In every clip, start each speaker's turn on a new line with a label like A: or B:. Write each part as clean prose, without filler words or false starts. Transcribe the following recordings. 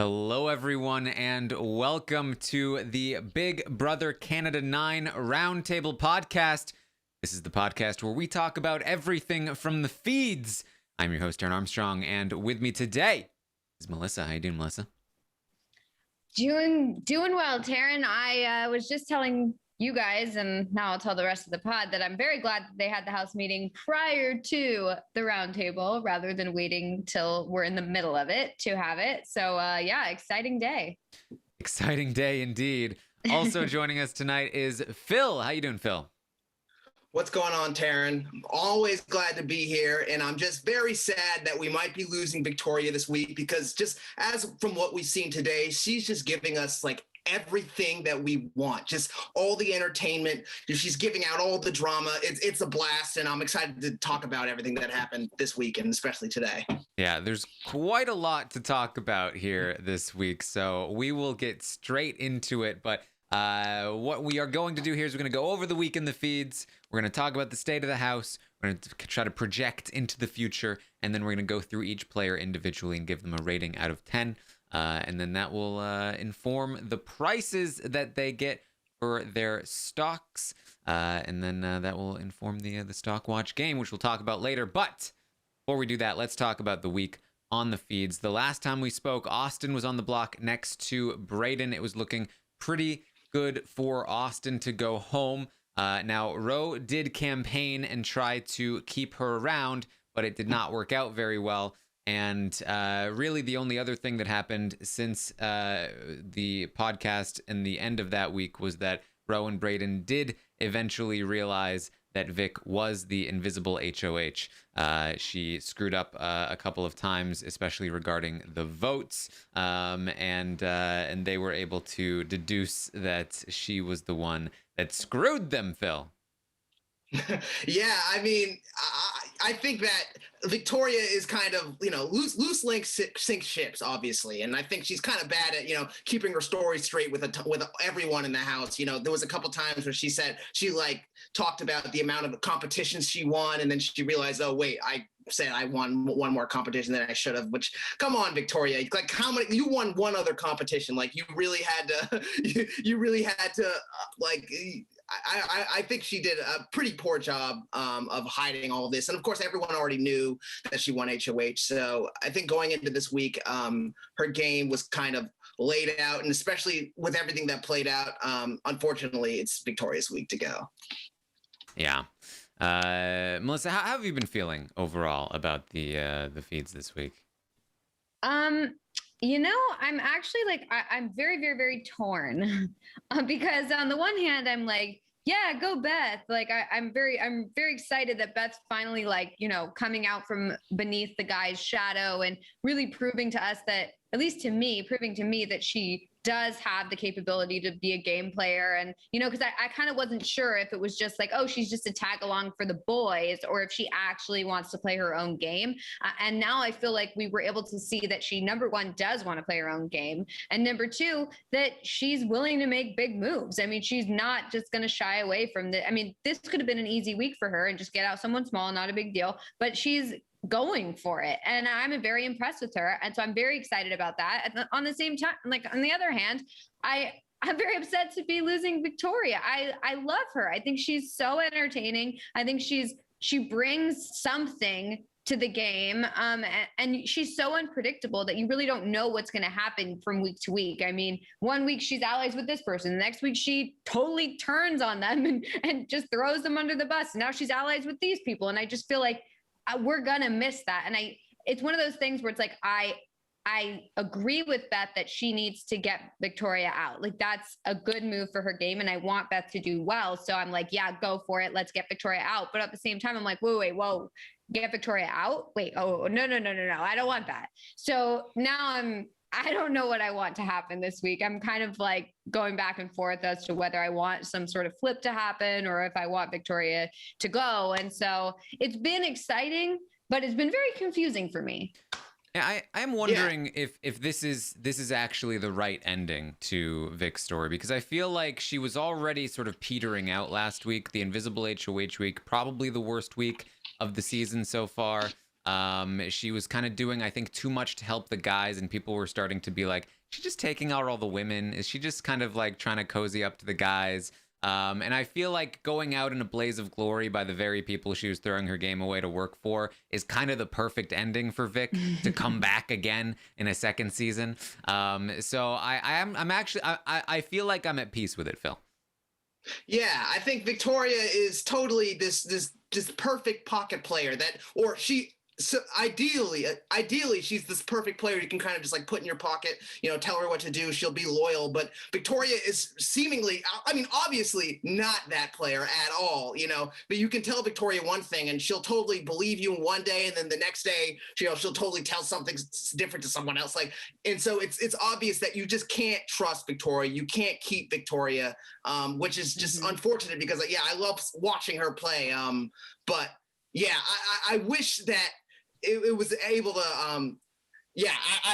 A: Hello, everyone, and welcome to the Big Brother Canada 9 Roundtable podcast. This is the podcast where we talk about everything from the feeds. I'm your host, Taran Armstrong, and with me today is Melissa. How you doing, Melissa?
B: Doing well, Taran. I was just telling you guys, and now I'll tell the rest of the pod, that I'm very glad that they had the house meeting prior to the roundtable rather than waiting till we're in the middle of it to have it. So yeah, exciting day.
A: Exciting day indeed. Also joining us tonight is Phil. How you doing, Phil?
C: What's going on, Taran? I'm always glad to be here, and I'm just very sad that we might be losing Victoria this week because just as from what we've seen today, she's just giving us like everything that we want, just all the entertainment. She's giving out all the drama. It's a blast, and I'm excited to talk about everything that happened this week and especially today.
A: Yeah, there's quite a lot to talk about here this week, so we will get straight into it. But what we are going to do here is we're going to go over the week in the feeds. We're going to talk about the state of the house. We're going to try to project into the future, and then we're going to go through each player individually and give them a rating out of 10. And then that will inform the prices that they get for their stocks. And then that will inform the Stock Watch game, which we'll talk about later. But before we do that, let's talk about the week on the feeds. The last time we spoke, Austin was on the block next to Brayden. It was looking pretty good for Austin to go home. Now, Ro did campaign and try to keep her around, but it did not work out very well. And really the only other thing that happened since the podcast and the end of that week was that Ro and Brayden did eventually realize that Vic was the invisible HOH. She screwed up a couple of times, especially regarding the votes, and they were able to deduce that she was the one that screwed them, Phil.
C: Yeah, I mean, I think that Victoria is kind of, loose links sink ships, obviously. And I think she's kind of bad at, keeping her story straight with everyone in the house. There was a couple times where she said she talked about the amount of competitions she won. And then she realized, oh, wait, I said I won one more competition than I should have, which, come on, Victoria, how many, you won one other competition. You really had to, I think she did a pretty poor job of hiding all of this. And of course, everyone already knew that she won HOH. So I think going into this week, her game was kind of laid out. And especially with everything that played out, unfortunately, it's Victoria's week to go.
A: Yeah. Melissa, how have you been feeling overall about the feeds this week?
B: I'm actually I'm very, very, very torn because on the one hand, I'm like, yeah, go Beth. I'm very excited that Beth's finally coming out from beneath the guy's shadow and really proving to us that, at least to me, that she does have the capability to be a game player. And, because I kind of wasn't sure if it was just she's just a tag along for the boys, or if she actually wants to play her own game. And now I feel like we were able to see that she, number one, does want to play her own game. And number two, that she's willing to make big moves. I mean, she's not just going to shy away from this could have been an easy week for her and just get out someone small, not a big deal, but she's going for it. And I'm very impressed with her. And so I'm very excited about that. And on the same time, on the other hand, I'm very upset to be losing Victoria. I love her. I think she's so entertaining. I think she brings something to the game. And she's so unpredictable that you really don't know what's going to happen from week to week. I mean, one week she's allies with this person. The next week she totally turns on them and just throws them under the bus. And now she's allies with these people. And I just feel like we're going to miss that. And it's one of those things where it's I agree with Beth that she needs to get Victoria out. That's a good move for her game. And I want Beth to do well. So I'm yeah, go for it. Let's get Victoria out. But at the same time, I'm whoa, get Victoria out? Wait, no. I don't want that. So now I don't know what I want to happen this week. I'm kind of going back and forth as to whether I want some sort of flip to happen or if I want Victoria to go. And so it's been exciting, but it's been very confusing for me.
A: Yeah, I'm wondering if this is actually the right ending to Vic's story, because I feel like she was already sort of petering out last week. The Invisible HOH week, probably the worst week of the season so far. She was kind of doing, I think, too much to help the guys, and people were starting to be like, she's just taking out all the women. Is she just kind of like trying to cozy up to the guys? And I feel like going out in a blaze of glory by the very people she was throwing her game away to work for is kind of the perfect ending for Vic to come back again in a second season. So I feel like I'm at peace with it, Phil.
C: Yeah, I think Victoria is totally this perfect pocket player so ideally she's this perfect player you can kind of just like put in your pocket, tell her what to do, she'll be loyal. But Victoria is seemingly, I mean, obviously not that player at all, but you can tell Victoria one thing and she'll totally believe you one day, and then the next day, she'll totally tell something different to someone else. And so it's obvious that you just can't trust Victoria. You can't keep Victoria, which is just unfortunate because I love watching her play. But yeah, I wish that it was able to, I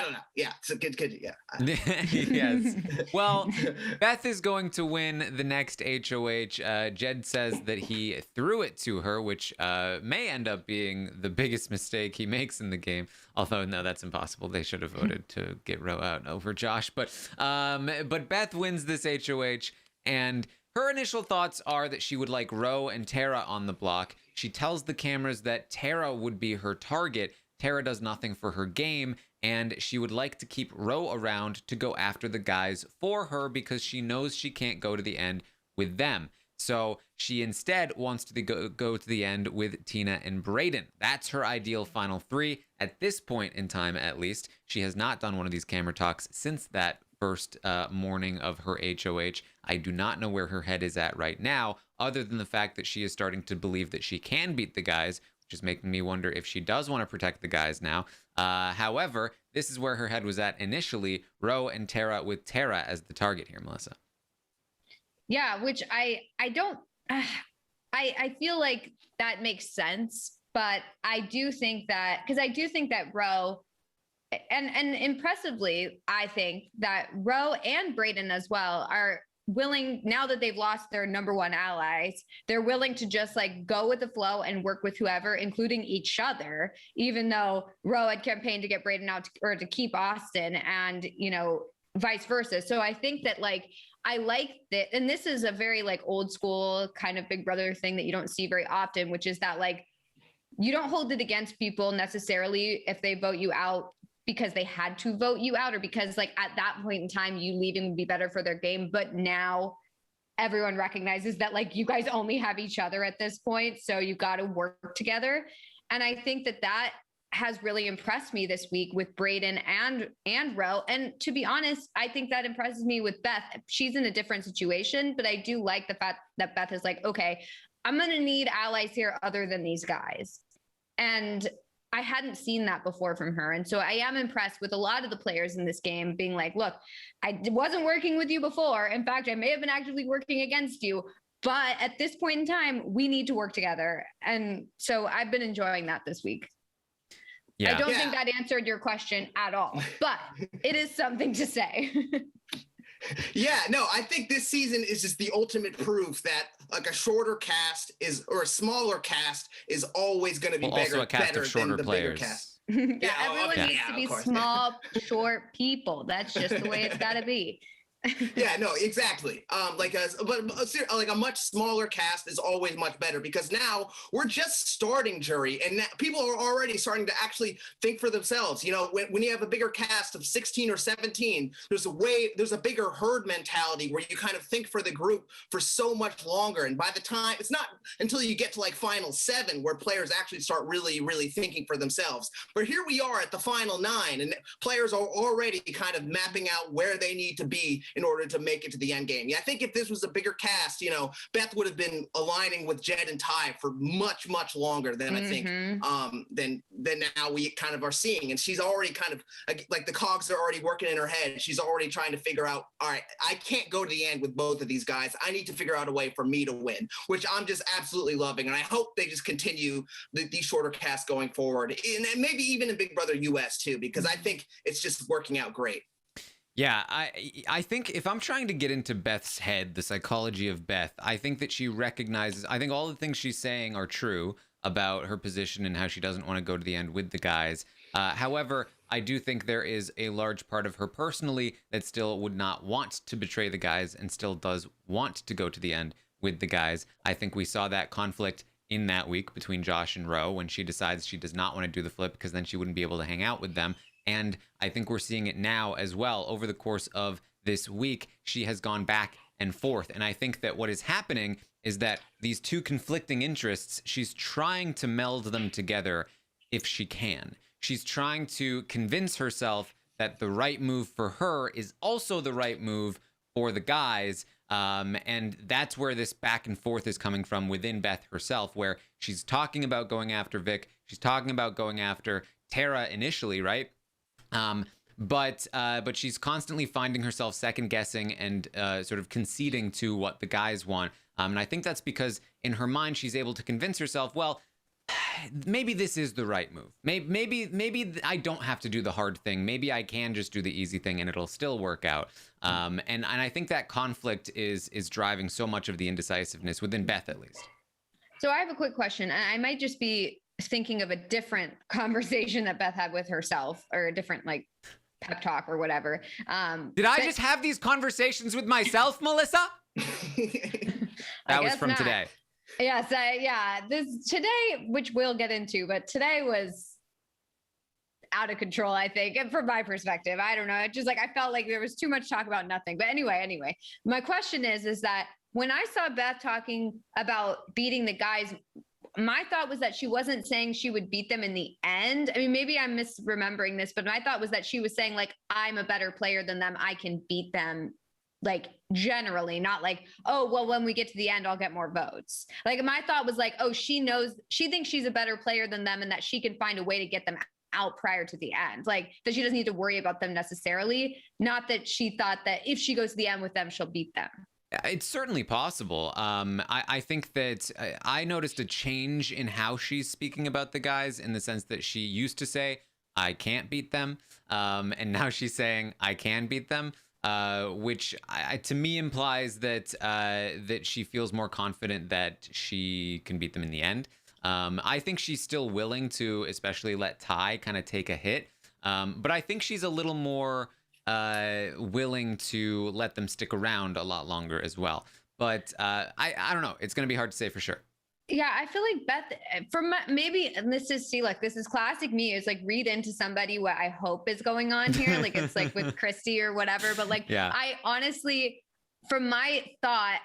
C: don't know. Yeah, it's a good, yeah.
A: Yes. Well, Beth is going to win the next HOH. Jed says that he threw it to her, which may end up being the biggest mistake he makes in the game. Although, no, that's impossible. They should have voted to get Ro out over Josh. But Beth wins this HOH, and her initial thoughts are that she would like Ro and Tara on the block. She tells the cameras that Tara would be her target. Tara does nothing for her game, and she would like to keep Ro around to go after the guys for her because she knows she can't go to the end with them. So she instead wants to go to the end with Tina and Brayden. That's her ideal final three. At this point in time, at least, she has not done one of these camera talks since that first morning of her HOH. I do not know where her head is at right now, other than the fact that she is starting to believe that she can beat the guys, which is making me wonder if she does want to protect the guys now. However, this is where her head was at initially, Ro and Tara, with Tara as the target here, Melissa.
B: Yeah, which I don't, I feel like that makes sense, but I do think that, because I do think that Ro, and impressively, I think that Ro and Brayden as well are willing, now that they've lost their number one allies, they're willing to just like go with the flow and work with whoever, including each other, even though Ro had campaigned to get Brayden out or to keep Austin, and, vice versa. So I think that I like that. And this is a very old school kind of Big Brother thing that you don't see very often, which is that you don't hold it against people necessarily if they vote you out because they had to vote you out, or because at that point in time, you leaving would be better for their game. But now everyone recognizes that you guys only have each other at this point. So you got to work together. And I think that has really impressed me this week with Brayden and Ro. And to be honest, I think that impresses me with Beth. She's in a different situation, but I do like the fact that Beth is okay, I'm going to need allies here other than these guys. And I hadn't seen that before from her. And so I am impressed with a lot of the players in this game being look, I wasn't working with you before. In fact, I may have been actively working against you, but at this point in time, we need to work together. And so I've been enjoying that this week. Yeah. I don't think that answered your question at all, but it is something to say.
C: Yeah, no, I think this season is just the ultimate proof that a shorter cast or a smaller cast is always going to be better than the bigger cast.
B: Everyone needs to be small, short people. That's just the way it's got to be.
C: Yeah, no, exactly. A much smaller cast is always much better, because now we're just starting jury, and people are already starting to actually think for themselves. When you have a bigger cast of 16 or 17, there's a bigger herd mentality where you kind of think for the group for so much longer. And by the time, it's not until you get to final 7 where players actually start really, really thinking for themselves. But here we are at the final 9, and players are already kind of mapping out where they need to be in order to make it to the end game. Yeah, I think if this was a bigger cast, Beth would have been aligning with Jed and Tai for much, much longer than I think than now we kind of are seeing. And she's already kind of the cogs are already working in her head. She's already trying to figure out, all right, I can't go to the end with both of these guys. I need to figure out a way for me to win, which I'm just absolutely loving. And I hope they just continue these shorter casts going forward, and maybe even in Big Brother US too, because I think it's just working out great.
A: Yeah, I think if I'm trying to get into Beth's head, the psychology of Beth, I think that she recognizes, I think all the things she's saying are true. about her position and how she doesn't want to go to the end with the guys. However, I do think there is a large part of her personally that still would not want to betray the guys and still does want to go to the end with the guys. I think we saw that conflict in that week between Josh and Ro when she decides she does not want to do the flip because then she wouldn't be able to hang out with them. And I think we're seeing it now as well. Over the course of this week, she has gone back and forth. And I think that what is happening is that these two conflicting interests, she's trying to meld them together if she can. She's trying to convince herself that the right move for her is also the right move for the guys. And that's where this back and forth is coming from within Beth herself, where she's talking about going after Vic. She's talking about going after Tara initially, right? But she's constantly finding herself second guessing and sort of conceding to what the guys want. And I think that's because in her mind, she's able to convince herself, well, maybe this is the right move. Maybe I don't have to do the hard thing. Maybe I can just do the easy thing and it'll still work out. And I think that conflict is driving so much of the indecisiveness within Beth, at least.
B: So I have a quick question. I might just be thinking of a different conversation that Beth had with herself, or a different like pep talk or whatever.
A: Did I just have these conversations with myself, Melissa? That was from today.
B: Yes, this today, which we'll get into, but today was out of control, I think, and from my perspective. I don't know. It just like I felt like there was too much talk about nothing. But anyway, my question is that when I saw Beth talking about beating the guys, my thought was that she wasn't saying she would beat them in the end. I mean, maybe I'm misremembering this, but my thought was that she was saying like, I'm a better player than them. I can beat them. Like generally, not like, oh, well, when we get to the end, I'll get more votes. Like my thought was like, oh, she thinks she's a better player than them and that she can find a way to get them out prior to the end. Like that she doesn't need to worry about them necessarily. Not that she thought that if she goes to the end with them, she'll beat them.
A: It's certainly possible. I think that I noticed a change in how she's speaking about the guys in the sense that she used to say, I can't beat them. And now she's saying, I can beat them. Which to me implies that that she feels more confident that she can beat them in the end. I think she's still willing to, especially let Tai kind of take a hit. But I think she's a little more willing to let them stick around a lot longer as well. But I don't know. It's going to be hard to say for sure.
B: Yeah, I feel like Beth, maybe, and this is classic me, is like read into somebody what I hope is going on here. Like it's like with Christy or whatever, but like, yeah. I honestly, from my thought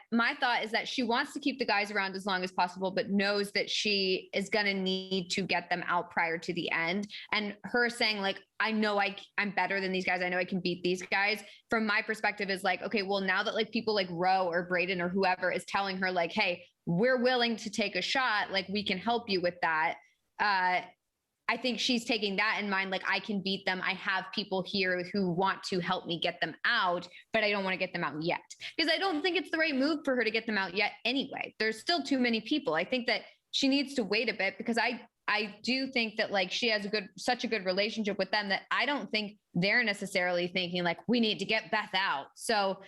B: is that she wants to keep the guys around as long as possible, but knows that she is going to need to get them out prior to the end. And her saying like, I know I'm better than these guys. I know I can beat these guys. From my perspective is like, okay, well now that like people like Ro or Brayden or whoever is telling her like, hey, we're willing to take a shot. Like we can help you with that. I think she's taking that in mind. Like I can beat them. I have people here who want to help me get them out, but I don't want to get them out yet because I don't think it's the right move for her to get them out yet. Anyway, there's still too many people. I think that she needs to wait a bit because I do think that like she has such a good relationship with them that I don't think they're necessarily thinking like we need to get Beth out. So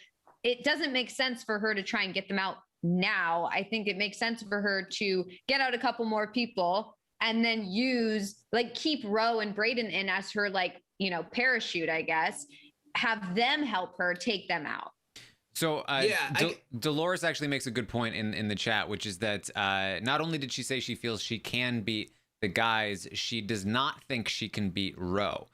B: it doesn't make sense for her to try and get them out now. I think it makes sense for her to get out a couple more people and then keep Ro and Brayden in as her parachute, I guess, have them help her take them out.
A: So Dolores actually makes a good point in the chat, which is that not only did she say she feels she can beat the guys, she does not think she can beat Ro,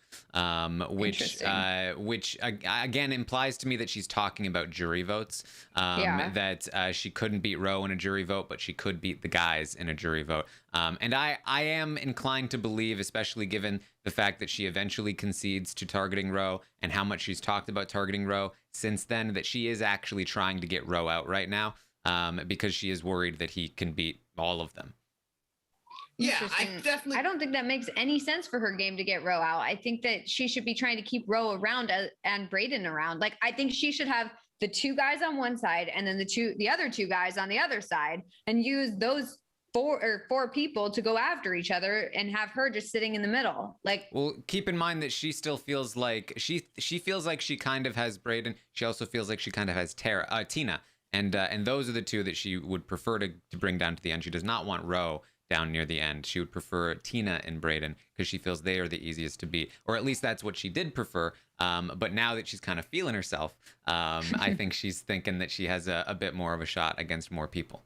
A: which again implies to me that she's talking about jury votes, that she couldn't beat Ro in a jury vote, but she could beat the guys in a jury vote. And I am inclined to believe, especially given the fact that she eventually concedes to targeting Ro and how much she's talked about targeting Ro since then, that she is actually trying to get Ro out right now, because she is worried that he can beat all of them.
C: Yeah, I
B: don't think that makes any sense for her game to get Ro out. I think that she should be trying to keep Ro around and Brayden around. Like, I think she should have the two guys on one side and then the other two guys on the other side and use those four people to go after each other and have her just sitting in the middle. Like,
A: well, keep in mind that she still feels like she feels like she kind of has Brayden. She also feels like she kind of has Tina. And those are the two that she would prefer to bring down to the end. She does not want Ro down near the end. She would prefer Tina and Brayden because she feels they are the easiest to beat, or at least that's what she did prefer. But now that she's kind of feeling herself, I think she's thinking that she has a bit more of a shot against more people.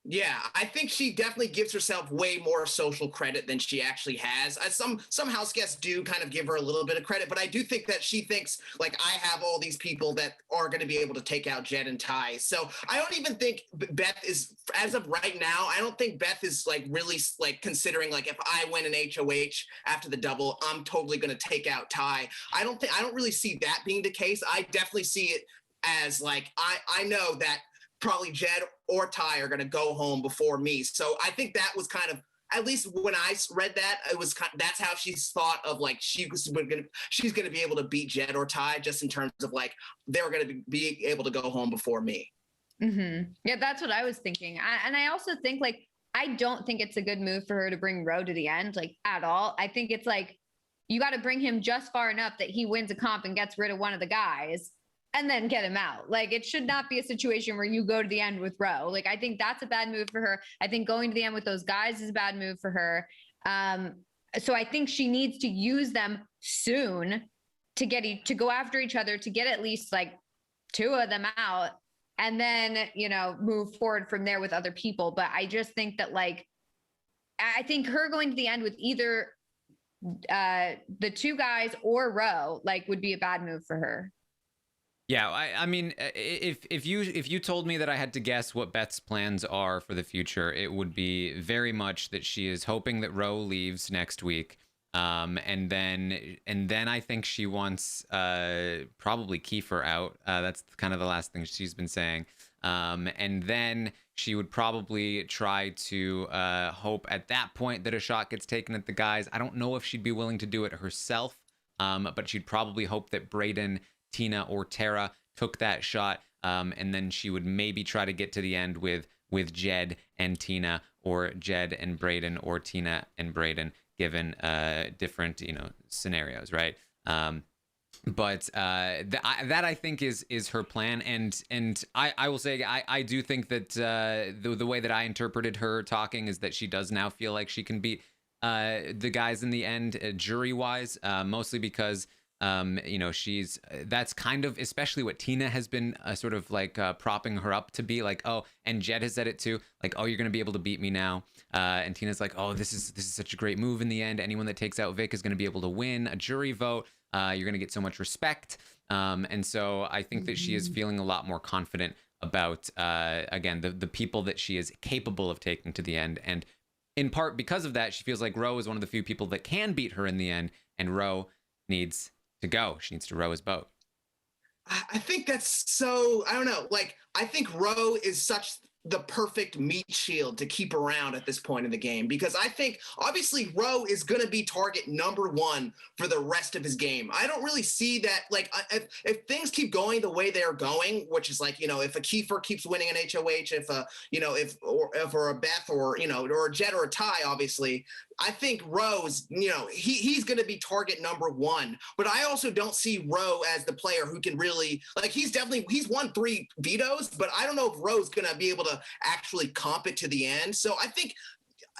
C: Yeah, I think she definitely gives herself way more social credit than she actually has. Some house guests do kind of give her a little bit of credit, but I do think that she thinks, like, I have all these people that are going to be able to take out Jed and Tai. So I don't even think Beth is, as of right now, I don't think Beth is like really like considering, like, if I win an HOH after the double, I'm totally going to take out Tai. I don't really see that being the case. I definitely see it as like, I know that probably Jed or Tai are going to go home before me. So I think that was kind of, at least when I read that, it was kind of, that's how she's thought of, like, she's going to be able to beat Jed or Tai, just in terms of like, they're going to be able to go home before me.
B: Mm-hmm. Yeah, that's what I was thinking. And I also think, like, I don't think it's a good move for her to bring Ro to the end, like, at all. I think it's like, you got to bring him just far enough that he wins a comp and gets rid of one of the guys, and then get him out. Like, it should not be a situation where you go to the end with Ro. Like, I think that's a bad move for her. I think going to the end with those guys is a bad move for her. So I think she needs to use them soon to go after each other, to get at least like 2 of them out, and then, you know, move forward from there with other people. But I just think that, like, I think her going to the end with either the 2 guys or Ro, like, would be a bad move for her.
A: Yeah, I mean, if you told me that I had to guess what Beth's plans are for the future, it would be very much that she is hoping that Ro leaves next week, and then I think she wants probably Kiefer out. That's kind of the last thing she's been saying, and then she would probably try to hope at that point that a shot gets taken at the guys. I don't know if she'd be willing to do it herself, but she'd probably hope that Brayden, Tina, or Tara took that shot, and then she would maybe try to get to the end with Jed and Tina, or Jed and Brayden, or Tina and Brayden, given different, you know, scenarios, right? But that I think is her plan, and I will say I do think that the way that I interpreted her talking is that she does now feel like she can beat the guys in the end, jury wise, mostly because you know, that's kind of especially what Tina has been sort of like propping her up to be, like, oh, and Jed has said it too, like, oh, you're gonna be able to beat me now, and Tina's like, oh, this is such a great move in the end. Anyone that takes out Vic is gonna be able to win a jury vote. You're gonna get so much respect, and so I think that she is feeling a lot more confident about again the people that she is capable of taking to the end, and in part because of that, she feels like Ro is one of the few people that can beat her in the end, and Ro needs to go. She needs to row his boat.
C: I think that's so, I don't know. Like, I think Ro is such the perfect meat shield to keep around at this point in the game, because I think obviously Ro is going to be target number 1 for the rest of his game. I don't really see that, like, if things keep going the way they're going, which is like, you know, if a Kiefer keeps winning an HOH, if a, you know, if a Beth, or, you know, or a Jed or a Tai, obviously, I think Ro's, you know, he's going to be target number 1, but I also don't see Ro as the player who can really, like, he's won 3 vetoes, but I don't know if Ro's going to be able to actually comp it to the end. So I think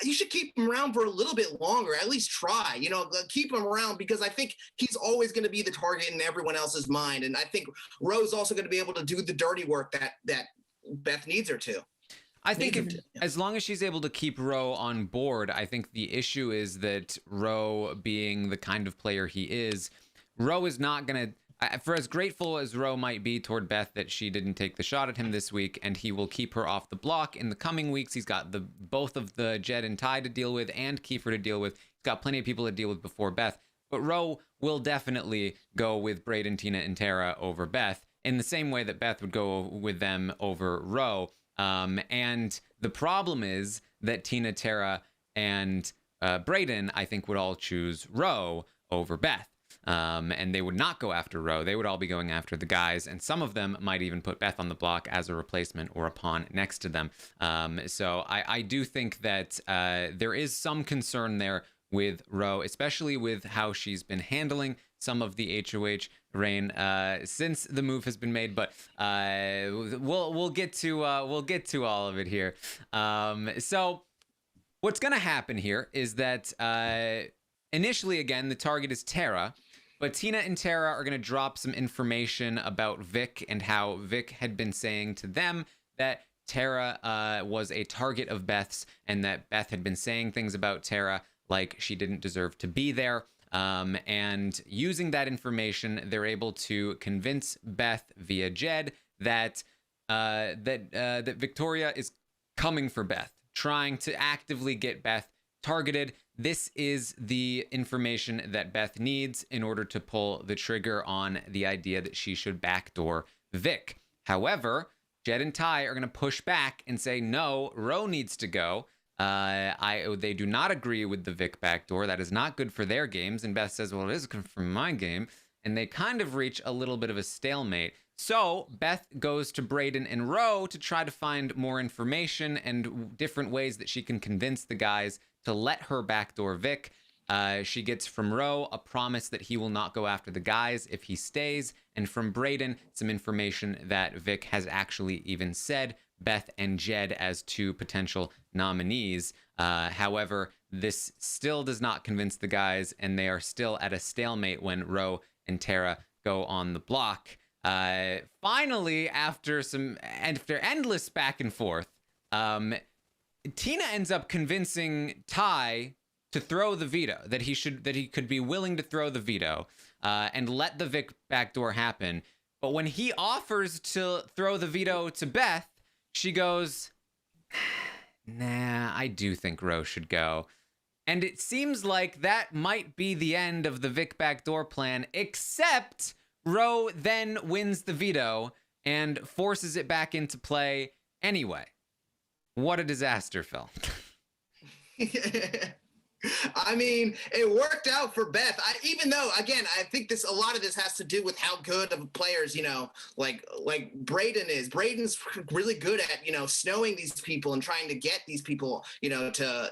C: you should keep him around for a little bit longer, at least try, you know, keep him around, because I think he's always going to be the target in everyone else's mind. And I think Ro's also going to be able to do the dirty work that Beth needs her to.
A: I think as long as she's able to keep Ro on board, I think the issue is that Ro, being the kind of player he is, Ro is not going to, for as grateful as Ro might be toward Beth that she didn't take the shot at him this week, and he will keep her off the block in the coming weeks. He's got both of the Jed and Tai to deal with, and Kiefer to deal with. He's got plenty of people to deal with before Beth. But Ro will definitely go with Brayden, Tina, and Tara over Beth, in the same way that Beth would go with them over Ro. And the problem is that Tina, Tara, and Brayden, I think, would all choose Ro over Beth. And they would not go after Ro. They would all be going after the guys, and some of them might even put Beth on the block as a replacement or a pawn next to them. So I do think that there is some concern there with Ro, especially with how she's been handling some of the HOH reign since the move has been made. But we'll get to all of it here. So what's going to happen here is that initially, again, the target is Tara, but Tina and Tara are going to drop some information about Vic and how Vic had been saying to them that Tara was a target of Beth's, and that Beth had been saying things about Tara like she didn't deserve to be there. And using that information, they're able to convince Beth via Jed that that Victoria is coming for Beth, trying to actively get Beth targeted. This is the information that Beth needs in order to pull the trigger on the idea that she should backdoor Vic. However, Jed and Tai are going to push back and say, no, Ro needs to go. They do not agree with the Vic backdoor. That is not good for their games. And Beth says, well, it is good for my game. And they kind of reach a little bit of a stalemate. So Beth goes to Brayden and Ro to try to find more information and different ways that she can convince the guys to let her backdoor Vic. She gets from Ro a promise that he will not go after the guys if he stays, and from Brayden some information that Vic has actually even said Beth and Jed as two potential nominees. However, this still does not convince the guys, and they are still at a stalemate when Ro and Tara go on the block. Finally, after endless back and forth, Tina ends up convincing Tai to throw the veto, that he could be willing to throw the veto and let the Vic backdoor happen. But when he offers to throw the veto to Beth, she goes, nah, I do think Ro should go. And it seems like that might be the end of the Vic backdoor plan, except Ro then wins the veto and forces it back into play anyway. What a disaster, Phil.
C: I mean, it worked out for Beth. Even though, again, I think a lot of this has to do with how good of players, like Brayden is. Brayden's really good at, snowing these people and trying to get these people, to,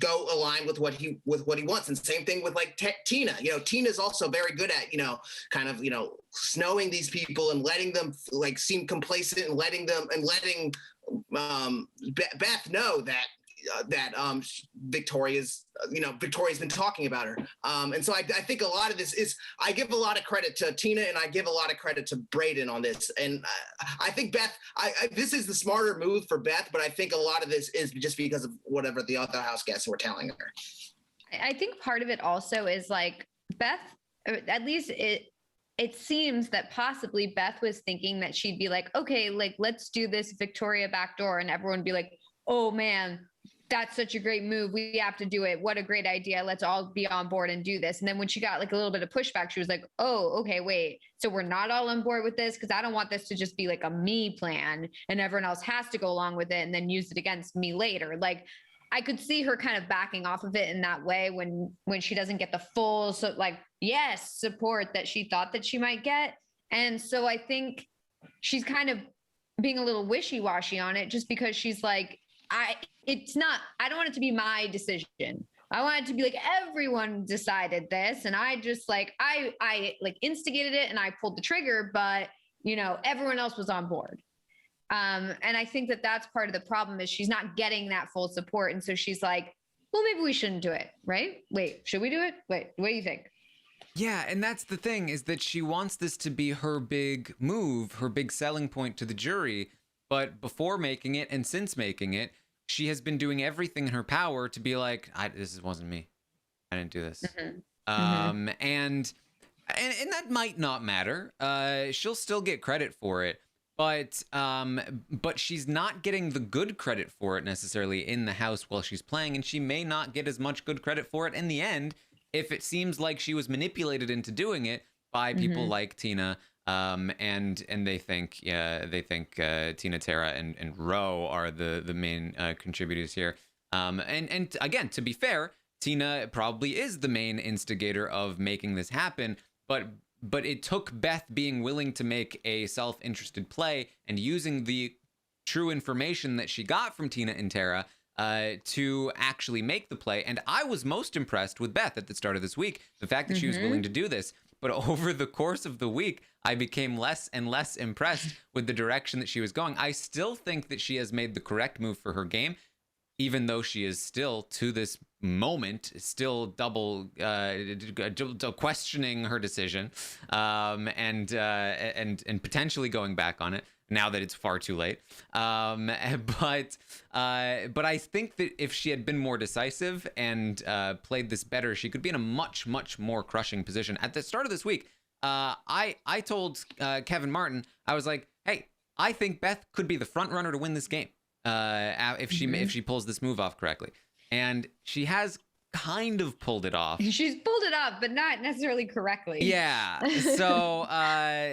C: go align with what he wants. And same thing with Tina. Tina's also very good at, snowing these people and letting them seem complacent and letting Beth know that Victoria's been talking about her. And so I think a lot of this is, I give a lot of credit to Tina and I give a lot of credit to Brayden on this. And I think Beth, this is the smarter move for Beth, but I think a lot of this is just because of whatever the other house guests were telling her.
B: I think part of it also is Beth, at least it seems that possibly Beth was thinking that she'd be okay, let's do this Victoria backdoor, and everyone would be like, oh man, that's such a great move. We have to do it. What a great idea. Let's all be on board and do this. And then when she got a little bit of pushback, she was like, oh, okay, wait. So we're not all on board with this? Because I don't want this to just be a me plan and everyone else has to go along with it and then use it against me later. I could see her kind of backing off of it in that way when she doesn't get the full, support that she thought that she might get. And so I think she's kind of being a little wishy-washy on it just because she's I don't want it to be my decision. I want it to be everyone decided this. And I just I instigated it and I pulled the trigger, but everyone else was on board. And I think that that's part of the problem is she's not getting that full support. And so she's well, maybe we shouldn't do it. Right? Wait, should we do it? Wait, what do you think?
A: Yeah, and that's the thing, is that she wants this to be her big move, her big selling point to the jury. But before making it and since making it, she has been doing everything in her power to be this wasn't me. I didn't do this. Mm-hmm. And that might not matter. She'll still get credit for it. But she's not getting the good credit for it necessarily in the house while she's playing, and she may not get as much good credit for it in the end if it seems like she was manipulated into doing it by people like Tina. And they think Tina, Tara, and Ro are the main contributors here. And again, to be fair, Tina probably is the main instigator of making this happen, but it took Beth being willing to make a self-interested play and using the true information that she got from Tina and Tara to actually make the play. And I was most impressed with Beth at the start of this week, the fact that she was willing to do this. But over the course of the week, I became less and less impressed with the direction that she was going. I still think that she has made the correct move for her game, even though she is still to this moment still double questioning her decision, and potentially going back on it now that it's far too late. But I think that if she had been more decisive and played this better, she could be in a much more crushing position. At the start of this week, I told Kevin Martin, I was like, hey, I think Beth could be the front runner to win this game if she pulls this move off correctly. And she has kind of pulled it off.
B: She's pulled it off, but not necessarily correctly.
A: Yeah. So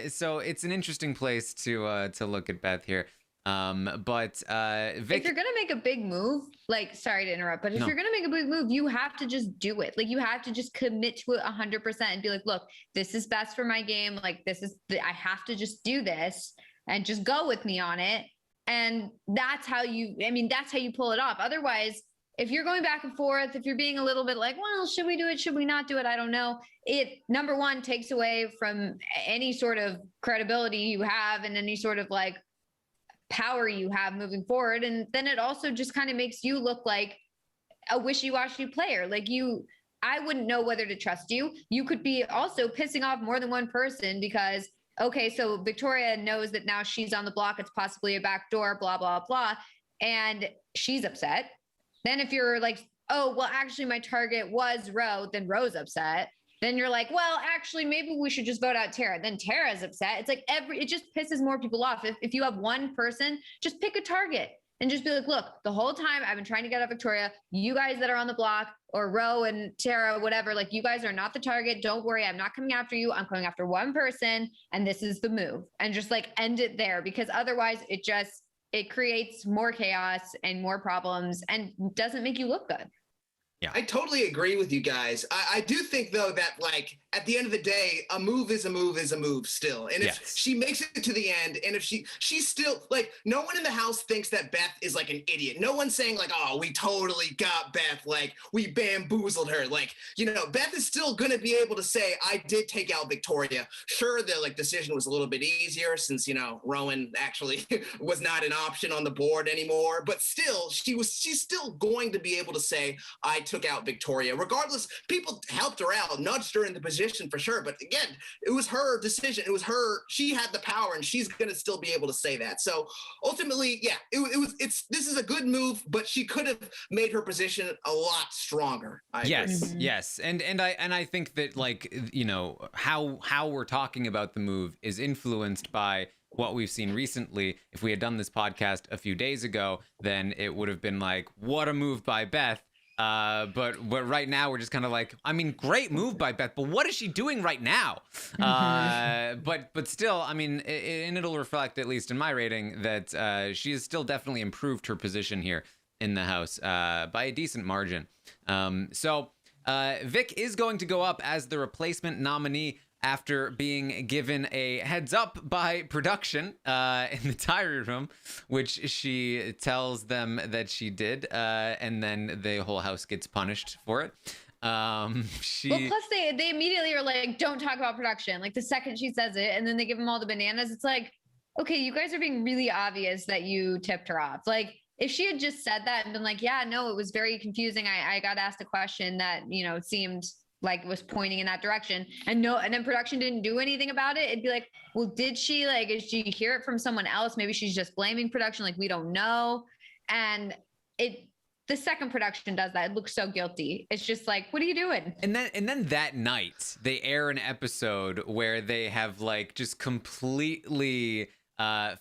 A: so it's an interesting place to look at Beth here. But Vic,
B: if you're gonna make a big move, like, sorry to interrupt, but if you're gonna make a big move, you have to just do it. Like, you have to just commit to it 100% and be like, look, this is best for my game. Like, I have to just do this and just go with me on it. And that's how you pull it off. Otherwise, if you're going back and forth, if you're being a little bit like, well, should we do it? Should we not do it? I don't know. It, number one, takes away from any sort of credibility you have and any sort of like power you have moving forward. And then it also just kind of makes you look like a wishy-washy player. Like, I wouldn't know whether to trust you. You could be also pissing off more than one person because, okay, so Victoria knows that now she's on the block. It's possibly a backdoor, blah, blah, blah. And she's upset. Then if you're like, oh, well, actually my target was Ro, then Ro's upset. Then you're like, well, actually, maybe we should just vote out Tara. Then Tara's upset. It's like it just pisses more people off. If you have one person, just pick a target and just be like, look, the whole time I've been trying to get out Victoria, you guys that are on the block, or Ro and Tara, whatever, like, you guys are not the target. Don't worry. I'm not coming after you. I'm coming after one person. And this is the move. And just like end it there, because otherwise it creates more chaos and more problems and doesn't make you look good.
C: Yeah, I totally agree with you guys. I do think, though, that, like, at the end of the day, a move is a move is a move still. And if she makes it to the end, and if she's still, like, no one in the house thinks that Beth is like an idiot. No one's saying like, oh, we totally got Beth. Like, we bamboozled her. Like, you know, Beth is still going to be able to say, I did take out Victoria. Sure, the like decision was a little bit easier since, you know, Rowan actually was not an option on the board anymore. But still, she's still going to be able to say, I took out Victoria. Regardless, people helped her out, nudged her in the position for sure. But again, it was her decision. It was her. She had the power, and she's going to still be able to say that. So ultimately, yeah, this is a good move, but she could have made her position a lot stronger.
A: Yes. And I think that, like, you know, how we're talking about the move is influenced by what we've seen recently. If we had done this podcast a few days ago, then it would have been like, what a move by Beth. But right now we're just kind of like, I mean, great move by Beth, but what is she doing right now? But still, I mean, and it'll reflect, at least in my rating, that she has still definitely improved her position here in the house by a decent margin. So Vic is going to go up as the replacement nominee after being given a heads up by production in the diary room, which she tells them that she did, and then the whole house gets punished for it. Well,
B: plus they immediately are like, don't talk about production. Like, the second she says it, and then they give them all the bananas. It's like, okay, you guys are being really obvious that you tipped her off. Like, if she had just said that and been like, yeah, no, it was very confusing. I got asked a question that, you know, seemed like was pointing in that direction, and then production didn't do anything about it. It'd be like, well, did she hear it from someone else? Maybe she's just blaming production. Like, we don't know. And the second production does that, it looks so guilty. It's just like, what are you doing?
A: And then that night they air an episode where they have like just completely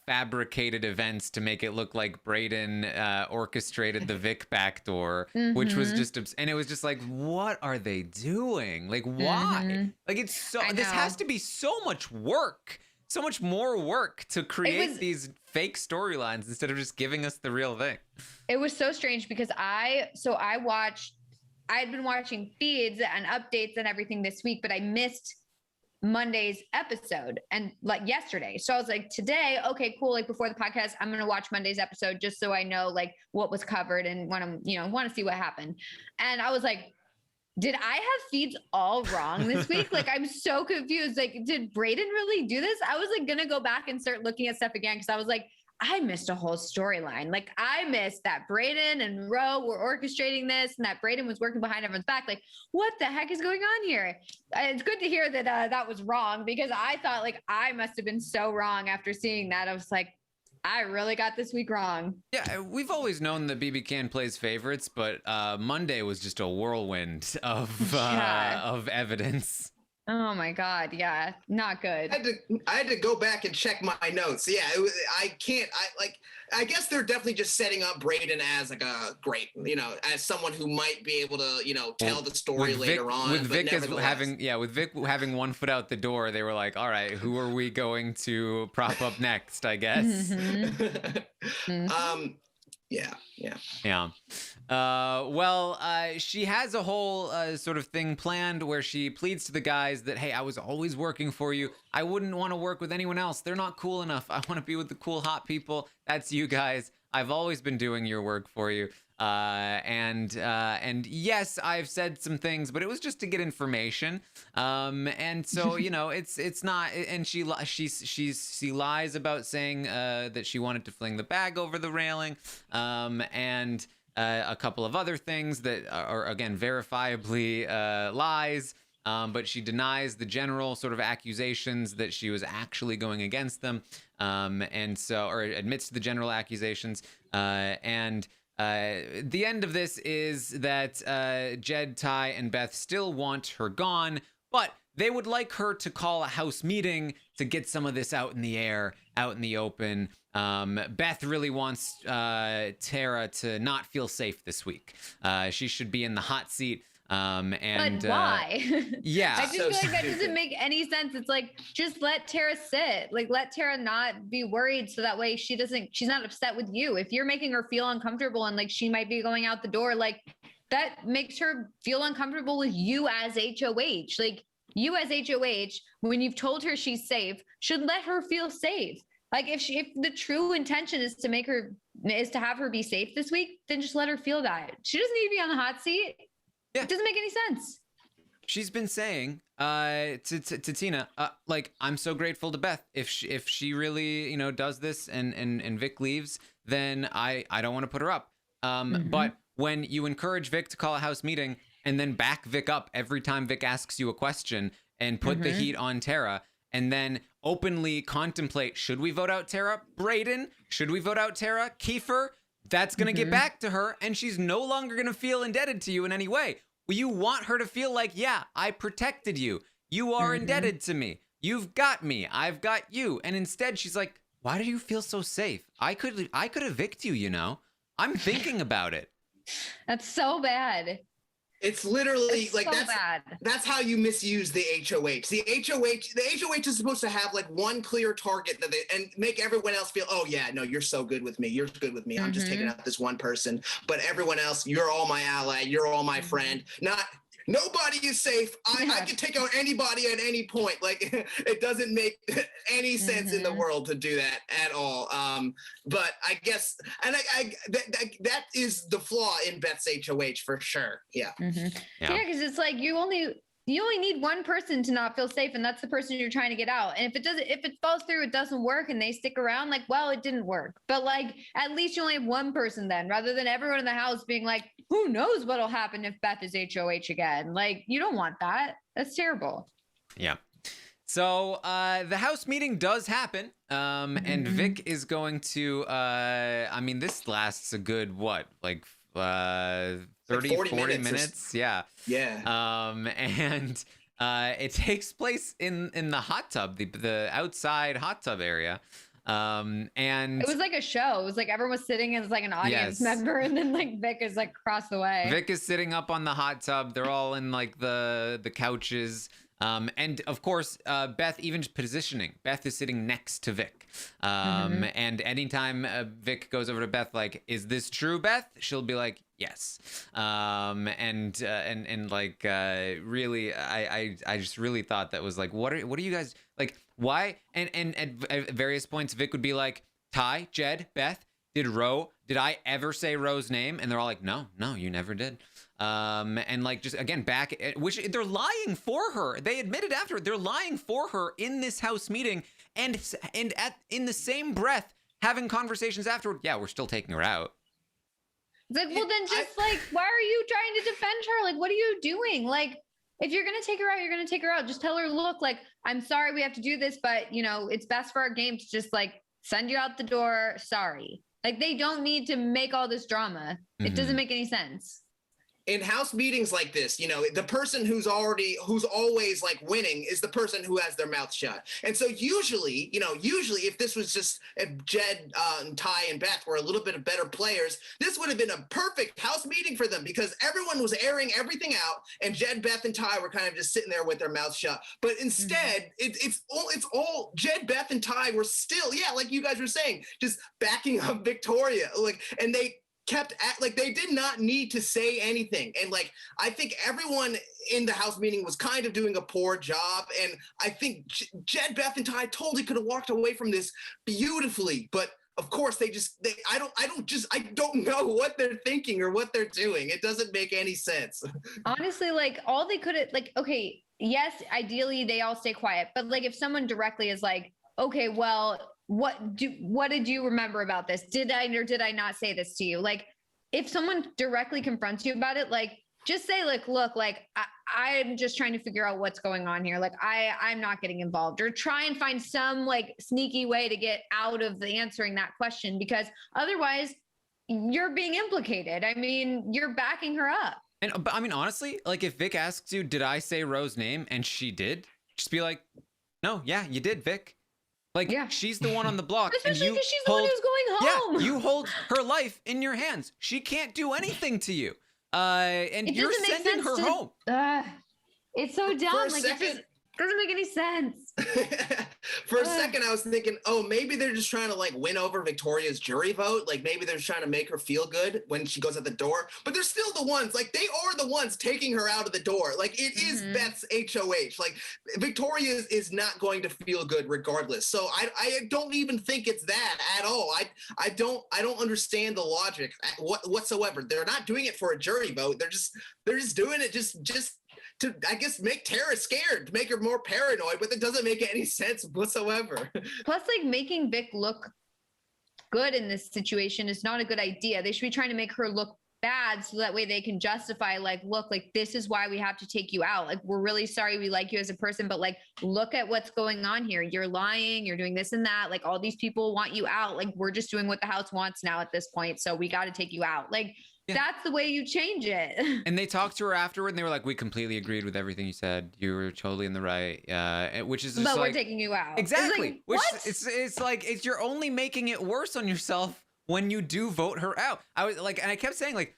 A: fabricated events to make it look like Brayden orchestrated the Vic backdoor, which was just, and it was just like, what are they doing? Like, why? Like, it's so, this has to be so much work, so much more work to create these fake storylines instead of just giving us the real thing.
B: It was so strange because I had been watching feeds and updates and everything this week, but I missed Monday's episode and like yesterday. So I was like, today, okay, cool. Like, before the podcast, I'm going to watch Monday's episode just so I know like what was covered and want to see what happened. And I was like, did I have feeds all wrong this week? Like, I'm so confused. Like, did Brayden really do this? I was like going to go back and start looking at stuff again, because I was like, I missed a whole storyline. Like I missed that Brayden and Ro were orchestrating this and that Brayden was working behind everyone's back. Like, what the heck is going on here? It's good to hear that that was wrong, because I thought like I must have been so wrong after seeing that. I was like, I really got this week wrong.
A: Yeah, we've always known that BB Can plays favorites, but Monday was just a whirlwind of evidence.
B: Oh my God. Yeah. Not good.
C: I had to go back and check my notes. Yeah, I guess they're definitely just setting up Brayden as like a great, as someone who might be able to, tell the story later on.
A: With Vic having one foot out the door, they were like, all right, who are we going to prop up next, I guess. Yeah. She has a whole sort of thing planned where she pleads to the guys that, hey, I was always working for you. I wouldn't want to work with anyone else. They're not cool enough. I want to be with the cool, hot people. That's you guys. I've always been doing your work for you. And yes, I've said some things, but it was just to get information. And so, it's not, and she lies about saying, that she wanted to fling the bag over the railing. And a couple of other things that are again, verifiably, lies. But she denies the general sort of accusations that she was actually going against them. Or admits to the general accusations. The end of this is that Jed, Tai, and Beth still want her gone, but they would like her to call a house meeting to get some of this out in the air, out in the open. Beth really wants Tara to not feel safe this week. She should be in the hot seat. But
B: why?
A: Yeah.
B: I just feel like that doesn't make any sense. It's like, just let Tara sit. Like, let Tara not be worried, so that way she's not upset with you. If you're making her feel uncomfortable and like she might be going out the door, like that makes her feel uncomfortable with you as HOH. Like, you as HOH, when you've told her she's safe, should let her feel safe. Like if the true intention is to have her be safe this week, then just let her feel that. She doesn't need to be on the hot seat. Yeah. It doesn't make any sense.
A: She's been saying to Tina, like, I'm so grateful to Beth. If she really, does this and Vic leaves, then I don't want to put her up. But when you encourage Vic to call a house meeting and then back Vic up every time Vic asks you a question and put the heat on Tara, and then openly contemplate, should we vote out Tara? Brayden, should we vote out Tara? Kiefer, that's going to get back to her, and she's no longer going to feel indebted to you in any way. You want her to feel like, yeah, I protected you. You are indebted to me. You've got me. I've got you. And instead, she's like, why do you feel so safe? I could evict you, I'm thinking about it.
B: That's so bad.
C: It's literally
B: it's
C: like
B: so bad.
C: That's how you misuse the HOH. The HOH is supposed to have like one clear target and make everyone else feel, oh yeah, no, you're so good with me. You're good with me. I'm just taking out this one person, but everyone else, you're all my ally. You're all my friend. Nobody is safe. I can take out anybody at any point. Like, it doesn't make any sense in the world to do that at all. But I guess, and that is the flaw in Beth's HOH for sure. Yeah.
B: Yeah, because it's like you only need one person to not feel safe, and that's the person you're trying to get out. And if it falls through, it doesn't work, and they stick around, like, well, it didn't work. But like, at least you only have one person then, rather than everyone in the house being like, who knows what'll happen if Beth is HOH again? Like, you don't want that. That's terrible.
A: Yeah. So the house meeting does happen, and Vic is going to. This lasts a good 40 minutes. Yeah. And it takes place in the hot tub, the outside hot tub area. And
B: it was like a show. It was like everyone was sitting as like an audience member, and then like Vic is like across the way.
A: Vic is sitting up on the hot tub. They're all in like the couches. And of course, Beth, even just positioning, Beth is sitting next to Vic. And anytime Vic goes over to Beth, like, is this true, Beth? She'll be like, yes. Really, I just really thought that was like, what are you guys like? Why? And at various points, Vic would be like, Tai, Jed, Beth, did I ever say Ro's name? And they're all like, no, you never did. And like, just again, back, which they're lying for her. They admitted after, they're lying for her in this house meeting, and in the same breath having conversations afterward. Yeah, we're still taking her out.
B: It's like, well, then just like, why are you trying to defend her? Like, what are you doing? Like, if you're going to take her out, you're going to take her out. Just tell her, look, like, I'm sorry we have to do this, but, you know, it's best for our game to just like send you out the door. Sorry. Like, they don't need to make all this drama. It doesn't make any sense.
C: In house meetings like this, you know, the person who's always like winning is the person who has their mouth shut. And so usually if this was just, if Jed, Tai and Beth were a little bit of better players, this would have been a perfect house meeting for them because everyone was airing everything out and Jed, Beth, and Tai were kind of just sitting there with their mouths shut. But instead, it's all Jed, Beth, and Tai were still, like you guys were saying, just backing up Victoria. Like, and they they did not need to say anything. And like, I think everyone in the house meeting was kind of doing a poor job. And I think Jed, Beth, and Tai totally could have walked away from this beautifully. But of course I don't know what they're thinking or what they're doing. It doesn't make any sense.
B: Honestly, like all they could have, like, okay, yes, ideally they all stay quiet. But like, if someone directly is like, okay, well, what did you remember about this? Did I or did I not say this to you? Like, if someone directly confronts you about it, like, just say, like, look, like, I'm just trying to figure out what's going on here. Like, I'm not getting involved, or try and find some like sneaky way to get out of the answering that question, because otherwise you're being implicated. I mean, you're backing her up.
A: But I mean, honestly, like if Vic asks you, did I say Rose's name? And she did, just be like, no, yeah, you did, Vic. Like, she's the one on the block.
B: Especially because she's the one who's going home.
A: Yeah, you hold her life in your hands. She can't do anything to you. And you're sending her home.
B: It's so dumb. Like, it doesn't make any sense.
C: For a second, I was thinking, oh, maybe they're just trying to like win over Victoria's jury vote. Like maybe they're trying to make her feel good when she goes at the door. But they're still the ones, like they are the ones taking her out of the door. Like it is Beth's HOH. Like Victoria is not going to feel good regardless. So I don't even think it's that at all. I don't understand the logic whatsoever. They're not doing it for a jury vote. They're just doing it just to, I guess, make Tara scared, to make her more paranoid, but it doesn't make any sense whatsoever.
B: Plus, like, making Vic look good in this situation is not a good idea. They should be trying to make her look bad so that way they can justify, like, look, like, this is why we have to take you out. Like, we're really sorry we like you as a person, but, like, look at what's going on here. You're lying. You're doing this and that. Like, all these people want you out. Like, we're just doing what the house wants now at this point, so we got to take you out. Like, that's the way you change it. And
A: they talked to her afterward, and they were like, "We completely agreed with everything you said. You were totally in the right." Which is just
B: but
A: like,
B: we're taking you out.
A: Exactly.
B: It's like,
A: it's like you're only making it worse on yourself when you do vote her out. I was like, and I kept saying like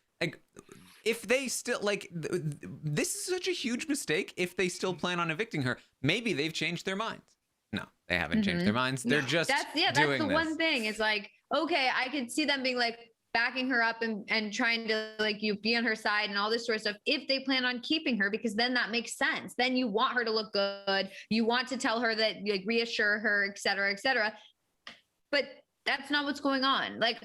A: if they still like this is such a huge mistake. If they still plan on evicting her, maybe they've changed their minds. No, they haven't changed their minds. They're just
B: that's the one thing. It's like, okay, I could see them being like backing her up and trying to like you be on her side and all this sort of stuff if they plan on keeping her, because then that makes sense. Then you want her to look good. You want to tell her that, like, reassure her, et cetera, et cetera. But that's not what's going on. Like,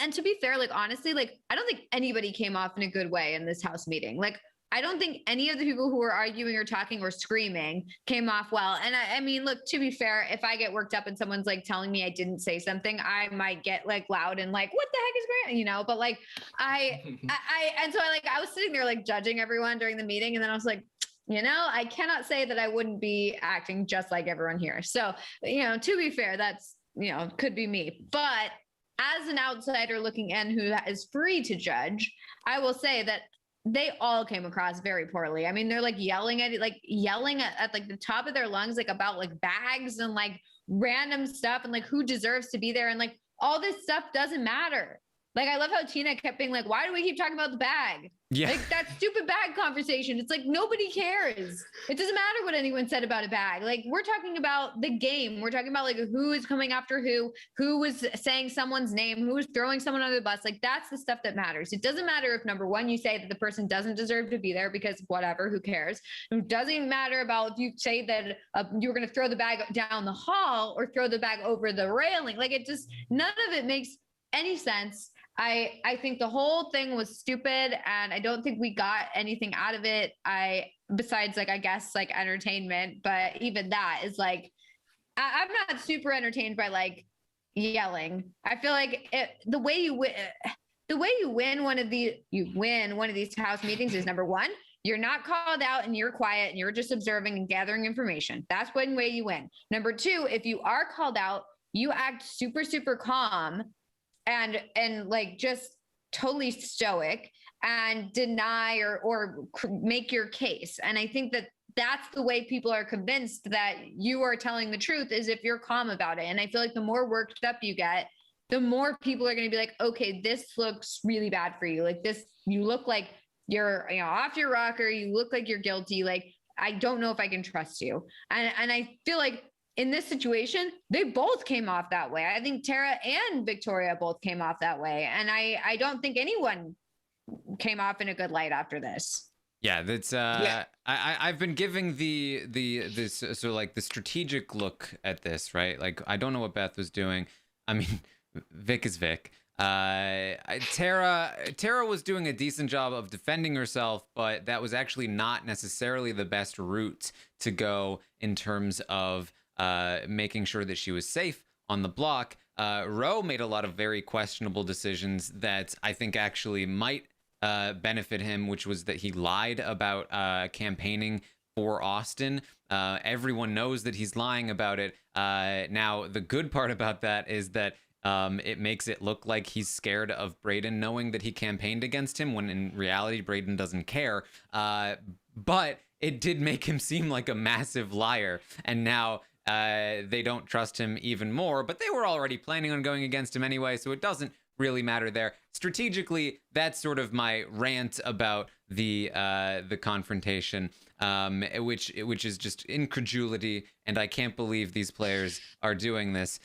B: and to be fair, like, honestly, like, I don't think anybody came off in a good way in this house meeting. Like, I don't think any of the people who were arguing or talking or screaming came off well. And I mean, look, to be fair, if I get worked up and someone's like telling me I didn't say something, I might get like loud and like, what the heck is going on? You know, but like and so I was sitting there like judging everyone during the meeting. And then I was like, you know, I cannot say that I wouldn't be acting just like everyone here. So, you know, to be fair, that's, you know, could be me. But as an outsider looking in who is free to judge, I will say that they all came across very poorly. I mean, they're like yelling at like the top of their lungs, like about like bags and like random stuff and like who deserves to be there. And like all this stuff doesn't matter. Like, I love how Tina kept being like, why do we keep talking about the bag?
A: Yeah.
B: Like that stupid bag conversation. It's like, nobody cares. It doesn't matter what anyone said about a bag. Like, we're talking about the game. We're talking about like who is coming after who was saying someone's name, who was throwing someone under the bus. Like, that's the stuff that matters. It doesn't matter if, number one, you say that the person doesn't deserve to be there because whatever, who cares? It doesn't matter about if you say that you're going to throw the bag down the hall or throw the bag over the railing. Like, it just, none of it makes any sense. I think the whole thing was stupid, and I don't think we got anything out of it. Besides, like, I guess like entertainment, but even that is like, I'm not super entertained by like yelling. I feel like the way you win one of these house meetings is, number one, you're not called out and you're quiet and you're just observing and gathering information. That's one way you win. Number two, if you are called out, you act super, super calm and like just totally stoic and deny or make your case. And I think that that's the way people are convinced that you are telling the truth, is if you're calm about it. And I feel like the more worked up you get, the more people are going to be like, okay, this looks really bad for you. Like this, you look like you're, off your rocker. You look like you're guilty. Like, I don't know if I can trust you. And I feel like in this situation, they both came off that way. I think Tara and Victoria both came off that way. And I don't think anyone came off in a good light after this.
A: Yeah, that's I've been giving this sort of like the strategic look at this, right? Like, I don't know what Beth was doing. I mean, Vic is Vic. Tara was doing a decent job of defending herself, but that was actually not necessarily the best route to go in terms of making sure that she was safe on the block. Ro made a lot of very questionable decisions that I think actually might benefit him, which was that he lied about campaigning for Austin. Everyone knows that he's lying about it. Now, the good part about that is that it makes it look like he's scared of Brayden knowing that he campaigned against him, when in reality, Brayden doesn't care. But it did make him seem like a massive liar. And now they don't trust him even more. But they were already planning on going against him anyway, so it doesn't really matter there. Strategically, that's sort of my rant about the confrontation, which is just incredulity, and I can't believe these players are doing this.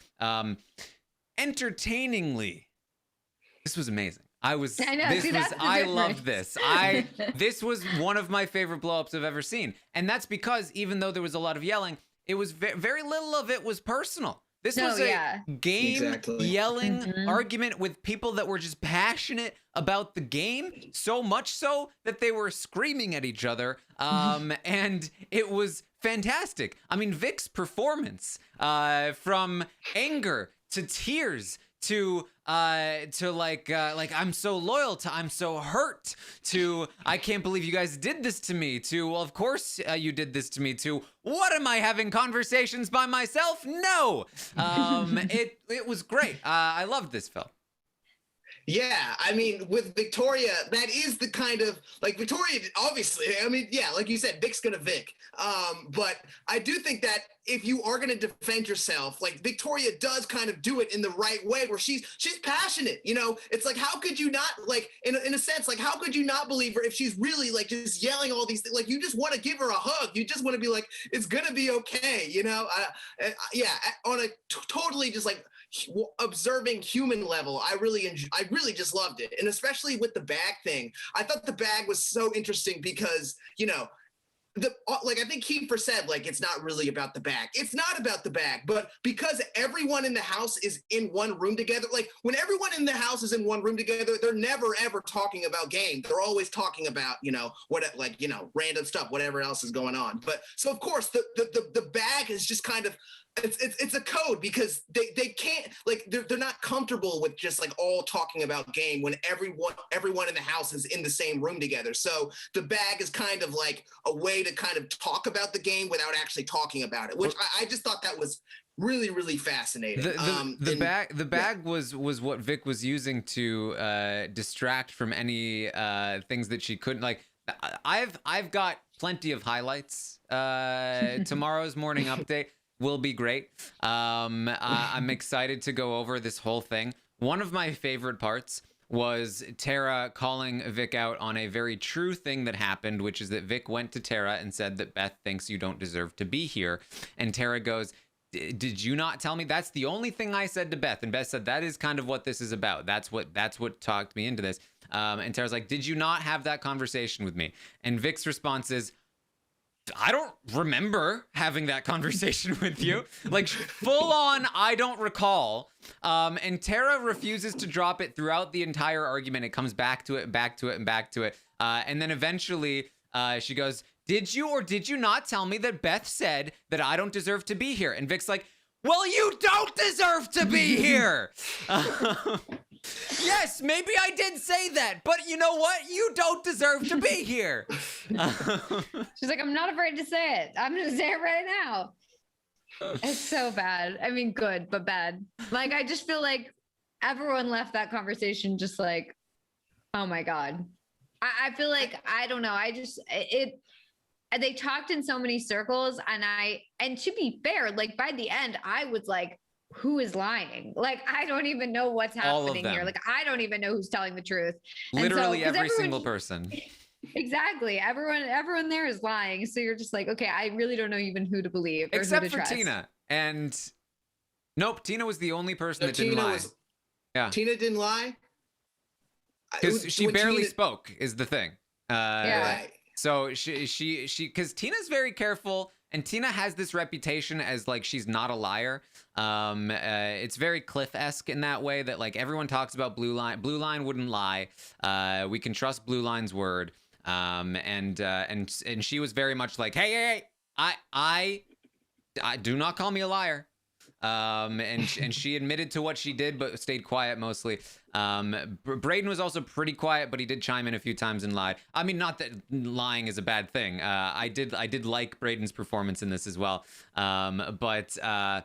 A: Entertainingly, this was amazing. I loved this. This was one of my favorite blow-ups I've ever seen, and that's because even though there was a lot of yelling, it was very little of it was personal. This was a game yelling argument with people that were just passionate about the game, so much so that they were screaming at each other, and it was fantastic. I mean, Vic's performance, from anger to tears to like I'm so loyal, to I'm so hurt, to I can't believe you guys did this to me, to well, of course you did this to me, to what am I having conversations by myself? No. It was great. I loved this film.
C: Yeah, I mean, with Victoria, that is the kind of, like, Victoria, obviously, I mean, yeah, like you said, Vic's gonna Vic. But I do think that if you are gonna defend yourself, like, Victoria does kind of do it in the right way, where she's passionate, It's like, how could you not, like, in a sense, like, how could you not believe her if she's really, like, just yelling all these things? Like, you just want to give her a hug. You just want to be like, it's gonna be okay, yeah, on a totally just, like, observing human level, I really just loved it. And especially with the bag thing, I thought the bag was so interesting because, like I think Kiefer said, like, it's not really about the bag. It's not about the bag, but because everyone in the house is in one room together, like when everyone in the house is in one room together, they're never ever talking about game. They're always talking about, random stuff, whatever else is going on. But so of course the bag is just kind of, it's a code because they can't, like, they're not comfortable with just like all talking about game when everyone in the house is in the same room together. So the bag is kind of like a way to kind of talk about the game without actually talking about it, which I just thought that was really, really fascinating.
A: The bag was what Vic was using to distract from any things that she couldn't, like. I've got plenty of highlights. Tomorrow's morning update will be great. I'm excited to go over this whole thing. One of my favorite parts was Tara calling Vic out on a very true thing that happened, which is that Vic went to Tara and said that Beth thinks you don't deserve to be here. And Tara goes, did you not tell me? That's the only thing I said to Beth. And Beth said, that is kind of what this is about. That's what talked me into this. And Tara's like, did you not have that conversation with me? And Vic's response is, I don't remember having that conversation with you. Like, full on, I don't recall. And Tara refuses to drop it throughout the entire argument. It comes back to it and back to it and back to it. And then eventually she goes, did you or did you not tell me that Beth said that I don't deserve to be here? And Vic's like, well, you don't deserve to be here. Yes, maybe I did say that, but you know what? You don't deserve to be here.
B: She's like, I'm not afraid to say it. I'm going to say it right now. It's so bad. I mean, good, but bad. Like, I just feel like everyone left that conversation just like, oh my God. I feel like, I don't know. They talked in so many circles, and to be fair, like by the end, I was like, who is lying? Like, I don't even know what's happening here. Like, I don't even know who's telling the truth.
A: Literally every single person.
B: Exactly. Everyone there is lying. So you're just like, okay, I really don't know even who to believe.
A: Except
B: who to
A: for
B: trust.
A: Tina. And nope, Tina was the only person that didn't lie. Yeah.
C: Tina didn't lie?
A: Because she barely spoke is the thing.
B: Yeah.
C: Right.
A: So because Tina's very careful, and Tina has this reputation as like she's not a liar. It's very Cliff-esque in that way that like everyone talks about Blue Line. Blue Line wouldn't lie. We can trust Blue Line's word. And she was very much like, hey, I do not call me a liar. And she admitted to what she did, but stayed quiet mostly. Braden was also pretty quiet, but he did chime in a few times and lied. I mean, not that lying is a bad thing. I did like Braden's performance in this as well. But yeah,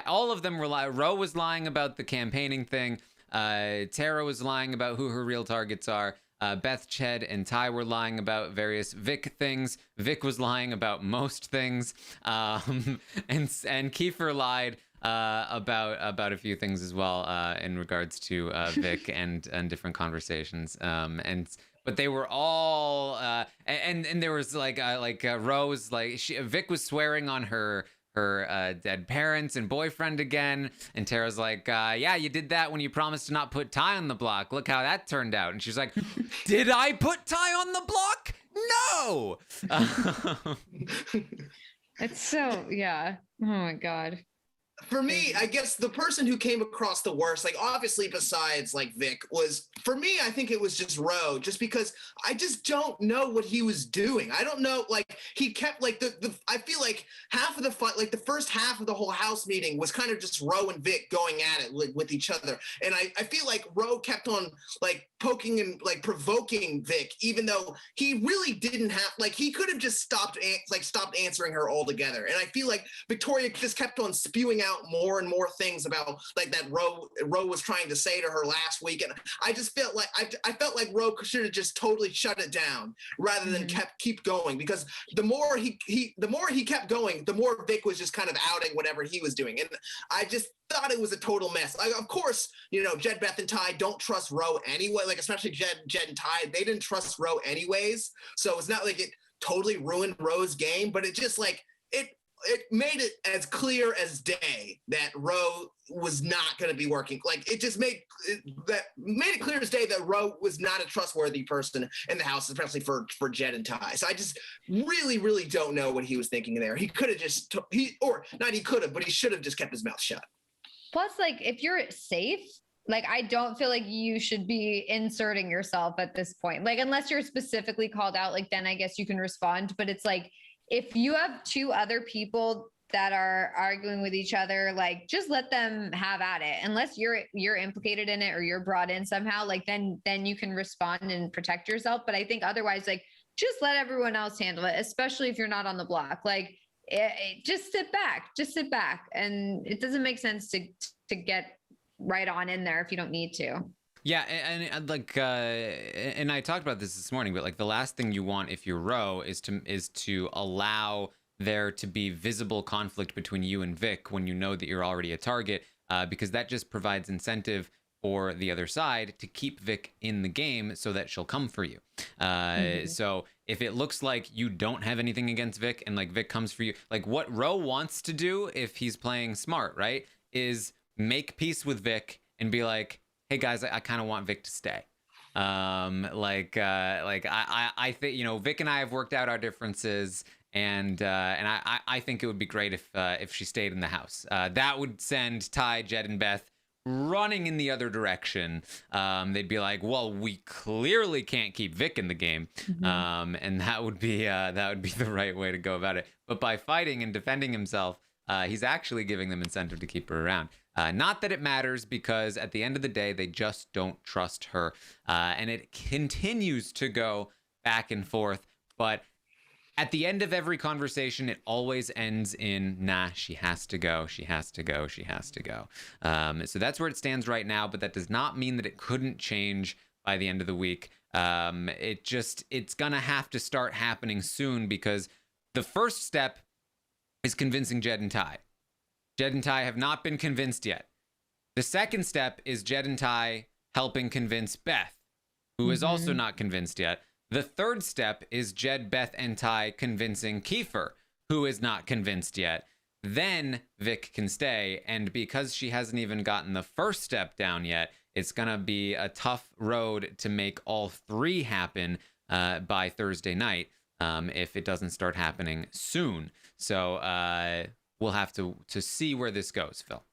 A: all of them were lying. Ro was lying about the campaigning thing. Tara was lying about who her real targets are. Beth, Ched, and Tai were lying about various Vic things. Vic was lying about most things. And Kiefer lied about a few things as well in regards to Vic and different conversations. But they were all and there was like Rose, like Vic was swearing on her dead parents and boyfriend again, and Tara's like, yeah, you did that when you promised to not put Tai on the block. Look how that turned out. And she's like, did I put Tai on the block? No.
B: It's so, yeah. Oh my God.
C: For me, I guess the person who came across the worst, like obviously besides like Vic, was for me, I think it was just Ro, just because I just don't know what he was doing. I don't know, like he kept like I feel like half of the fight, like the first half of the whole house meeting was kind of just Ro and Vic going at it with each other. And I feel like Ro kept on like poking and like provoking Vic, even though he really didn't have, like he could have just stopped answering her altogether. And I feel like Victoria just kept on spewing out more and more things about like that Ro was trying to say to her last week, and I just felt like I felt like Ro should have just totally shut it down rather than keep going, because the more he kept going, the more Vic was just kind of outing whatever he was doing, and I just thought it was a total mess. Like, of course, you know, Jed, Beth, and Tai don't trust Ro anyway. Like especially Jed and Tai, they didn't trust Ro anyways. So it's not like it totally ruined Ro's game, but it just like it made it as clear as day that Ro was not going to be working. Like it just made it clear as day that Ro was not a trustworthy person in the house, especially for Jed and Tai. So I just really, really don't know what he was thinking there. He could have just but he should have just kept his mouth shut.
B: Plus, like if you're safe, like I don't feel like you should be inserting yourself at this point. Like unless you're specifically called out, like then I guess you can respond. But it's like, if you have two other people that are arguing with each other, like just let them have at it. Unless you're implicated in it or you're brought in somehow, like then you can respond and protect yourself. But I think otherwise, like just let everyone else handle it, especially if you're not on the block. Like just sit back. And it doesn't make sense to get right on in there if you don't need to.
A: Yeah, and like, and I talked about this morning, but like the last thing you want if you're Ro is to allow there to be visible conflict between you and Vic when you know that you're already a target, because that just provides incentive for the other side to keep Vic in the game so that she'll come for you. So if it looks like you don't have anything against Vic and like Vic comes for you, like what Ro wants to do if he's playing smart, right, is make peace with Vic and be like, hey guys, I kind of want Vic to stay. I think, you know, Vic and I have worked out our differences, and I think it would be great if she stayed in the house. That would send Tai, Jed, and Beth running in the other direction. They'd be like, well, we clearly can't keep Vic in the game. And that would be the right way to go about it. But by fighting and defending himself, he's actually giving them incentive to keep her around. Not that it matters, because at the end of the day, they just don't trust her. And it continues to go back and forth. But at the end of every conversation, it always ends in, nah, she has to go, she has to go, she has to go. So that's where it stands right now, but that does not mean that it couldn't change by the end of the week. It's going to have to start happening soon, because the first step is convincing Jed and Tai. Jed and Tai have not been convinced yet. The second step is Jed and Tai helping convince Beth, who is also not convinced yet. The third step is Jed, Beth, and Tai convincing Kiefer, who is not convinced yet. Then Vic can stay, and because she hasn't even gotten the first step down yet, it's going to be a tough road to make all three happen by Thursday night if it doesn't start happening soon. So we'll have to see where this goes, Phil.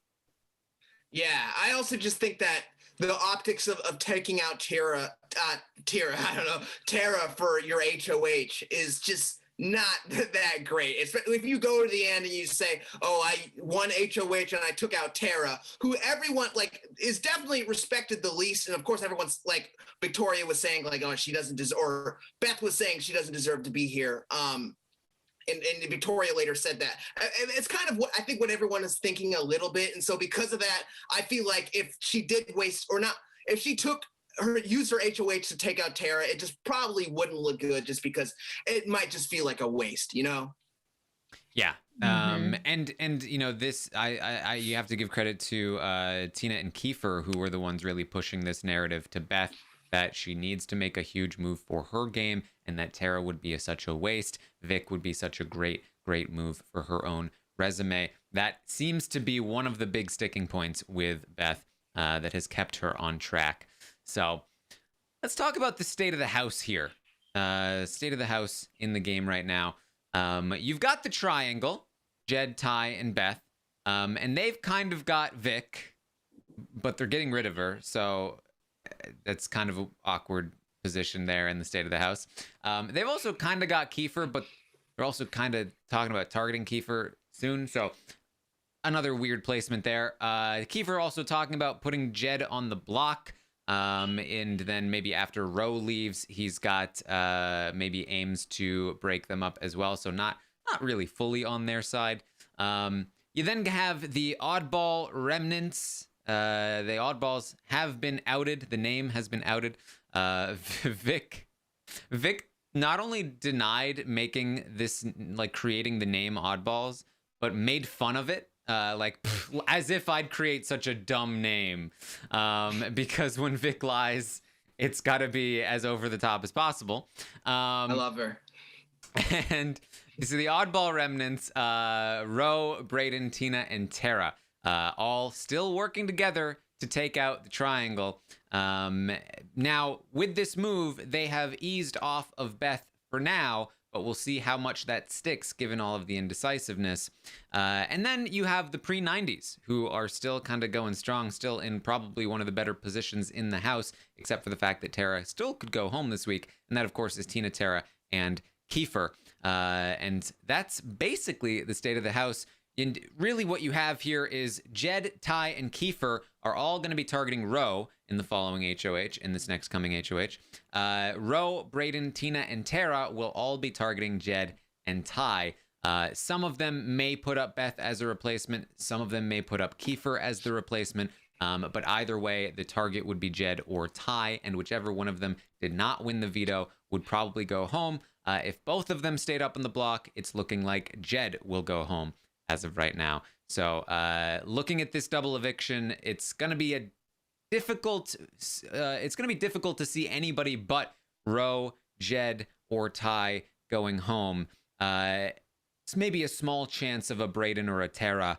C: Yeah, I also just think that the optics of taking out Tara for your HOH is just not that great. If you go to the end and you say, oh, I won HOH and I took out Tara, who everyone is definitely respected the least. And of course, everyone's like, Victoria was saying oh, she doesn't deserve, or Beth was saying she doesn't deserve to be here. And Victoria later said that. It's kind of what I think what everyone is thinking a little bit. And so because of that, I feel like if she did waste if she used her HOH to take out Tara, it just probably wouldn't look good, just because it might just feel like a waste, Yeah.
A: And this, I you have to give credit to Tina and Kiefer, who were the ones really pushing this narrative to Beth, that she needs to make a huge move for her game, and that Tara would be such a waste. Vic would be such a great move for her own resume. That seems to be one of the big sticking points with Beth that has kept her on track. So let's talk about the state of the house here. State of the house in the game right now. You've got the triangle, Jed, Tai, and Beth. And they've kind of got Vic, but they're getting rid of her. So that's kind of an awkward position there in the state of the house. They've also kind of got Kiefer, but they're also kind of talking about targeting Kiefer soon. So another weird placement there. Kiefer also talking about putting Jed on the block. And then maybe after Roe leaves, he's got maybe aims to break them up as well. So not really fully on their side. You then have the oddball remnants. The oddballs have been outed. The name has been outed. Vic not only denied making this, creating the name oddballs, but made fun of it. As if I'd create such a dumb name. Because when Vic lies, it's got to be as over the top as possible.
C: I love her.
A: And so the oddball remnants, Ro, Brayden, Tina, and Tara, all still working together to take out the triangle. Now, with this move, they have eased off of Beth for now, but we'll see how much that sticks given all of the indecisiveness. And then you have the pre-90s, who are still kind of going strong, still in probably one of the better positions in the house, except for the fact that Tara still could go home this week. And that, of course, is Tina, Tara, and Kiefer. And that's basically the state of the house. And really what you have here is Jed, Tai, and Kiefer are all going to be targeting Ro in the following HOH, in this next coming HOH. Ro, Brayden, Tina, and Tara will all be targeting Jed and Tai. Some of them may put up Beth as a replacement. Some of them may put up Kiefer as the replacement. But either way, the target would be Jed or Tai, and whichever one of them did not win the veto would probably go home. If both of them stayed up on the block, it's looking like Jed will go home as of right now. So looking at this double eviction, it's going to be difficult to see anybody but Ro, Jed, or Tai going home. It's maybe a small chance of a Brayden or a Tara,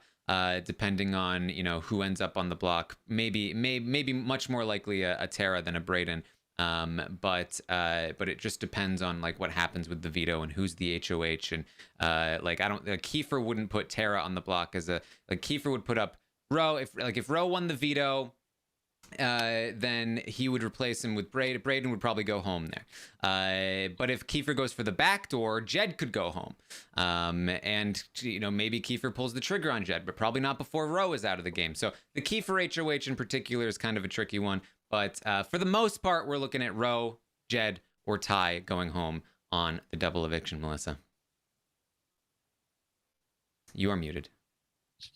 A: depending on who ends up on the block. Maybe much more likely a Tara than a Brayden. But it just depends on what happens with the veto and who's the HOH. And Kiefer wouldn't put Tara on the block Kiefer would put up Roe, if Roe won the veto, then he would replace him with Braden. Braden would probably go home there. But if Kiefer goes for the back door, Jed could go home. And maybe Kiefer pulls the trigger on Jed, but probably not before Roe is out of the game. So the Kiefer HOH in particular is kind of a tricky one. But for the most part, we're looking at Roe, Jed, or Tai going home on the double eviction. Melissa, you are muted.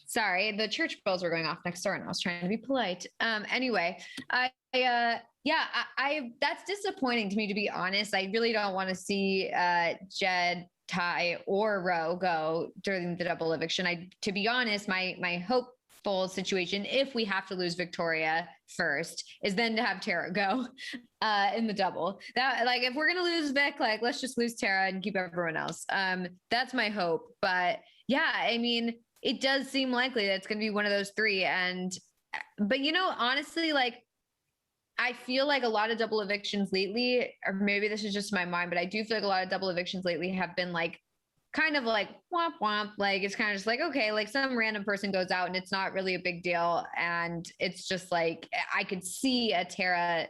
B: Sorry, the church bells were going off next door, and I was trying to be polite. Anyway, that's disappointing to me, to be honest. I really don't want to see Jed, Tai, or Roe go during the double eviction. To be honest, my hopeful situation, if we have to lose Victoria first, is then to have Tara go in the double. That, like, if we're gonna lose Vic, like, let's just lose Tara and keep everyone else. That's my hope. But yeah, I mean, it does seem likely that it's going to be one of those three. But honestly, like, I feel like a lot of double evictions lately, or maybe this is just my mind, but I do feel like a lot of double evictions lately have been like, kind of like womp womp. Like, it's kind of just like, okay, like some random person goes out and it's not really a big deal. And it's just like, I could see a Tara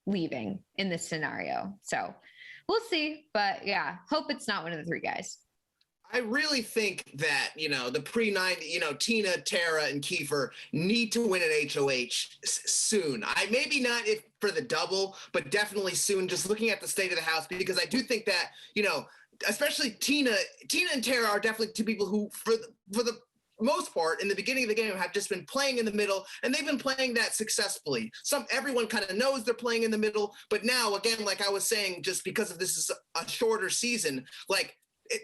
B: leaving in this scenario. So we'll see. But yeah, hope it's not one of the three guys.
C: I really think that, the pre-90, Tina, Tara, and Kiefer need to win an HOH soon. Maybe not for the double, but definitely soon, just looking at the state of the house, because I do think that, especially Tina and Tara are definitely two people who, for the most part, in the beginning of the game, have just been playing in the middle, and they've been playing that successfully. Everyone kind of knows they're playing in the middle, but now, again, like I was saying, just because of this is a shorter season, like,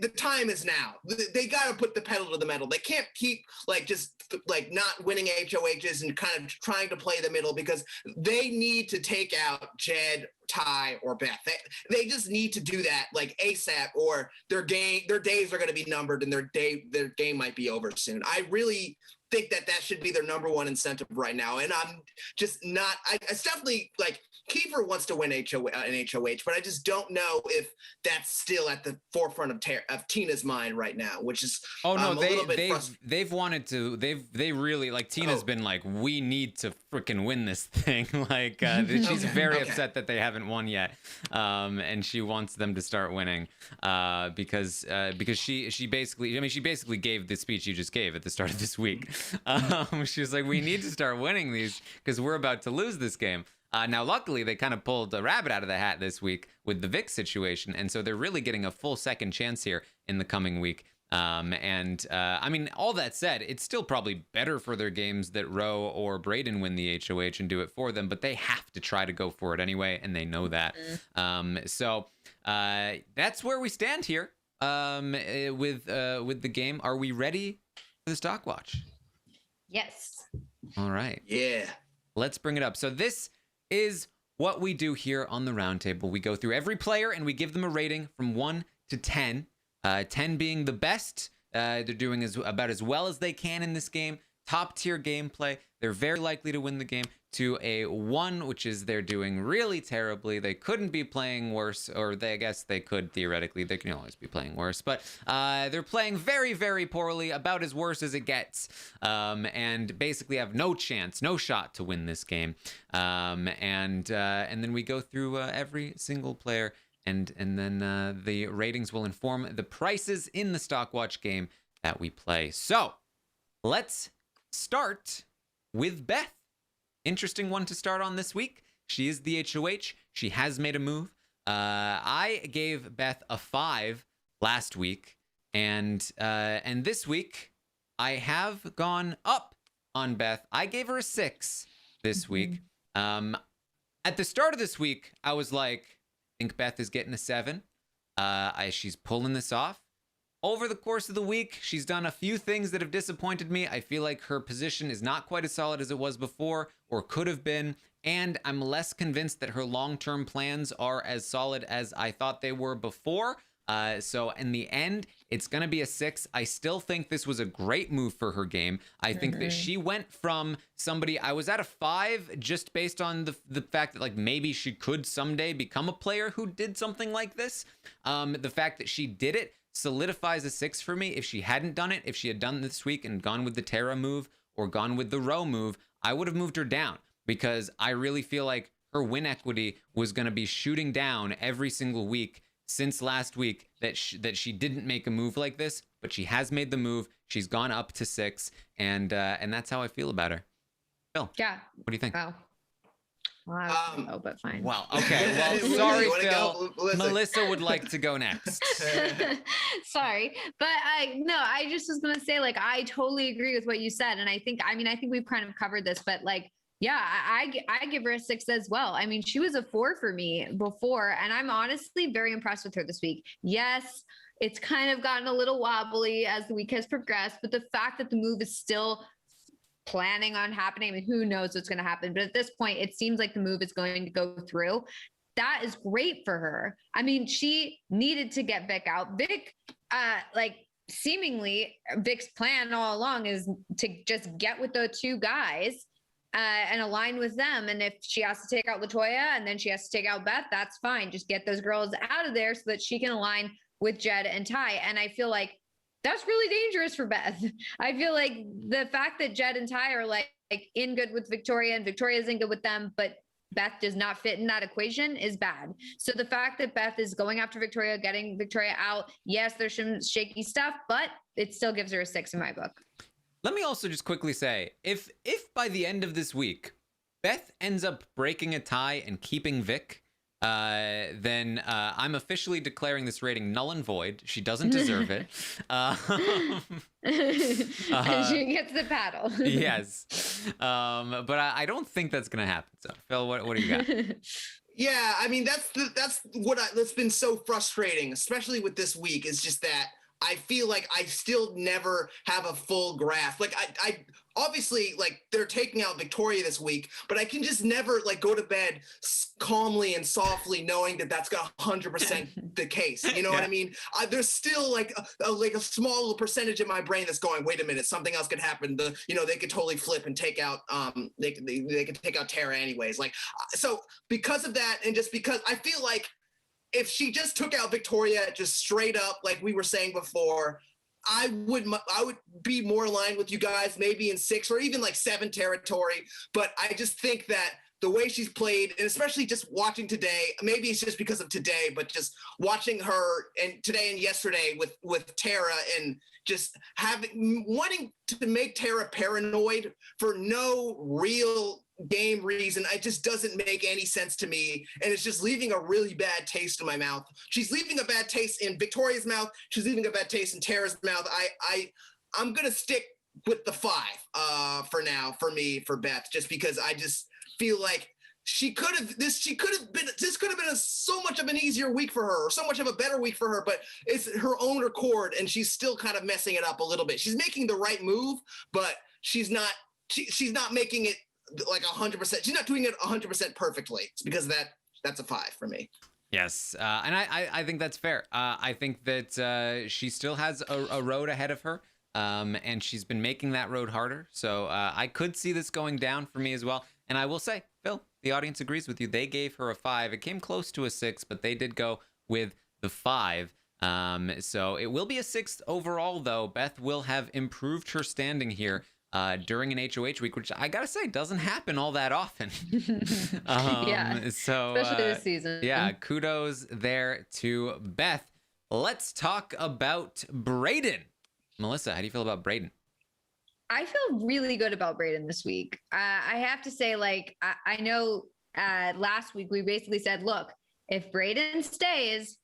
C: the time is now. They got to put the pedal to the metal. They can't keep not winning HOHs and kind of trying to play the middle, because they need to take out Jed, Tai, or Beth. They just need to do that like ASAP, or their days are going to be numbered and their game might be over soon. I really think that should be their number one incentive right now. And I'm just not. It's definitely like, Kiefer wants to win an HOH, but I just don't know if that's still at the forefront of Tina's mind right now, which is
A: they've wanted to. They really, like, Tina's been like, we need to freaking win this thing. Like, she's very upset that they haven't won yet, and she wants them to start winning because she basically gave the speech you just gave at the start of this week. She was like, we need to start winning these because we're about to lose this game. Now, luckily, they kind of pulled a rabbit out of the hat this week with the Vic situation, and so they're really getting a full second chance here in the coming week. I mean, all that said, it's still probably better for their games that Roe or Braden win the HOH and do it for them, but they have to try to go for it anyway, and they know that. So that's where we stand here with the game. Are we ready for the stock watch?
B: Yes.
A: All right.
C: Yeah.
A: Let's bring it up. So this is what we do here on the roundtable. We go through every player and we give them a rating from 1 to 10. 10 being the best. They're doing about as well as they can in this game. Top tier gameplay. They're very likely to win the game. To a 1, which is they're doing really terribly. They couldn't be playing worse, or I guess they could theoretically. They can always be playing worse, but they're playing very, very poorly, about as worse as it gets, and basically have no chance, no shot to win this game. And then we go through every single player, and then the ratings will inform the prices in the Stockwatch game that we play. So let's start with Beth. Interesting one to start on this week. She is the HOH. She has made a move. I gave Beth a 5 last week, and this week I have gone up on Beth. I gave her a 6 this week. At the start of this week, I was like, I think Beth is getting a 7. She's pulling this off. Over the course of the week, she's done a few things that have disappointed me. I feel like her position is not quite as solid as it was before, or could have been, and I'm less convinced that her long-term plans are as solid as I thought they were before. So in the end, it's going to be a 6. I still think this was a great move for her game. I think that she went from somebody, I was at a 5 just based on the fact that, like, maybe she could someday become a player who did something like this. The fact that she did it solidifies a 6 for me. If she hadn't done it, if she had done this week and gone with the Tara move, or gone with the Roe move, I would have moved her down, because I really feel like her win equity was going to be shooting down every single week since last week that she didn't make a move like this, but she has made the move. She's gone up to 6, and that's how I feel about her. Phil,
B: Yeah.
A: what do you think?
B: Wow. Well, but fine.
A: Well, okay. Well, sorry, Phil.
C: Melissa?
A: Melissa would like to go next.
B: Sorry, but I just was gonna say, like, I totally agree with what you said, and I think we've kind of covered this, but like, yeah, I give her a 6 as well. I mean, she was a 4 for me before, and I'm honestly very impressed with her this week. Yes, it's kind of gotten a little wobbly as the week has progressed, but the fact that the move is still planning on happening, I mean, who knows what's going to happen, but at this point, it seems like the move is going to go through. That is great for her. I mean, she needed to get Vic out. Vic, seemingly Vic's plan all along is to just get with the 2 guys and align with them. And if she has to take out LaToya and then she has to take out Beth, that's fine. Just get those girls out of there so that she can align with Jed and Tai. And I feel like that's really dangerous for Beth. I feel like the fact that Jed and Tai are like in good with Victoria and Victoria's in good with them, but Beth does not fit in that equation is bad. So the fact that Beth is going after Victoria, getting Victoria out, yes, there's some shaky stuff, but it still gives her a 6 in my book.
A: Let me also just quickly say, if by the end of this week, Beth ends up breaking a tie and keeping Vic, then I'm officially declaring this rating null and void. She doesn't deserve it.
B: She gets the paddle.
A: Yes. But I don't think that's going to happen. So, Phil, what do you got?
C: Yeah, I mean, that's been so frustrating, especially with this week, is just that I feel like I still never have a full grasp. Like I obviously, like, they're taking out Victoria this week, but I can just never like go to bed calmly and softly knowing that that's got 100% the case. You know what I mean? There's still like a small little percentage in my brain that's going, wait a minute, something else could happen. They could totally flip and take out they could take out Tara anyways. Like, so because of that, and just because I feel like if she just took out Victoria just straight up, like we were saying before, I would be more aligned with you guys, maybe in 6 or even like 7 territory. But I just think that the way she's played, and especially just watching today, maybe it's just because of today, but just watching her and today and yesterday with Tara, and just wanting to make Tara paranoid for no real game reason. It just doesn't make any sense to me, and it's just leaving a really bad taste in my mouth. She's leaving a bad taste in Victoria's mouth. She's leaving a bad taste in Tara's mouth. I'm gonna stick with the 5 for now for me, for Beth, just because I just feel like this could have been so much of an easier week for her, or so much of a better week for her, but it's her own accord, and she's still kind of messing it up a little bit. She's making the right move, but she's not making it like 100%. She's not doing it 100% perfectly. It's because that's a 5 for me.
A: Yes, and I think that's fair. I think that she still has a road ahead of her, and she's been making that road harder. So I could see this going down for me as well. And I will say, Phil, the audience agrees with you. They gave her a 5. It came close to a 6, but they did go with the 5. So it will be a 6 overall, though. Beth will have improved her standing here during an HOH week, which I gotta say doesn't happen all that often.
B: Yeah,
A: so
B: especially this season.
A: Yeah, kudos there to Beth. Let's talk about Brayden. Melissa, how do you feel about Brayden?
B: I feel really good about Brayden this week. I have to say, like, I know last week we basically said, look, if Brayden stays,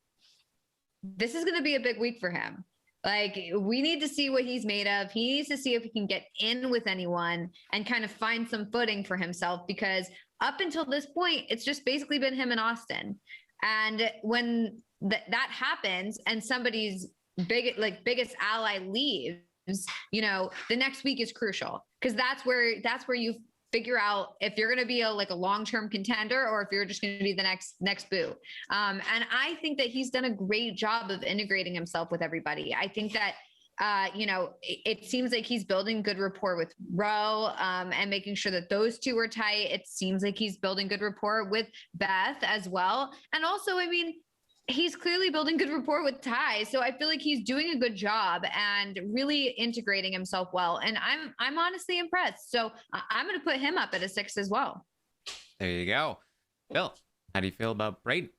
B: this is going to be a big week for him. Like, we need to see what he's made of. He needs to see if he can get in with anyone and kind of find some footing for himself, because up until this point, it's just basically been him and Austin. And when that happens and somebody's biggest ally leaves, the next week is crucial, because that's where you figure out if you're going to be a long-term contender, or if you're just going to be the next boo. And I think that he's done a great job of integrating himself with everybody. I think that, it seems like he's building good rapport with Ro, and making sure that those two are tight. It seems like he's building good rapport with Beth as well. And also, I mean, he's clearly building good rapport with Tai. So I feel like he's doing a good job and really integrating himself well. And I'm honestly impressed. So I'm going to put him up at a 6 as well.
A: There you go. Phil, how do you feel about Brayden?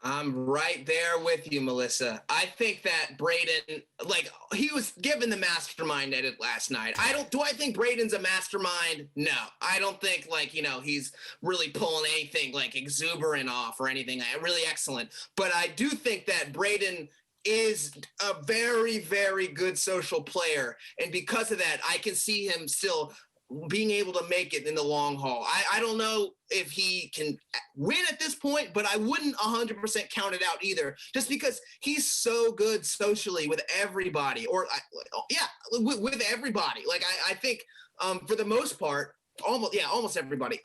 C: I'm right there with you, Melissa. I think that Brayden, like, he was given the mastermind edit last night. Do I think Brayden's a mastermind? No. I don't think, like, he's really pulling anything, like, exuberant off or anything. Really excellent. But I do think that Brayden is a very, very good social player. And because of that, I can see him still being able to make it in the long haul. I don't know if he can win at this point, but I wouldn't 100% count it out either, just because he's so good socially with everybody, with everybody. Like, I think for the most part, almost everybody.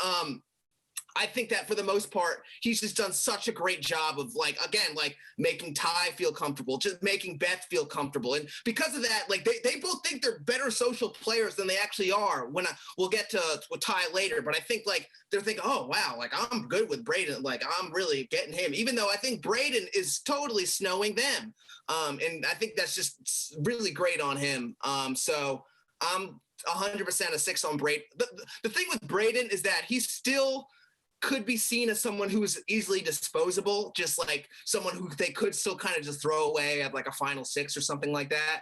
C: I think that for the most part, he's just done such a great job of, like, again, like, making Tai feel comfortable, just making Beth feel comfortable. And because of that, like, they both think they're better social players than they actually are. We'll get to Tai later, but I think, like, they're thinking, oh, wow, like, I'm good with Brayden. Like, I'm really getting him, even though I think Brayden is totally snowing them. And I think that's just really great on him. So I'm 100% a 6 on Brayden. The thing with Brayden is that he's still could be seen as someone who is easily disposable, just like someone who they could still kind of just throw away at, like, a final 6 or something like that,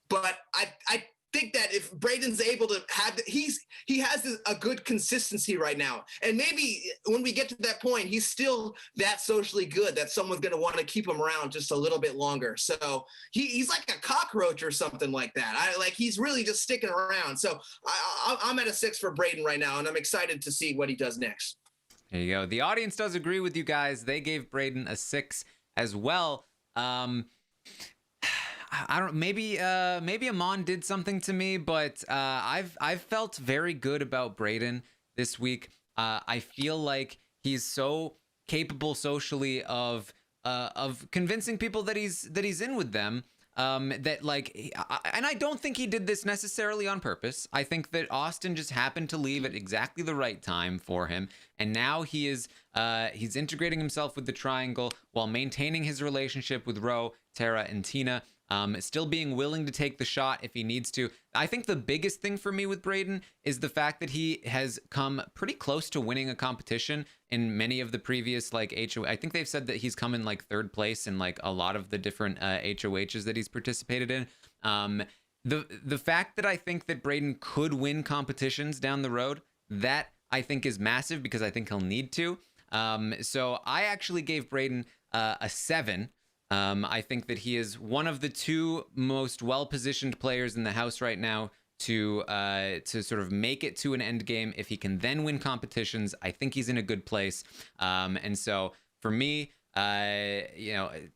C: but I think that if Brayden's able to have, he has a good consistency right now. And maybe when we get to that point, he's still that socially good that someone's going to want to keep him around just a little bit longer. So he's like a cockroach or something like that. He's really just sticking around. So I'm at a 6 for Brayden right now, and I'm excited to see what he does next.
A: There you go. The audience does agree with you guys. They gave Brayden a 6 as well. I don't. Maybe Amon did something to me, but I've felt very good about Brayden this week. I feel like he's so capable socially of convincing people that he's in with them. And I don't think he did this necessarily on purpose. I think that Austin just happened to leave at exactly the right time for him, and now he's integrating himself with the triangle while maintaining his relationship with Ro, Tara, and Tina. Still being willing to take the shot if he needs to. I think the biggest thing for me with Brayden is the fact that he has come pretty close to winning a competition in many of the previous, like, HOH. I think they've said that he's come in, like, 3rd place in, like, a lot of the different HOHs that he's participated in. The fact that I think that Brayden could win competitions down the road, that I think is massive, because I think he'll need to. So I actually gave Brayden a 7. I think that he is one of the 2 most well-positioned players in the house right now to sort of make it to an end game. If he can then win competitions, I think he's in a good place. And so for me, I've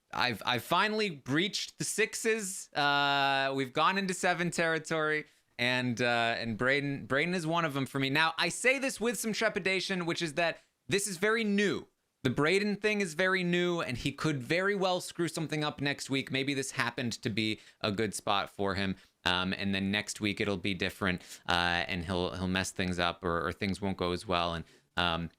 A: finally breached the 6s. We've gone into 7 territory, and Brayden is one of them for me. Now, I say this with some trepidation, which is that this is very new. The Brayden thing is very new, and he could very well screw something up next week. Maybe this happened to be a good spot for him, and then next week it'll be different, and he'll mess things up, or things won't go as well. And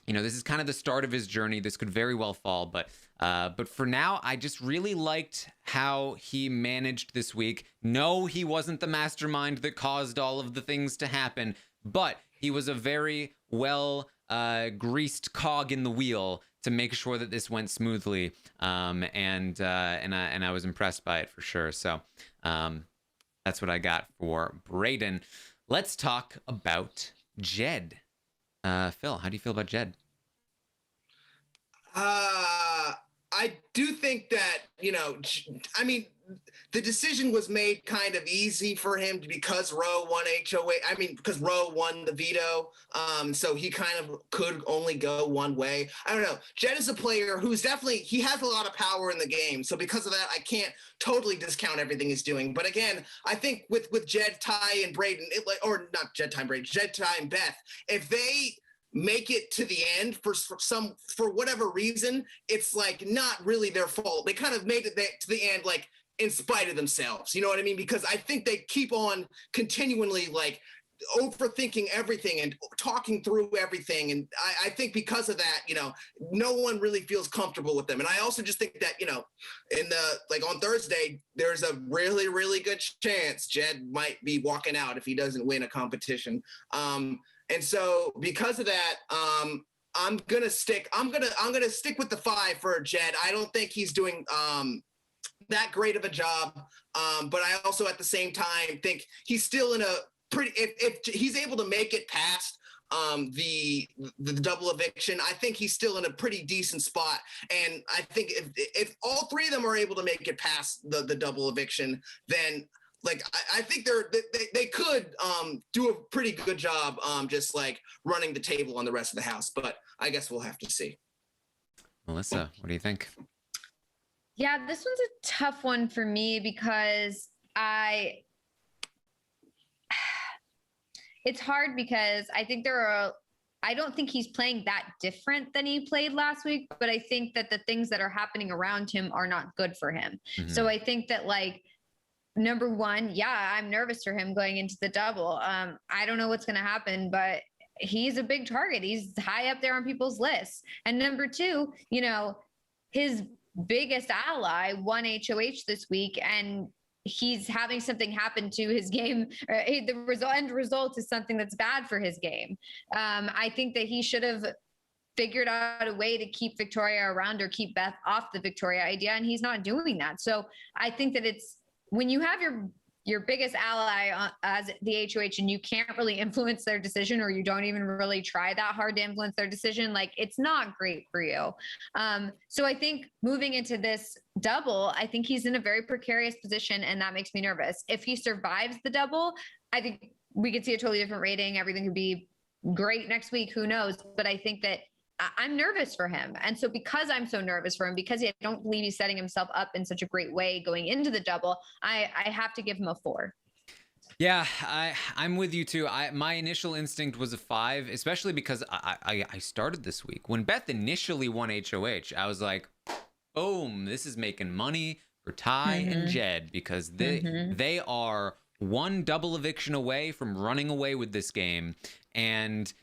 A: this is kind of the start of his journey. This could very well fall, but for now, I just really liked how he managed this week. No, he wasn't the mastermind that caused all of the things to happen, but he was a very well greased cog in the wheel to make sure that this went smoothly, and I was impressed by it for sure. So that's what I got for Brayden. Let's talk about Jed. Phil, how do you feel about Jed?
C: I do think that, the decision was made kind of easy for him because Ro won HOA. Because Ro won the veto. So he kind of could only go one way. I don't know. Jed is a player who's he has a lot of power in the game. So because of that, I can't totally discount everything he's doing. But again, I think with Jed, Tai, and Brayden, or not Jed, Tai, and Brayden, Jed, Tai, and Beth, if they make it to the end for whatever reason, it's like not really their fault. They kind of made it to the end, like, in spite of themselves. You know what I mean? Because I think they keep on continually, like, overthinking everything and talking through everything. And I think because of that, no one really feels comfortable with them. And I also just think that, on Thursday, there's a really, really good chance Jed might be walking out if he doesn't win a competition. And so because of that, I'm gonna stick with the 5 for Jed. I don't think he's doing that great of a job. But I also at the same time think he's still in a pretty, if he's able to make it past the double eviction, I think he's still in a pretty decent spot. And I think if all 3 of them are able to make it past the double eviction, then I think they could do a pretty good job just running the table on the rest of the house. But I guess we'll have to see.
A: Melissa, what do you think?
B: Yeah, this one's a tough one for me because it's hard because I think I don't think he's playing that different than he played last week, but I think that the things that are happening around him are not good for him. Mm-hmm. So I think that number one, yeah, I'm nervous for him going into the double. I don't know what's going to happen, but he's a big target. He's high up there on people's lists. And number two, his biggest ally won HOH this week, and he's having something happen to his game. The end result is something that's bad for his game. I think that he should have figured out a way to keep Victoria around or keep Beth off the Victoria idea, and he's not doing that. So I think that it's when you have your biggest ally as the HOH and you can't really influence their decision, or you don't even really try that hard to influence their decision, it's not great for you. So I think moving into this double, I think he's in a very precarious position, and that makes me nervous. If he survives the double, I think we could see a totally different rating. Everything could be great next week. Who knows? But I think that I'm nervous for him. And so because I'm so nervous for him, because I don't believe he's setting himself up in such a great way going into the double, I have to give him a 4.
A: Yeah, I'm with you too. My initial instinct was a 5, especially because I started this week. When Beth initially won HOH, I was like, boom, this is making money for Tai and Jed, because they are one double eviction away from running away with this game. And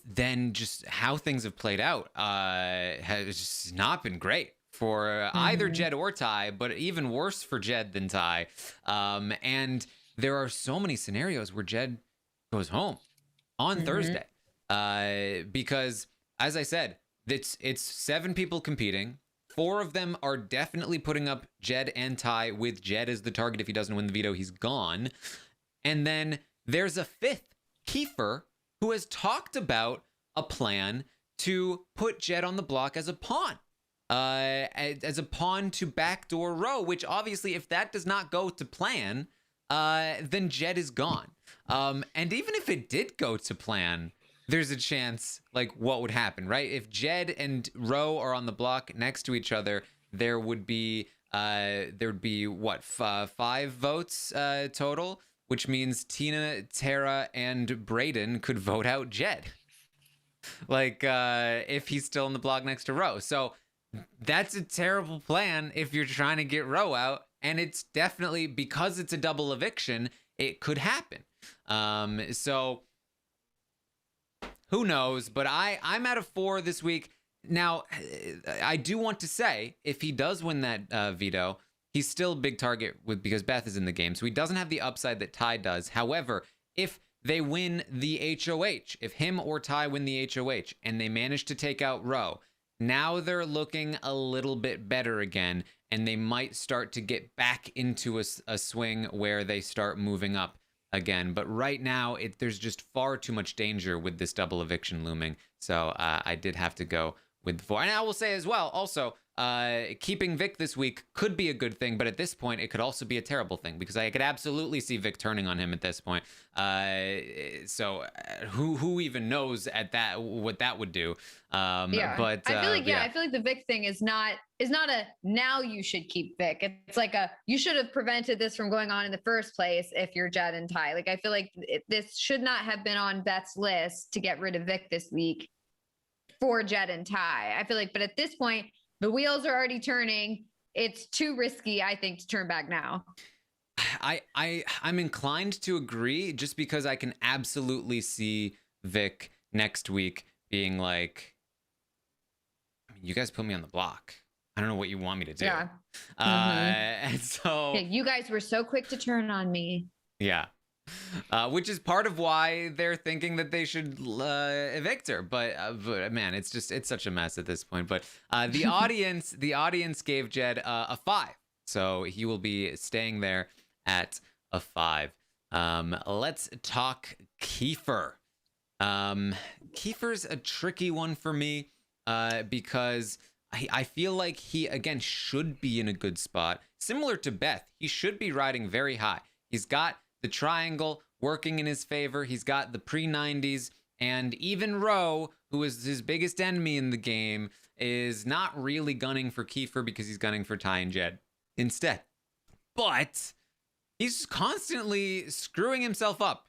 A: then just how things have played out has just not been great for either Jed or Tai, but even worse for Jed than Tai. And there are so many scenarios where Jed goes home on Thursday because, as I said, it's 7 people competing. 4 of them are definitely putting up Jed and Tai, with Jed as the target. If he doesn't win the veto, he's gone. And then there's a 5th, Kiefer, who has talked about a plan to put Jed on the block as a pawn, to backdoor Roe, which obviously, if that does not go to plan, then Jed is gone. And even if it did go to plan, there's a chance, what would happen, right? If Jed and Roe are on the block next to each other, there would be what, 5 votes total, which means Tina, Tara, and Braden could vote out Jed. If he's still in the block next to Roe. So that's a terrible plan if you're trying to get Roe out. And it's definitely, because it's a double eviction, it could happen. So who knows? But I'm at a 4 this week. Now, I do want to say, if he does win that veto, he's still a big target because Beth is in the game. So he doesn't have the upside that Tai does. However, if they win the HOH, if him or Tai win the HOH and they manage to take out Roe, now they're looking a little bit better again, and they might start to get back into a swing where they start moving up again. But right now, there's just far too much danger with this double eviction looming. So I did have to go with the 4. And I will say as well, also, keeping Vic this week could be a good thing, but at this point, it could also be a terrible thing, because I could absolutely see Vic turning on him at this point. So who even knows what that would do?
B: Yeah,
A: but
B: I feel like the Vic thing is not a now you should keep Vic. It's like you should have prevented this from going on in the first place if you're Jed and Tai. I feel like this should not have been on Beth's list to get rid of Vic this week for Jed and Tai. I feel like, but at this point, the wheels are already turning. It's too risky, I think, to turn back now.
A: I'm inclined to agree, just because I can absolutely see Vic next week being like, I mean, you guys put me on the block. I don't know what you want me to do.
B: Yeah.
A: And so,
B: Yeah, you guys were so quick to turn on me.
A: yeah. Which is part of why they're thinking that they should evict her. But man, it's such a mess at this point. But the audience gave Jed a 5, so he will be staying there at a 5. Let's talk Kiefer. Kiefer's a tricky one for me because I feel like he, again, should be in a good spot. Similar to Beth, he should be riding very high. He's got the triangle working in his favor. He's got the pre-90s. And even Roe, who is his biggest enemy in the game, is not really gunning for Kiefer because he's gunning for Tai and Jed instead. But he's constantly screwing himself up.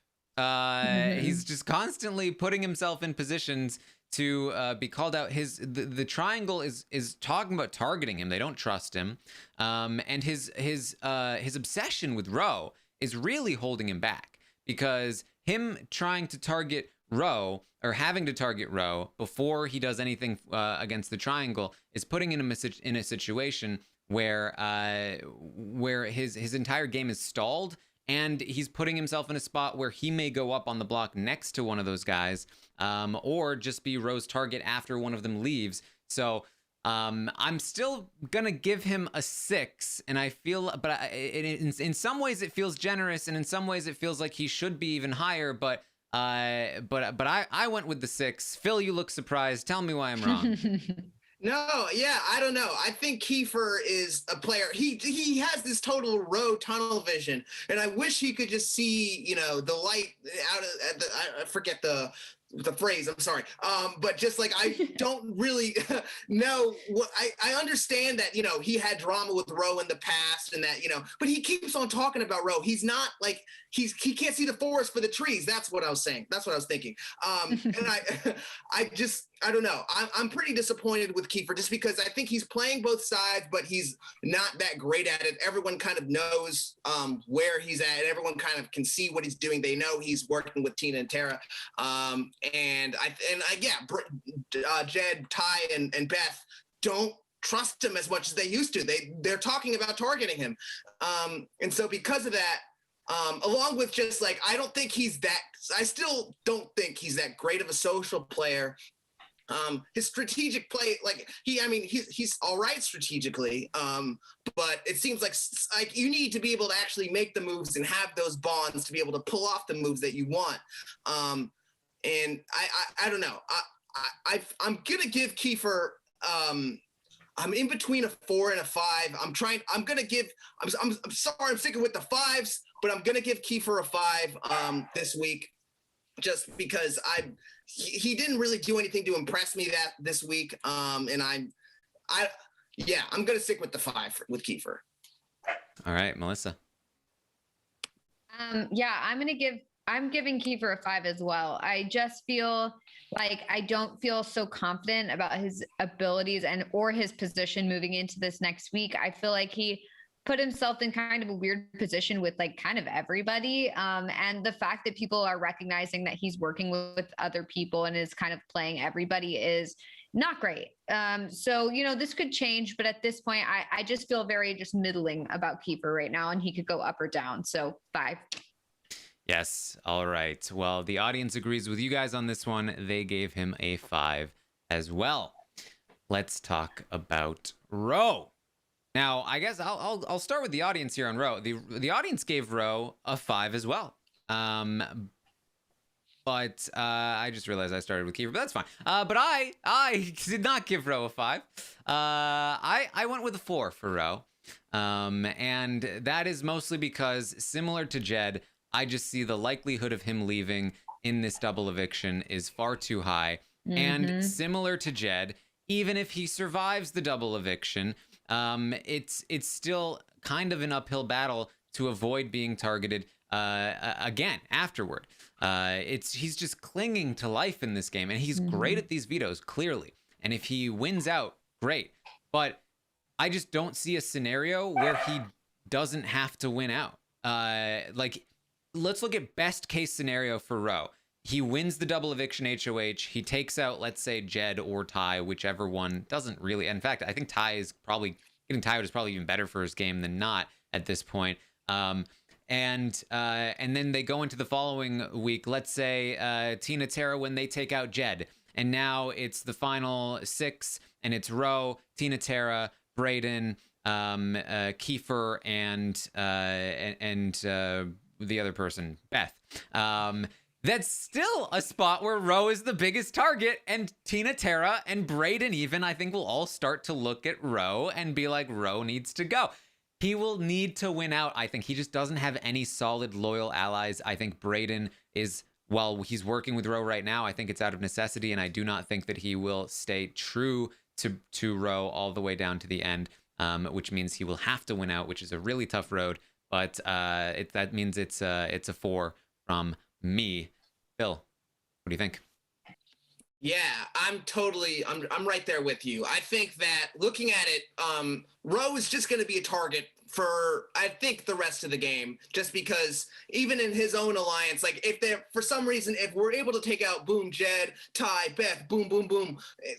A: He's just constantly putting himself in positions to be called out. The triangle is talking about targeting him. They don't trust him, and his obsession with Roe is really holding him back, because him trying to target Roe, or having to target Roe before he does anything against the triangle, is putting him in a situation where his entire game is stalled. And he's putting himself in a spot where he may go up on the block next to one of those guys, or just be Roe's target after one of them leaves. So I'm still gonna give him a 6, and I feel, but in some ways it feels generous, and in some ways it feels like he should be even higher. But I went with the 6. Phil, you look surprised. Tell me why I'm wrong.
C: No, yeah, I don't know. I think Kiefer is a player. He has this total Roe tunnel vision, and I wish he could just see, the light out of I forget the phrase. I'm sorry. But just like, I don't really know what I understand that, he had drama with Roe in the past, and that, but he keeps on talking about Roe. He's not like, he can't see the forest for the trees. That's what I was saying. That's what I was thinking. And I don't know. I'm pretty disappointed with Kiefer, just because I think he's playing both sides, but he's not that great at it. Everyone kind of knows where he's at. Everyone kind of can see what he's doing. They know he's working with Tina and Tara. Jed, Tai, and Beth don't trust him as much as they used to. They're talking about targeting him. And so because of that, along with just like, I still don't think he's that great of a social player. His strategic play, like he's all right strategically, but it seems like you need to be able to actually make the moves and have those bonds to be able to pull off the moves that you want. And I don't know. I'm gonna give Kiefer. I'm in between a 4 and a 5. I'm sorry, I'm sticking with the 5s, but I'm gonna give Kiefer a 5 this week, just because he didn't really do anything to impress me this week. And I'm gonna stick with the 5 with Kiefer.
A: All right, Melissa.
B: I'm giving Kiefer a 5 as well. I just feel like I don't feel so confident about his abilities or his position moving into this next week. I feel like he put himself in kind of a weird position with like kind of everybody. And the fact that people are recognizing that he's working with other people and is kind of playing everybody is not great. So, this could change, but at this point, I just feel very just middling about Kiefer right now, and he could go up or down. So 5.
A: Yes. All right. Well, the audience agrees with you guys on this one. They gave him a 5 as well. Let's talk about Roe. Now, I guess I'll start with the audience here on Roe. The audience gave Roe a 5 as well. But I just realized I started with Kiefer, but that's fine. But I did not give Roe a 5. I went with a 4 for Roe. And that is mostly because, similar to Jed, I just see the likelihood of him leaving in this double eviction is far too high. Mm-hmm. And similar to Jed, even if he survives the double eviction, it's still kind of an uphill battle to avoid being targeted again afterward. He's just clinging to life in this game, and he's great at these vetoes, clearly. And if he wins out, great. But I just don't see a scenario where he doesn't have to win out. like, let's look at best case scenario for Roe. He wins the double eviction HOH. He takes out, let's say, Jed or Tai, whichever one doesn't really. In fact, I think Tai is probably getting tired is probably even better for his game than not at this point. And then they go into the following week. Let's say Tina Tara when they take out Jed, and now it's the final 6, and it's Roe, Tina Tara, Brayden, Kiefer, and the other person, Beth. That's still a spot where Roe is the biggest target, and Tina Tara and Brayden even, I think, will all start to look at Roe and be like, Roe needs to go. He will need to win out. I think he just doesn't have any solid, loyal allies. I think Brayden is, while he's working with Roe right now, I think it's out of necessity, and I do not think that he will stay true to Roe all the way down to the end, which means he will have to win out, which is a really tough road. But that means it's a 4 from me. Phil, what do you think?
C: Yeah, I'm right there with you. I think that looking at it, Roe is just going to be a target for, I think, the rest of the game, just because even in his own alliance, like if they're, for some reason, if we're able to take out boom, Jed, Tai, Beth, boom, boom, boom,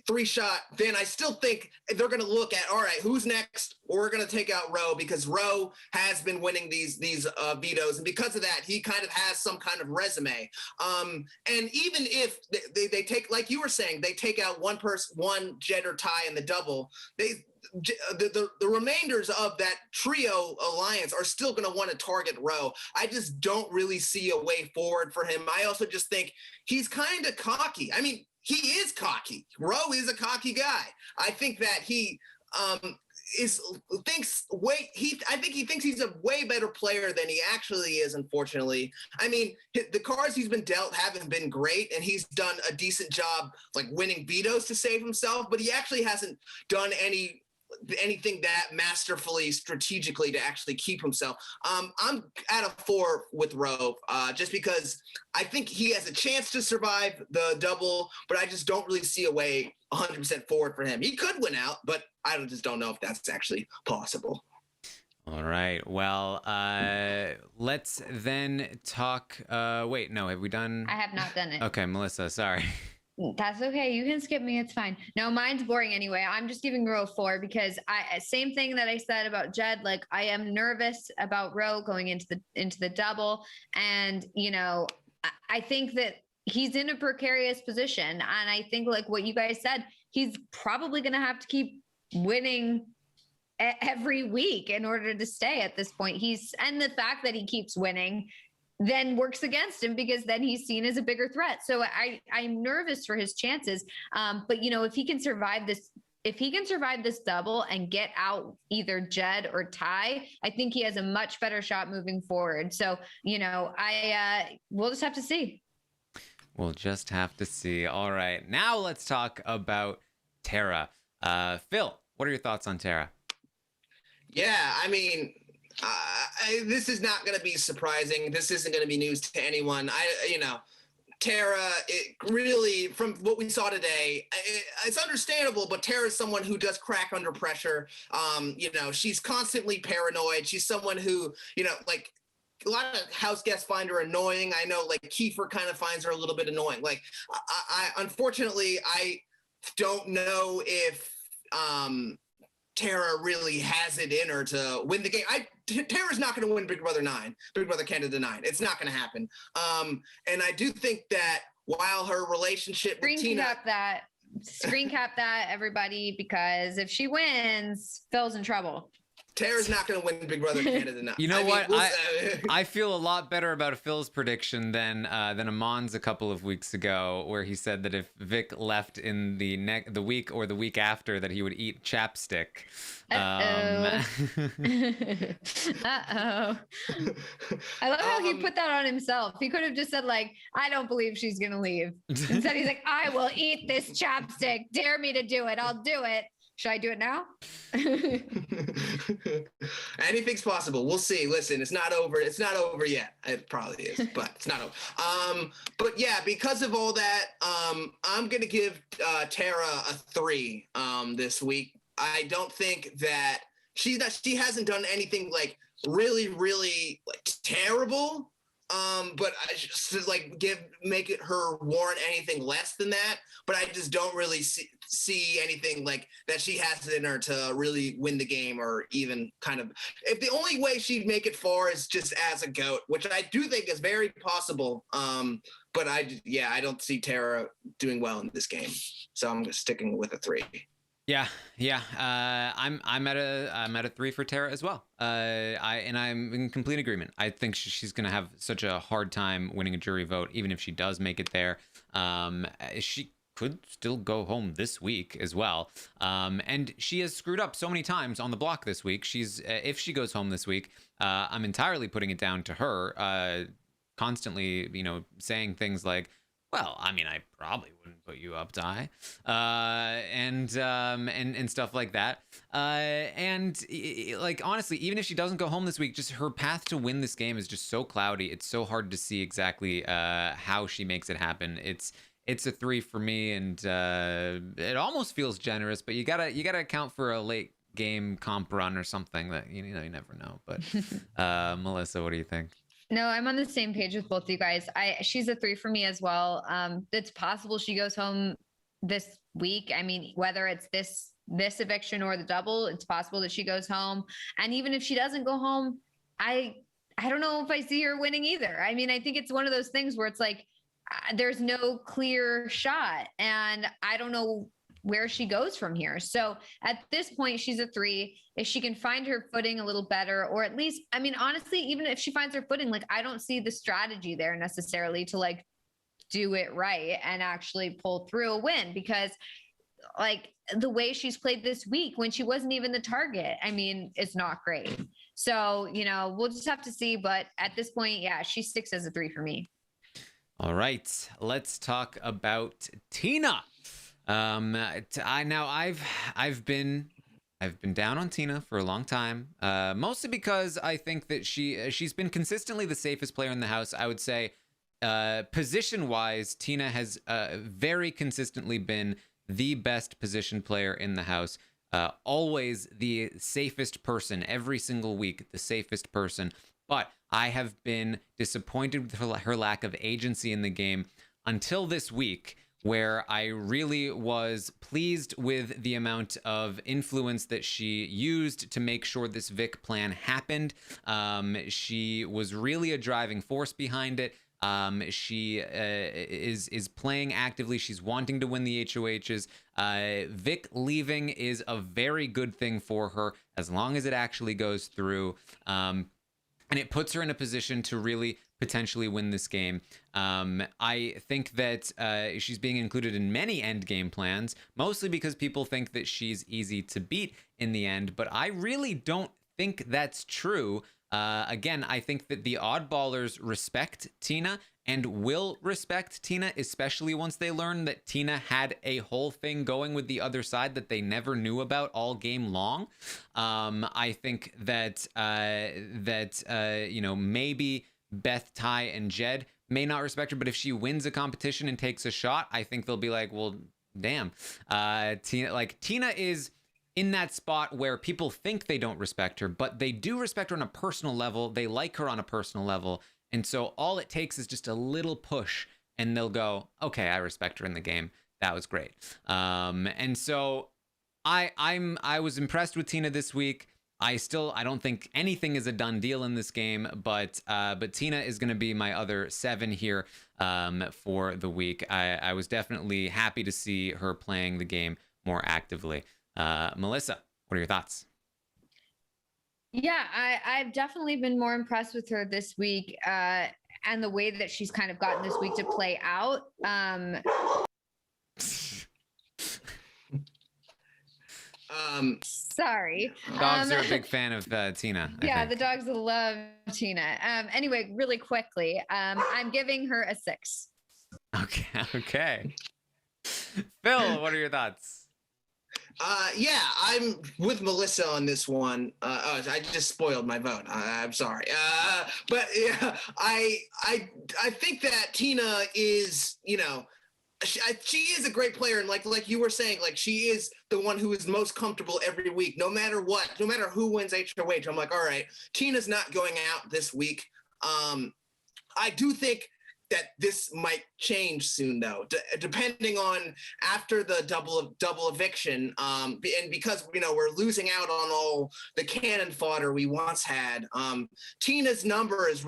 C: 3-shot, then I still think they're going to look at, all right, who's next? We're going to take out Roe because Roe has been winning these vetoes. And because of that, he kind of has some kind of resume. And even if they take, like you were saying, they take out one Jed or Tai in the double, the remainders of that trio alliance are still going to want to target Roe. I just don't really see a way forward for him. I also just think he's kind of cocky. I mean, he is cocky. Roe is a cocky guy. I think that he I think he thinks he's a way better player than he actually is, unfortunately. I mean, the cards he's been dealt haven't been great, and he's done a decent job like winning vetoes to save himself, but he actually hasn't done anything that masterfully strategically to actually keep himself. I'm at a 4 with Roe, just because I think he has a chance to survive the double, but I just don't really see a way 100% forward for him. He could win out, but I just don't know if that's actually possible.
A: All right. Well, let's then talk. Wait, no, have we done?
B: I have not done it.
A: Okay, Melissa, sorry.
B: That's okay. You can skip me. It's fine. No, mine's boring anyway. I'm just giving Roe 4 because same thing that I said about Jed. Like, I am nervous about Roe going into the double, and I think that he's in a precarious position, and I think, like what you guys said, he's probably going to have to keep winning every week in order to stay at this point. And the fact that he keeps winning then works against him because then he's seen as a bigger threat. So I'm nervous for his chances. But if he can survive this double and get out either Jed or Tai, I think he has a much better shot moving forward. So, we'll just have to see.
A: We'll just have to see. All right. Now let's talk about Tara. Phil, what are your thoughts on Tara?
C: Yeah, I mean, this is not going to be surprising. This isn't going to be news to anyone. Tara, it really, from what we saw today, it's understandable, but Tara is someone who does crack under pressure. She's constantly paranoid. She's someone who, like, a lot of house guests find her annoying. I know, like, Kiefer kind of finds her a little bit annoying. Like, unfortunately, I don't know if Tara really has it in her to win the game. Tara's not going to win Big Brother Canada 9. It's not going to happen. And I do think that while her relationship with Tina...
B: Screen cap that, everybody, because if she wins, Phil's in trouble.
C: Tara's not going to win Big Brother Canada 9.
A: You know what? I feel a lot better about Phil's prediction than Amon's a couple of weeks ago, where he said that if Vic left in the week or the week after, that he would eat chapstick.
B: Uh-oh. I love how he put that on himself. He could have just said, like, I don't believe she's going to leave. Instead, he's like, I will eat this chapstick. Dare me to do it. I'll do it. Should I do it now?
C: Anything's possible. We'll see. Listen, it's not over. It's not over yet. It probably is, but it's not over. But yeah, because of all that, I'm going to give Tara a 3 this week. I don't think that she hasn't done anything like really, really like terrible. But I just like make it her warrant anything less than that. But I just don't really see anything like that she has it in her to really win the game, or even kind of, if the only way she'd make it far is just as a GOAT, which I do think is very possible. But I don't see Tara doing well in this game, so I'm just sticking with a 3.
A: Yeah. I'm at a 3 for Tara as well. I'm in complete agreement. I think she's gonna have such a hard time winning a jury vote, even if she does make it there. She could still go home this week as well. And she has screwed up so many times on the block this week. If she goes home this week, I'm entirely putting it down to her. Constantly, saying things like, well, I mean, I probably wouldn't put you up, Tai, and stuff like that. Like, honestly, even if she doesn't go home this week, just her path to win this game is just so cloudy. It's so hard to see exactly how she makes it happen. It's a 3 for me, and it almost feels generous, but you gotta account for a late game comp run or something that you never know. But Melissa, what do you think?
B: No, I'm on the same page with both of you guys. She's a 3 for me as well. It's possible she goes home this week. I mean, whether it's this eviction or the double, it's possible that she goes home. And even if she doesn't go home, I don't know if I see her winning either. I mean, I think it's one of those things where it's like, there's no clear shot, and I don't know where she goes from here. So at this point, she's a 3. If she can find her footing a little better, or at least, I mean, honestly, even if she finds her footing, like, I don't see the strategy there necessarily to like do it right and actually pull through a win, because like the way she's played this week when she wasn't even the target, I mean, it's not great. So, we'll just have to see. But at this point, yeah, she sticks as a 3 for me.
A: All right, let's talk about Tina. I've been down on Tina for a long time, mostly because I think that she's been consistently the safest player in the house. I would say, position wise, Tina has very consistently been the best position player in the house. Always the safest person every single week, the safest person. But I have been disappointed with her lack of agency in the game until this week, where I really was pleased with the amount of influence that she used to make sure this Vic plan happened. She was really a driving force behind it. She is playing actively. She's wanting to win the HOHs. Vic leaving is a very good thing for her, as long as it actually goes through. And it puts her in a position to really potentially win this game. I think that she's being included in many end game plans, mostly because people think that she's easy to beat in the end. But I really don't think that's true. Again, I think that the oddballers respect Tina and will respect Tina, especially once they learn that Tina had a whole thing going with the other side that they never knew about all game long. I think that maybe Beth, Tai, and Jed may not respect her, but if she wins a competition and takes a shot, I think they'll be like, well, damn. Tina is in that spot where people think they don't respect her, but they do respect her on a personal level. They like her on a personal level. And so all it takes is just a little push and they'll go, okay, I respect her in the game. That was great. And so I was impressed with Tina this week. I don't think anything is a done deal in this game, but Tina is going to be my other 7 here for the week. I was definitely happy to see her playing the game more actively. Melissa, what are your thoughts?
B: Yeah, I've definitely been more impressed with her this week, and the way that she's kind of gotten this week to play out. Sorry.
A: Dogs are a big fan of Tina.
B: Yeah, the dogs love Tina. Anyway, really quickly, I'm giving her a 6.
A: Okay. Phil, what are your thoughts?
C: Yeah, I'm with Melissa on this one. I just spoiled my vote. I'm sorry. But yeah, I think that Tina is, she is a great player, and like you were saying, like she is the one who is most comfortable every week, no matter what, no matter who wins HOH. I'm like, all right, Tina's not going out this week. I do think that this might change soon, though, depending on after the double eviction, and because we're losing out on all the cannon fodder we once had. Tina's number is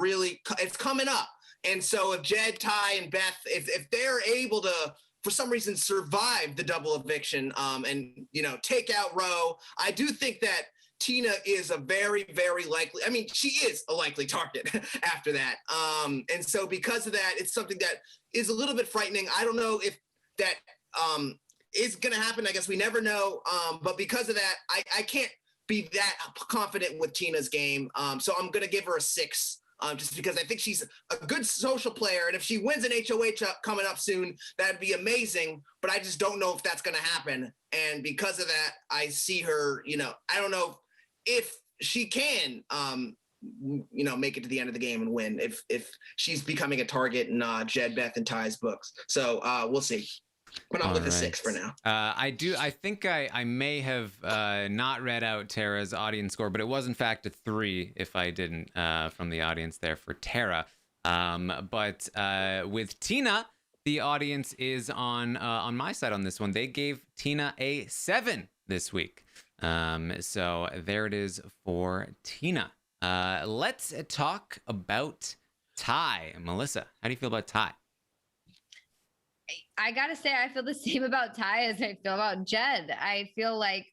C: it's coming up, and so if Jed, Tai, and Beth, if they're able to for some reason survive the double eviction, and take out Roe, I do think that Tina is a very, very likely, she is a likely target after that. And so because of that, it's something that is a little bit frightening. I don't know if that is going to happen. I guess we never know. But because of that, I can't be that confident with Tina's game. So I'm going to give her a 6. Just because I think she's a good social player. And if she wins an HOH coming up soon, that'd be amazing. But I just don't know if that's going to happen. And because of that, I see her, I don't know if she can, make it to the end of the game and win, if she's becoming a target in Jed, Beth, and Ty's books. So we'll see. But I'm with the 6 for now.
A: I think I may have not read out Tara's audience score, but it was in fact a 3 if I didn't from the audience there for Tara. But with Tina, the audience is on my side on this one. They gave Tina a 7 this week. So there it is for Tina. Let's talk about Tai. Melissa, how do you feel about Tai?
B: I gotta say, I feel the same about Tai as I feel about Jed. I feel like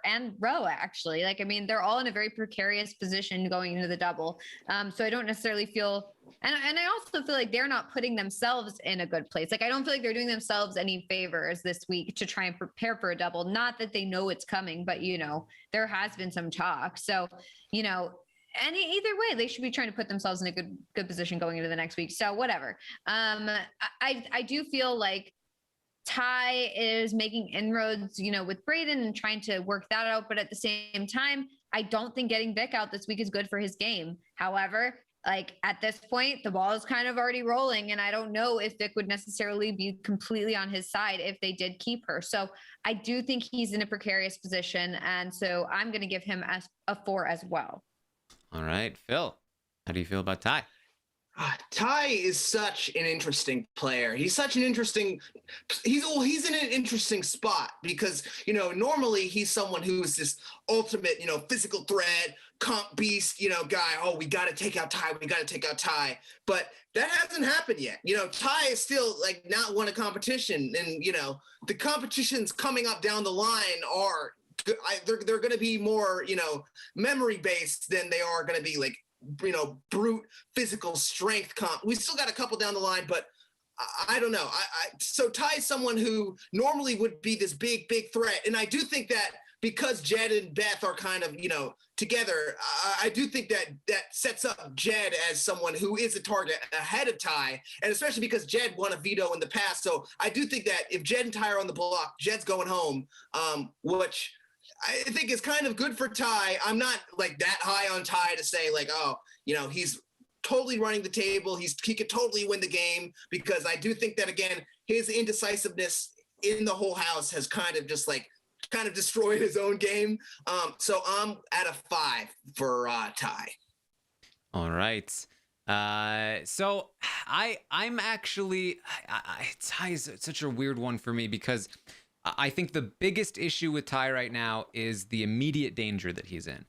B: and Roe actually, they're all in a very precarious position going into the double. So I don't necessarily feel, and I also feel like they're not putting themselves in a good place. I don't feel like they're doing themselves any favors this week to try and prepare for a double. Not that they know it's coming, but there has been some talk. So, and either way, they should be trying to put themselves in a good position going into the next week. So whatever. I do feel like Tai is making inroads, with Brayden and trying to work that out. But at the same time, I don't think getting Vic out this week is good for his game. However, at this point, the ball is kind of already rolling, and I don't know if Vic would necessarily be completely on his side if they did keep her. So I do think he's in a precarious position. And so I'm going to give him a 4 as well.
A: All right, Phil, how do you feel about Tai?
C: Tai is such an interesting player. He's in an interesting spot because, normally he's someone who's this ultimate, physical threat, comp beast, guy. Oh, we got to take out Tai. But that hasn't happened yet. Tai is still not won a competition. And, the competitions coming up down the line are, they're going to be more, memory based than they are going to be brute physical strength comp. We still got a couple down the line, but I don't know. So Tai is someone who normally would be this big threat. And I do think that because Jed and Beth are kind of, together, I do think that sets up Jed as someone who is a target ahead of Tai, and especially because Jed won a veto in the past. So I do think that if Jed and Tai are on the block, Jed's going home, which I think is kind of good for Tai. I'm not that high on Tai to say he's totally running the table. He could totally win the game, because I do think that, again, his indecisiveness in the whole house has kind of just destroyed his own game. So I'm at a 5 for Tai.
A: All right. So I'm actually, Tai is such a weird one for me, because I think the biggest issue with Tai right now is the immediate danger that he's in,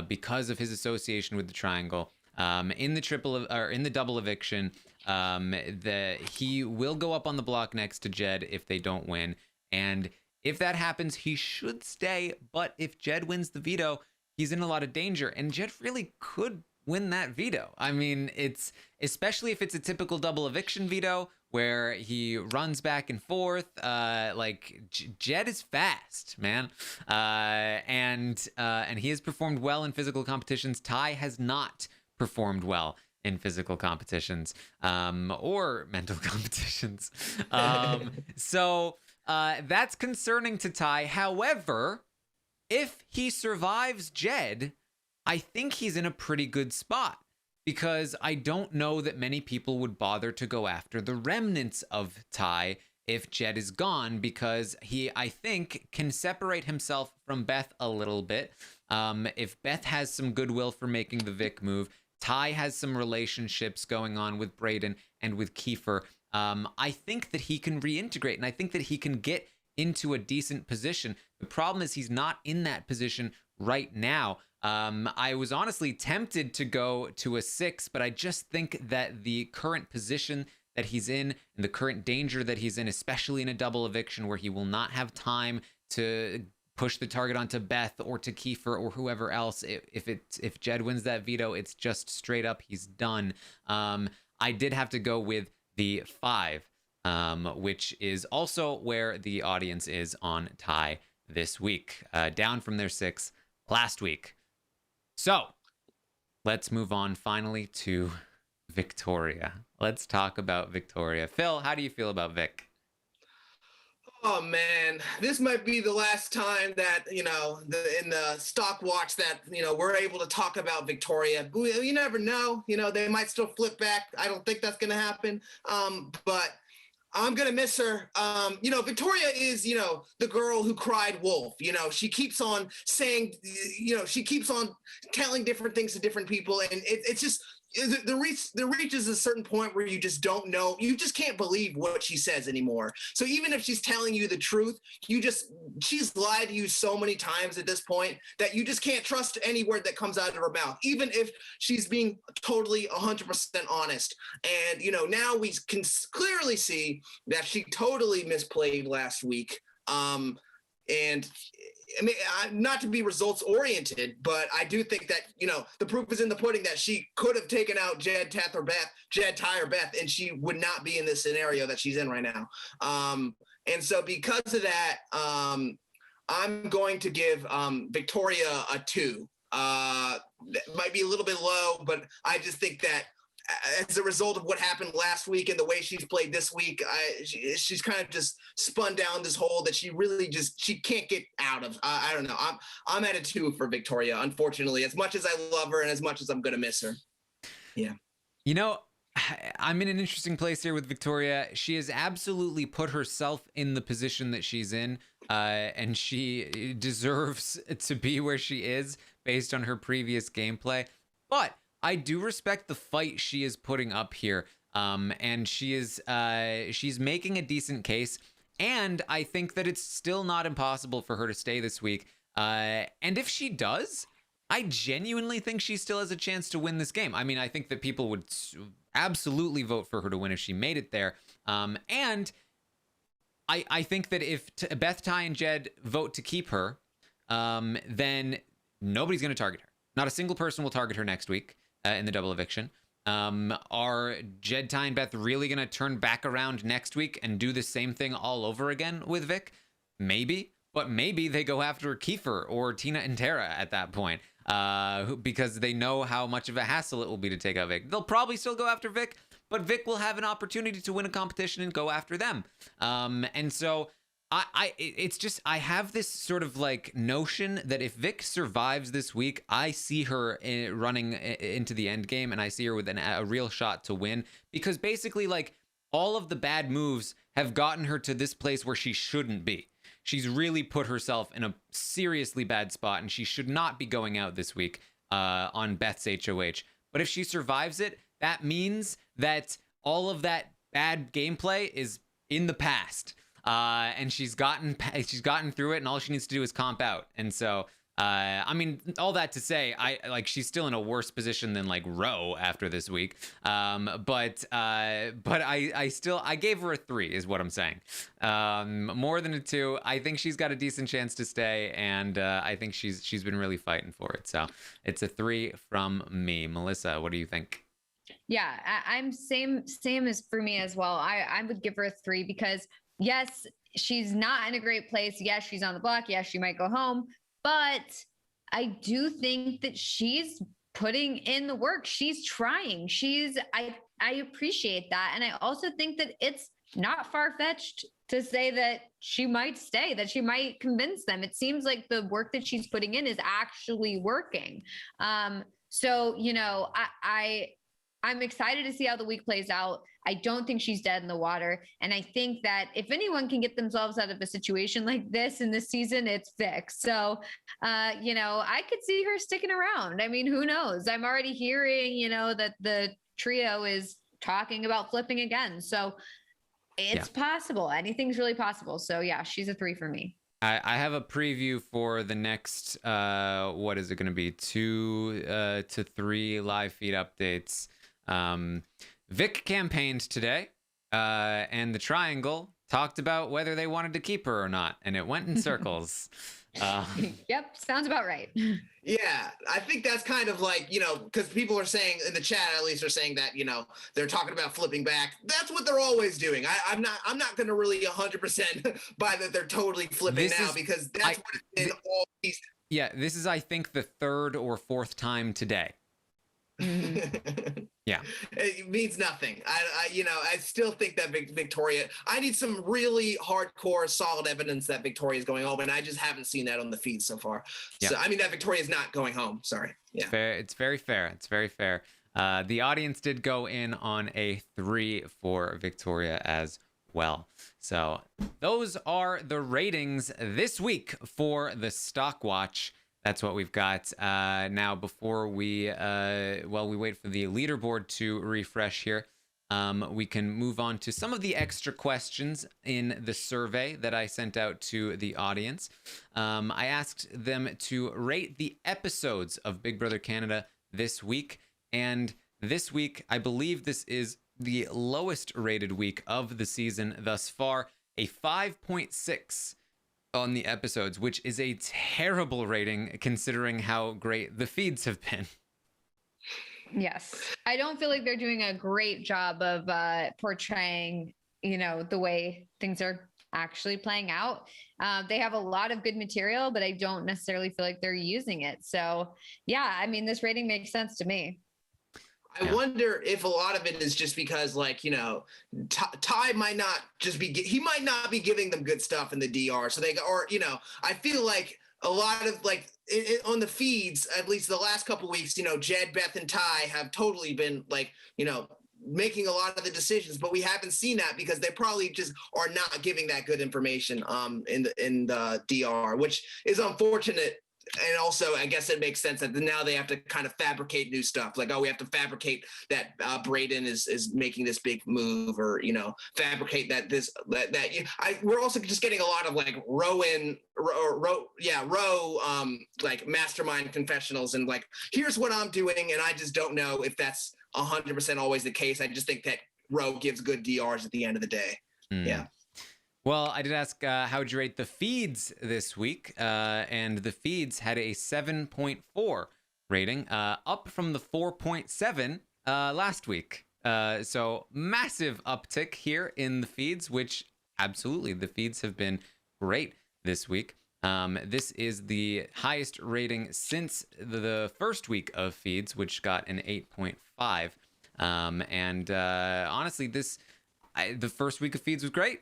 A: because of his association with the triangle. In the double eviction, he will go up on the block next to Jed if they don't win, and if that happens, he should stay. But if Jed wins the veto, he's in a lot of danger, and Jed really could win that veto. It's especially if it's a typical double eviction veto where he runs back and forth. Jed is fast, man. And he has performed well in physical competitions. Tai has not performed well in physical competitions, or mental competitions. So that's concerning to Tai. However, if he survives Jed, I think he's in a pretty good spot, because I don't know that many people would bother to go after the remnants of Tai if Jed is gone, because he, I think, can separate himself from Beth a little bit. If Beth has some goodwill for making the Vic move, Tai has some relationships going on with Brayden and with Kiefer. I think that he can reintegrate, and I think that he can get into a decent position. The problem is he's not in that position right now. I was honestly tempted to go to a 6, but I just think that the current position that he's in and the current danger that he's in, especially in a double eviction where he will not have time to push the target onto Beth or to Kiefer or whoever else. If Jed wins that veto, it's just straight up he's done. I did have to go with the 5, which is also where the audience is on Tai this week, down from their 6 last week. So let's move on finally to Victoria. Let's talk about Victoria. Phil, how do you feel about Vic?
C: Oh man, this might be the last time that, in the stock watch that, we're able to talk about Victoria. You never know, they might still flip back. I don't think that's going to happen. But I'm going to miss her. Victoria is, the girl who cried wolf. She keeps on saying, she keeps on telling different things to different people. And it's just, there reaches a certain point where you just don't know. You just can't believe what she says anymore. So even if she's telling you the truth, she's lied to you so many times at this point that you just can't trust any word that comes out of her mouth, even if she's being totally 100% honest. And, now we can clearly see that she totally misplayed last week. And I mean, not to be results oriented, but I do think that, the proof is in the pudding that she could have taken out Jed, Tai, or Beth, and she would not be in this scenario that she's in right now. And so because of that, I'm going to give Victoria a 2. That might be a little bit low, but I just think that as a result of what happened last week and the way she's played this week, she's kind of just spun down this hole that she really she can't get out of. I don't know. I'm at a 2 for Victoria, unfortunately, as much as I love her and as much as I'm going to miss her. Yeah.
A: I'm in an interesting place here with Victoria. She has absolutely put herself in the position that she's in, and she deserves to be where she is based on her previous gameplay. But I do respect the fight she is putting up here, and she's making a decent case, and I think that it's still not impossible for her to stay this week. And if she does, I genuinely think she still has a chance to win this game. I mean, I think that people would absolutely vote for her to win if she made it there. And I think that if Beth, Tai, and Jed vote to keep her, then nobody's going to target her. Not a single person will target her next week. In the double eviction. Are Jed, Tai, and Beth really going to turn back around next week and do the same thing all over again with Vic? Maybe, but maybe they go after Kiefer or Tina and Tara at that point because they know how much of a hassle it will be to take out Vic. They'll probably still go after Vic, but Vic will have an opportunity to win a competition and go after them. And so I have this sort of like notion that if Vic survives this week, I see her running into the end game, and I see her with a real shot to win, because basically like all of the bad moves have gotten her to this place where she shouldn't be. She's really put herself in a seriously bad spot, and she should not be going out this week on Beth's HOH. But if she survives it, that means that all of that bad gameplay is in the past. And she's gotten through it, and all she needs to do is comp out. And so, I mean, all that to say, she's still in a worse position than like Roe after this week. But I gave her a 3 is what I'm saying. More than a 2. I think she's got a decent chance to stay, and I think she's been really fighting for it. So it's a 3 from me. Melissa, what do you think?
B: Yeah, I'm same as for me as well. I would give her a 3 because yes, she's not in a great place. Yes, she's on the block. Yes, she might go home. But I do think that she's putting in the work. She's trying. I appreciate that. And I also think that it's not far-fetched to say that she might stay, that she might convince them. It seems like the work that she's putting in is actually working. So, I'm excited to see how the week plays out. I don't think she's dead in the water. And I think that if anyone can get themselves out of a situation like this in this season, it's Vic. So, I could see her sticking around. I mean, who knows? I'm already hearing, that the trio is talking about flipping again. So it's possible. Anything's really possible. So yeah, she's a 3 for me.
A: I have a preview for the next, what is it going to be? 2 to 3 live feed updates. Vic campaigned today, and the Triangle talked about whether they wanted to keep her or not, and it went in circles.
B: Yep, sounds about right.
C: Yeah, I think that's kind of like, because people are saying in the chat, at least, are saying that, they're talking about flipping back. That's what they're always doing. I'm not going to really 100% buy that they're totally flipping because that's what it's been all season.
A: Yeah, this is, I think, the 3rd or 4th time today.
B: Mm-hmm.
A: Yeah,
C: it means nothing. I still think that Victoria. I need some really hardcore, solid evidence that Victoria is going home, and I just haven't seen that on the feed so far.
A: Yeah.
C: So that Victoria is not going home. Sorry. Yeah,
A: it's very fair. It's very fair. The audience did go in on a 3 for Victoria as well. So those are the ratings this week for the Stock Watch. That's what we've got. Now, before we wait for the leaderboard to refresh here, we can move on to some of the extra questions in the survey that I sent out to the audience. I asked them to rate the episodes of Big Brother Canada this week. And this week, I believe this is the lowest rated week of the season thus far, a 5.6 on the episodes, which is a terrible rating considering how great the feeds have been.
B: Yes. I don't feel like they're doing a great job of portraying, the way things are actually playing out. They have a lot of good material, but I don't necessarily feel like they're using it. So yeah, I mean, this rating makes sense to me.
C: I wonder if a lot of it is just because, Tai might not he might not be giving them good stuff in the DR. So I feel like a lot of on the feeds, at least the last couple of weeks, Jed, Beth, and Tai have totally been making a lot of the decisions, but we haven't seen that because they probably just are not giving that good information in the DR, which is unfortunate. And also, I guess it makes sense that now they have to kind of fabricate new stuff. We have to fabricate that Brayden is making this big move, or fabricate that we're also just getting a lot of mastermind confessionals and here's what I'm doing, and I just don't know if that's 100% always the case. I just think that Ro gives good DRs at the end of the day. Yeah.
A: Well, I did ask how would you rate the feeds this week, and the feeds had a 7.4 rating, up from the 4.7 last week. So massive uptick here in the feeds, which absolutely the feeds have been great this week. This is the highest rating since the first week of feeds, which got an 8.5. Honestly, the first week of feeds was great.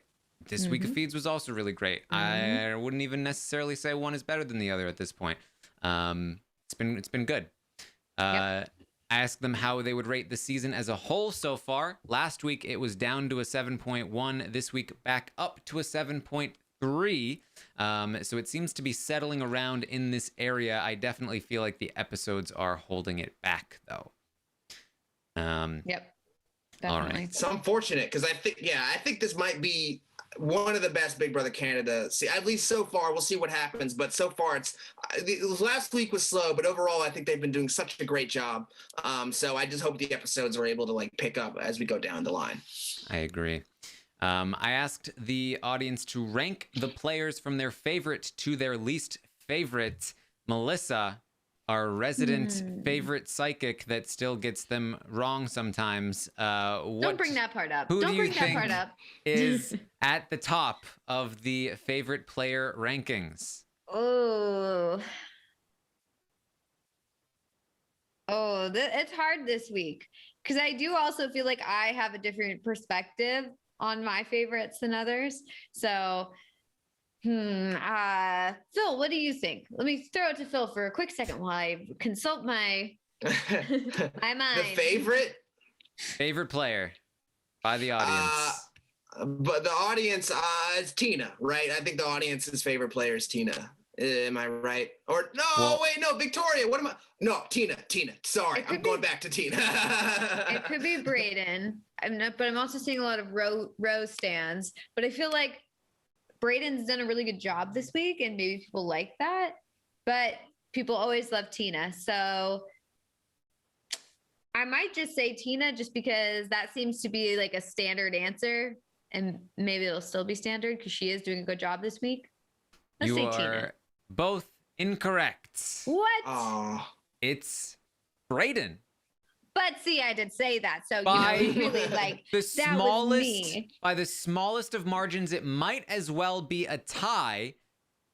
A: This week of feeds was also really great. I wouldn't even necessarily say one is better than the other at this point. It's been good. I asked them how they would rate the season as a whole so far. Last week it was down to a 7.1. This week back up to a 7.3. So it seems to be settling around in this area. I definitely feel like the episodes are holding it back, though.
B: Yep. Definitely.
C: All right. It's unfortunate because I think this might be one of the best Big Brother Canada, at least so far. We'll see what happens, but so far last week was slow, but overall I think they've been doing such a great job. So I just hope the episodes are able to pick up as we go down the line.
A: I agree. I asked the audience to rank the players from their favorite to their least favorite. Melissa, our resident favorite psychic that still gets them wrong sometimes.
B: Don't bring that part up.
A: Who
B: Don't
A: do you
B: bring that
A: think
B: part up.
A: is at the top of the favorite player rankings?
B: It's hard this week because I do also feel like I have a different perspective on my favorites than others. So Phil, what do you think? Let me throw it to Phil for a quick second while I consult my my mind.
C: The favorite?
A: Favorite player by the audience.
C: But the audience is Tina, right? I think the audience's favorite player is Tina. Am I right? Or no, Victoria. What am I? No, Tina. Sorry, I'm going back to Tina.
B: It could be Braden. But I'm also seeing a lot of row stands. But I feel like Braden's done a really good job this week, and maybe people like that. But people always love Tina, so I might just say Tina, just because that seems to be like a standard answer, and maybe it'll still be standard because she is doing a good job this week. Let's say Tina.
A: Both incorrect.
B: What?
A: It's Braden.
B: But see, I did say that, so really like
A: the
B: that was me.
A: By the smallest of margins, it might as well be a tie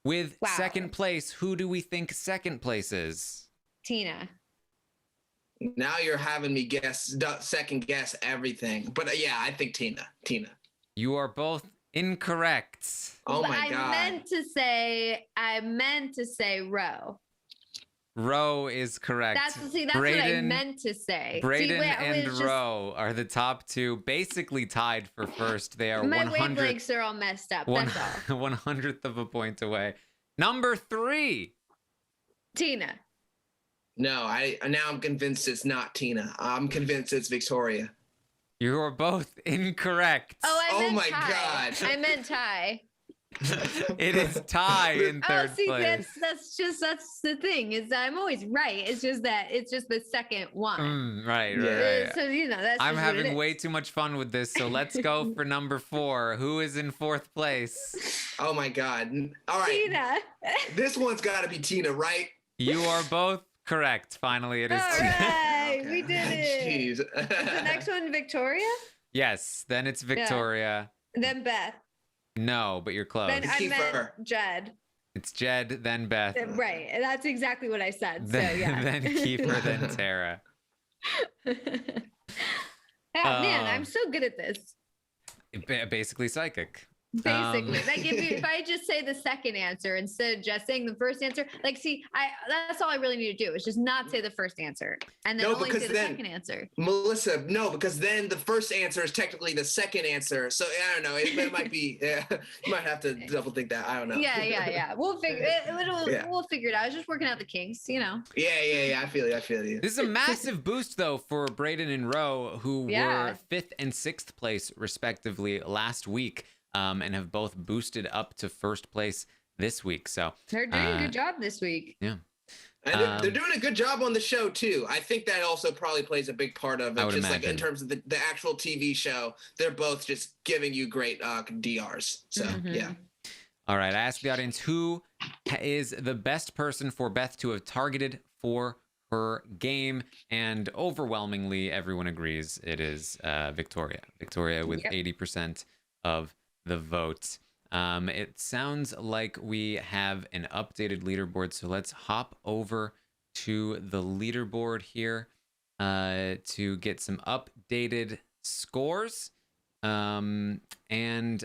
A: with second place. Who do we think second place is?
B: Tina.
C: Now you're having me second guess everything. But yeah, I think Tina.
A: You are both incorrect.
C: Oh my God.
B: I meant to say row.
A: Row is correct.
B: That's what I meant to say.
A: Braden and Row are the top two, basically tied for first. They are
B: my wavelengths are all messed up. That's all.
A: 100th of a point away. Number 3.
B: Tina.
C: No, I'm convinced it's not Tina. I'm convinced it's Victoria.
A: You are both incorrect.
B: Oh
C: my
B: tie.
C: God.
B: I meant tie.
A: It is tie in third place.
B: That's the thing, is I'm always right. It's just the second one.
A: Right.
B: So that's
A: I'm having way too much fun with this, so let's go for number 4. Who is in 4th place?
C: Oh my God. All right.
B: Tina.
C: This one's got to be Tina, right?
A: You are both correct. Finally, it is Tina.
B: All right,
C: Okay.
B: we did it.
C: Jeez.
B: Is the next one Victoria?
A: Yes, then it's Victoria.
B: Yeah. Then Beth.
A: No, but you're close.
B: Then I
C: Kiefer.
B: meant Jed.
A: It's Jed, then Beth.
B: Right. That's exactly what I said.
A: Then,
B: so yeah.
A: then Kiefer, then Tara.
B: Man, I'm so good at this.
A: Basically psychic.
B: Basically, like if I just say the second answer instead of just saying the first answer, that's all I really need to do is just not say the first answer and then only say the second answer.
C: Melissa, no, because then the first answer is technically the second answer. So I don't know. It might be. You might have to double think that. I don't know.
B: Yeah. We'll figure it. We'll figure it out. I was just working out the kinks,
C: Yeah. I feel you.
A: This is a massive boost though for Braden and Rowe, who were 5th and 6th place respectively last week. And have both boosted up to first place this week. So
B: they're doing a good job this week.
A: Yeah.
C: And they're doing a good job on the show too. I think that also probably plays a big part of it. Just
A: imagine.
C: Like in terms of the actual TV show, they're both just giving you great DRs. So yeah.
A: All right. I asked the audience, who is the best person for Beth to have targeted for her game? And overwhelmingly, everyone agrees it is Victoria. Victoria with 80% of the vote. It sounds like we have an updated leaderboard, so let's hop over to the leaderboard here to get some updated scores. And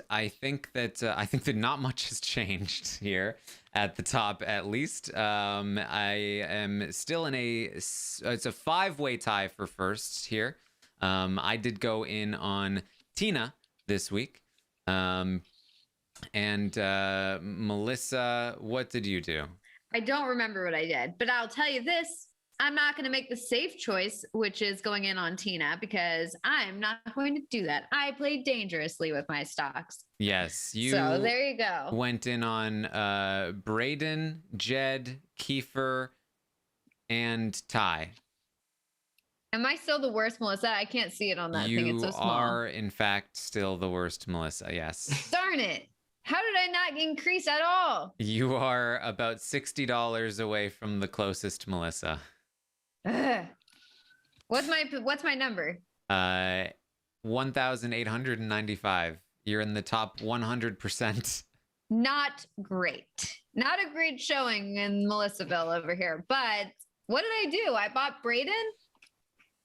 A: I think that not much has changed here at the top, at least. I am still in it's a 5-way tie for first here. I did go in on Tina this week. And Melissa, what did you do?
B: I don't remember what I did, but I'll tell you this. I'm not going to make the safe choice, which is going in on Tina, because I'm not going to do that. I played dangerously with my stocks.
A: Yes, you.
B: So there you go.
A: Went in on Braden, Jed, Kiefer, and Tai.
B: Am I still the worst, Melissa? I can't see it on that thing. It's so small.
A: You are, in fact, still the worst, Melissa. Yes.
B: Darn it. How did I not increase at all?
A: You are about $60 away from the closest, Melissa.
B: Ugh. What's my number?
A: 1,895. You're in the top 100%.
B: Not great. Not a great showing in Melissaville over here. But what did I do? I bought Braden.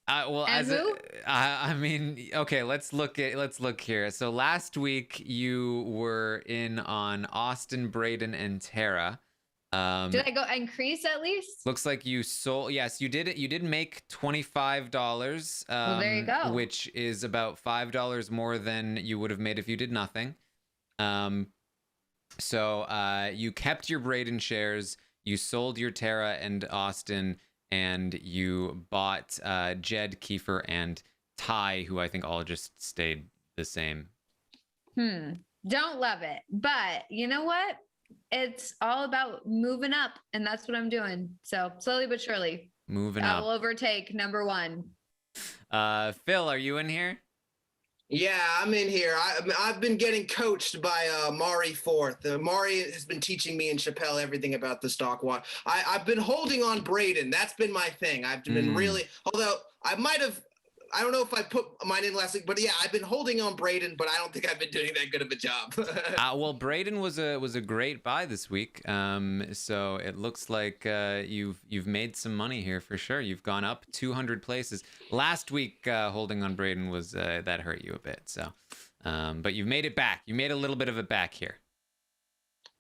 A: I mean, okay, let's look here. So last week you were in on Austin, Braden, and Tara.
B: Did I go increase at least?
A: Looks like you sold. Yes, you did it. You did make $25.
B: Well, there you go.
A: Which is about $5 more than you would have made if you did nothing. So you kept your Braden shares. You sold your Tara and Austin, and you bought Jed, Kiefer, and Tai, who I think all just stayed the same.
B: Don't love it, but you know what? It's all about moving up, and that's what I'm doing. So slowly but surely,
A: moving
B: I
A: up.
B: will overtake number one.
A: Phil, are you in here?
C: Yeah, I'm in here. I've been getting coached by Mari Forth. Mari has been teaching me and Chappelle everything about the stock watch. I've been holding on Braden. That's been my thing. I've been really, although I don't know if I put mine in last week, but yeah, I've been holding on Braden, but I don't think I've been doing that good of a job.
A: Well, Braden was a great buy this week. So it looks like you've made some money here for sure. You've gone up 200 places. Last week, holding on Braden was that hurt you a bit. So, but you've made it back. You made a little bit of it back here.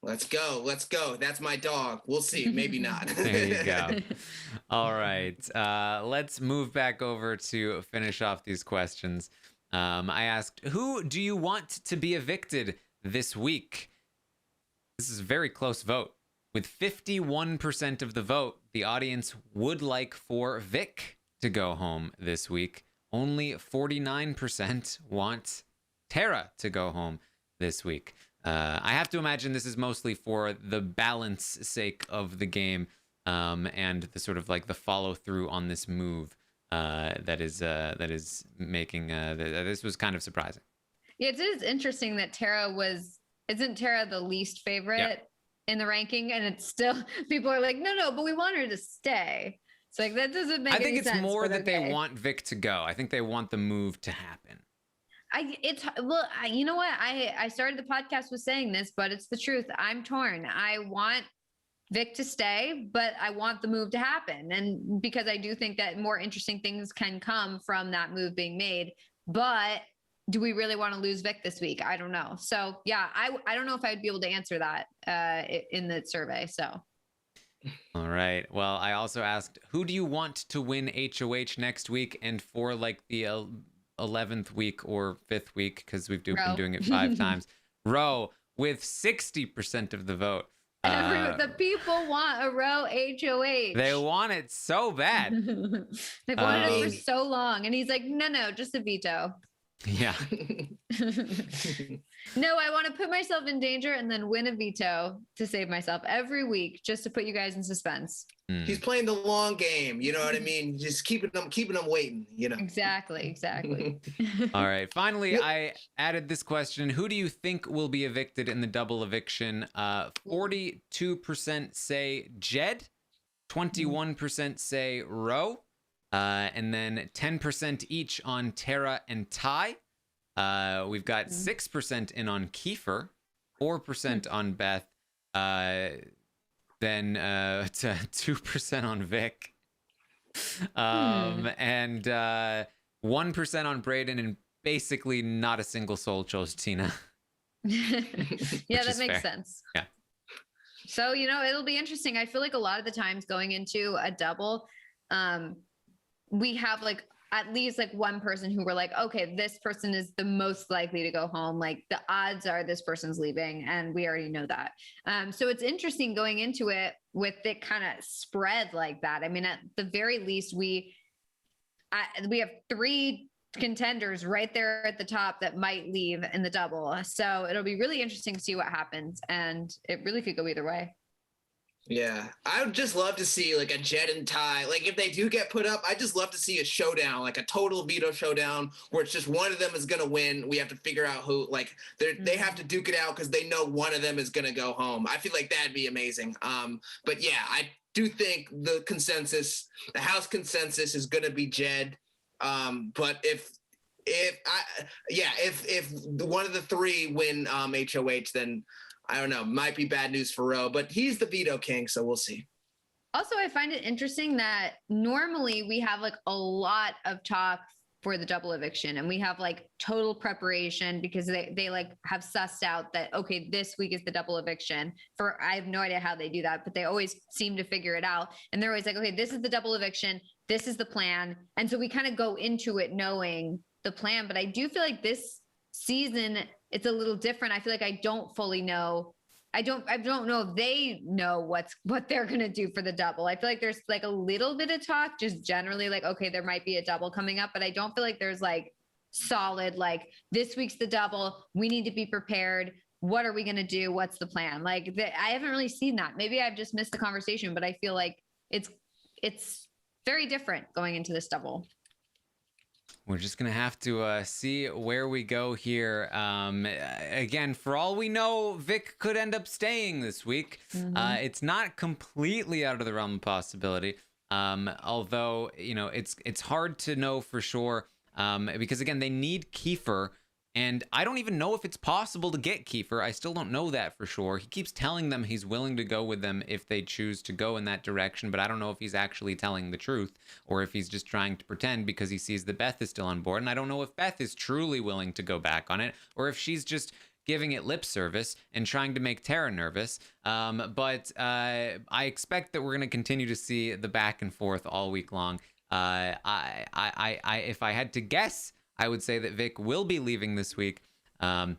C: Let's go. That's my dog. We'll see. Maybe not.
A: There you go. All right. Let's move back over to finish off these questions. I asked, who do you want to be evicted this week? This is a very close vote. With 51% of the vote, the audience would like for Vic to go home this week. Only 49% want Tara to go home this week. I have to imagine this is mostly for the balance sake of the game, and the sort of like the follow through on this move that is making this was kind of surprising.
B: Yeah, it is interesting that isn't Tara the least favorite in the ranking, and it's still people are like, no, but we want her to stay. It's like that doesn't make.
A: I think
B: any
A: it's
B: sense,
A: more that
B: okay.
A: they want Vic to go. I think they want the move to happen.
B: You know what? I started the podcast with saying this, but it's the truth. I'm torn. I want Vic to stay, but I want the move to happen. And because I do think that more interesting things can come from that move being made. But do we really want to lose Vic this week? I don't know. So yeah, I don't know if I'd be able to answer that in the survey. So.
A: All right. Well, I also asked, who do you want to win HOH next week? And for like the 11th week or 5th week, because we've been doing it 5 times. Roe with 60% of the vote.
B: The people want a Roe HOH.
A: They want it so bad.
B: They've wanted it for so long. And he's like, no, just a veto.
A: Yeah.
B: No, I want to put myself in danger and then win a veto to save myself every week just to put you guys in suspense.
C: He's playing the long game. You know what I mean? Just keeping them waiting, you know?
B: Exactly.
A: All right. Finally, I added this question. Who do you think will be evicted in the double eviction? 42% say Jed, 21% say Roe, and then 10% each on Tara and Tai. We've got 6% in on Kiefer, 4% on Beth, then to 2% on Vic, and 1% on Braden, and basically not a single soul chose Tina.
B: Yeah, that makes sense.
A: Yeah.
B: So, it'll be interesting. I feel like a lot of the times going into a double, we have like at least like one person who we're like, okay, this person is the most likely to go home. Like the odds are this person's leaving, and we already know that. So it's interesting going into it with it kind of spread like that. I mean, at the very least, we have 3 contenders right there at the top that might leave in the double. So it'll be really interesting to see what happens, and it really could go either way.
C: Yeah, I would just love to see like a Jed and Tai. Like if they do get put up, I just love to see a showdown, like a total veto showdown where it's just one of them is going to win. We have to figure out who, like they have to duke it out because they know one of them is going to go home. I feel like that'd be amazing. But yeah, I do think the house consensus is going to be Jed. But if one of the 3 win HOH, then I don't know, might be bad news for Roe, but he's the veto king, so we'll see.
B: Also, I find it interesting that normally we have like a lot of talk for the double eviction, and we have like total preparation because they like have sussed out that, okay, this week is the double eviction. For I have no idea how they do that, but they always seem to figure it out. And they're always like, okay, this is the double eviction, this is the plan. And so we kind of go into it knowing the plan. But I do feel like this season it's a little different. I feel like I don't fully know. I don't know if they know what they're going to do for the double. I feel like there's like a little bit of talk, just generally like, okay, there might be a double coming up, but I don't feel like there's like solid, like this week's the double. We need to be prepared. What are we going to do? What's the plan? Like I haven't really seen that. Maybe I've just missed the conversation, but I feel like it's very different going into this double.
A: We're just going to have to see where we go here. Again, for all we know, Vic could end up staying this week. Mm-hmm. It's not completely out of the realm of possibility. Although, you know, it's hard to know for sure because, again, they need Kiefer. And I don't even know if it's possible to get Kiefer. I still don't know that for sure. He keeps telling them he's willing to go with them if they choose to go in that direction, but I don't know if he's actually telling the truth or if he's just trying to pretend because he sees that Beth is still on board. And I don't know if Beth is truly willing to go back on it or if she's just giving it lip service and trying to make Tara nervous. But I expect that we're going to continue to see the back and forth all week long. If I had to guess, I would say that Vic will be leaving this week. But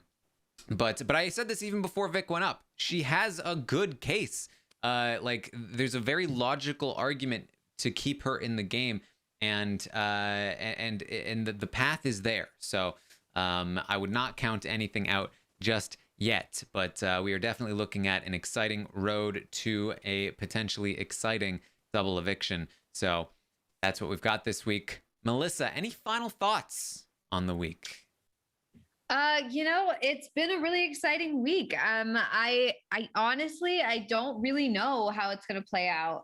A: I said this even before Vic went up. She has a good case. Like there's a very logical argument to keep her in the game, and the path is there. So I would not count anything out just yet. But we are definitely looking at an exciting road to a potentially exciting double eviction. So that's what we've got this week. Melissa, any final thoughts on the week?
B: You know, it's been a really exciting week. I honestly, I don't really know how it's going to play out.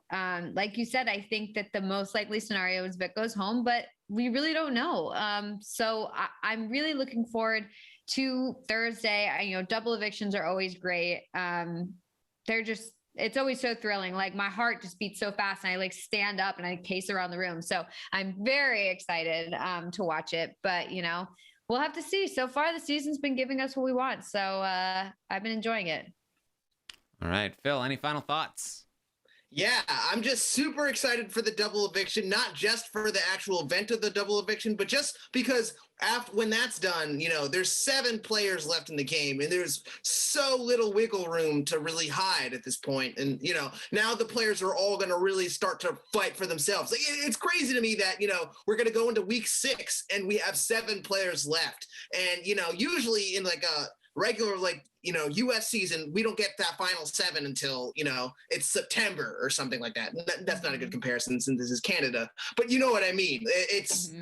B: Like you said, I think that the most likely scenario is Vic goes home, but we really don't know. So I'm really looking forward to Thursday. You know, double evictions are always great. It's always so thrilling. Like my heart just beats so fast and I like stand up and I pace around the room. So I'm very excited to watch it, but you know, we'll have to see. So far the season's been giving us what we want. So I've been enjoying it.
A: All right, Phil, any final thoughts?
C: Yeah, I'm just super excited for the double eviction, not just for the actual event of the double eviction, but just because when that's done, you know, there's 7 players left in the game and there's so little wiggle room to really hide at this point. And, you know, now the players are all going to really start to fight for themselves. Like, it's crazy to me that, you know, we're going to go into week 6 and we have 7 players left. And, you know, usually in like a regular, like, you know, US season, we don't get that final 7 until, you know, it's September or something like that. That's not a good comparison since this is Canada, but you know what I mean? This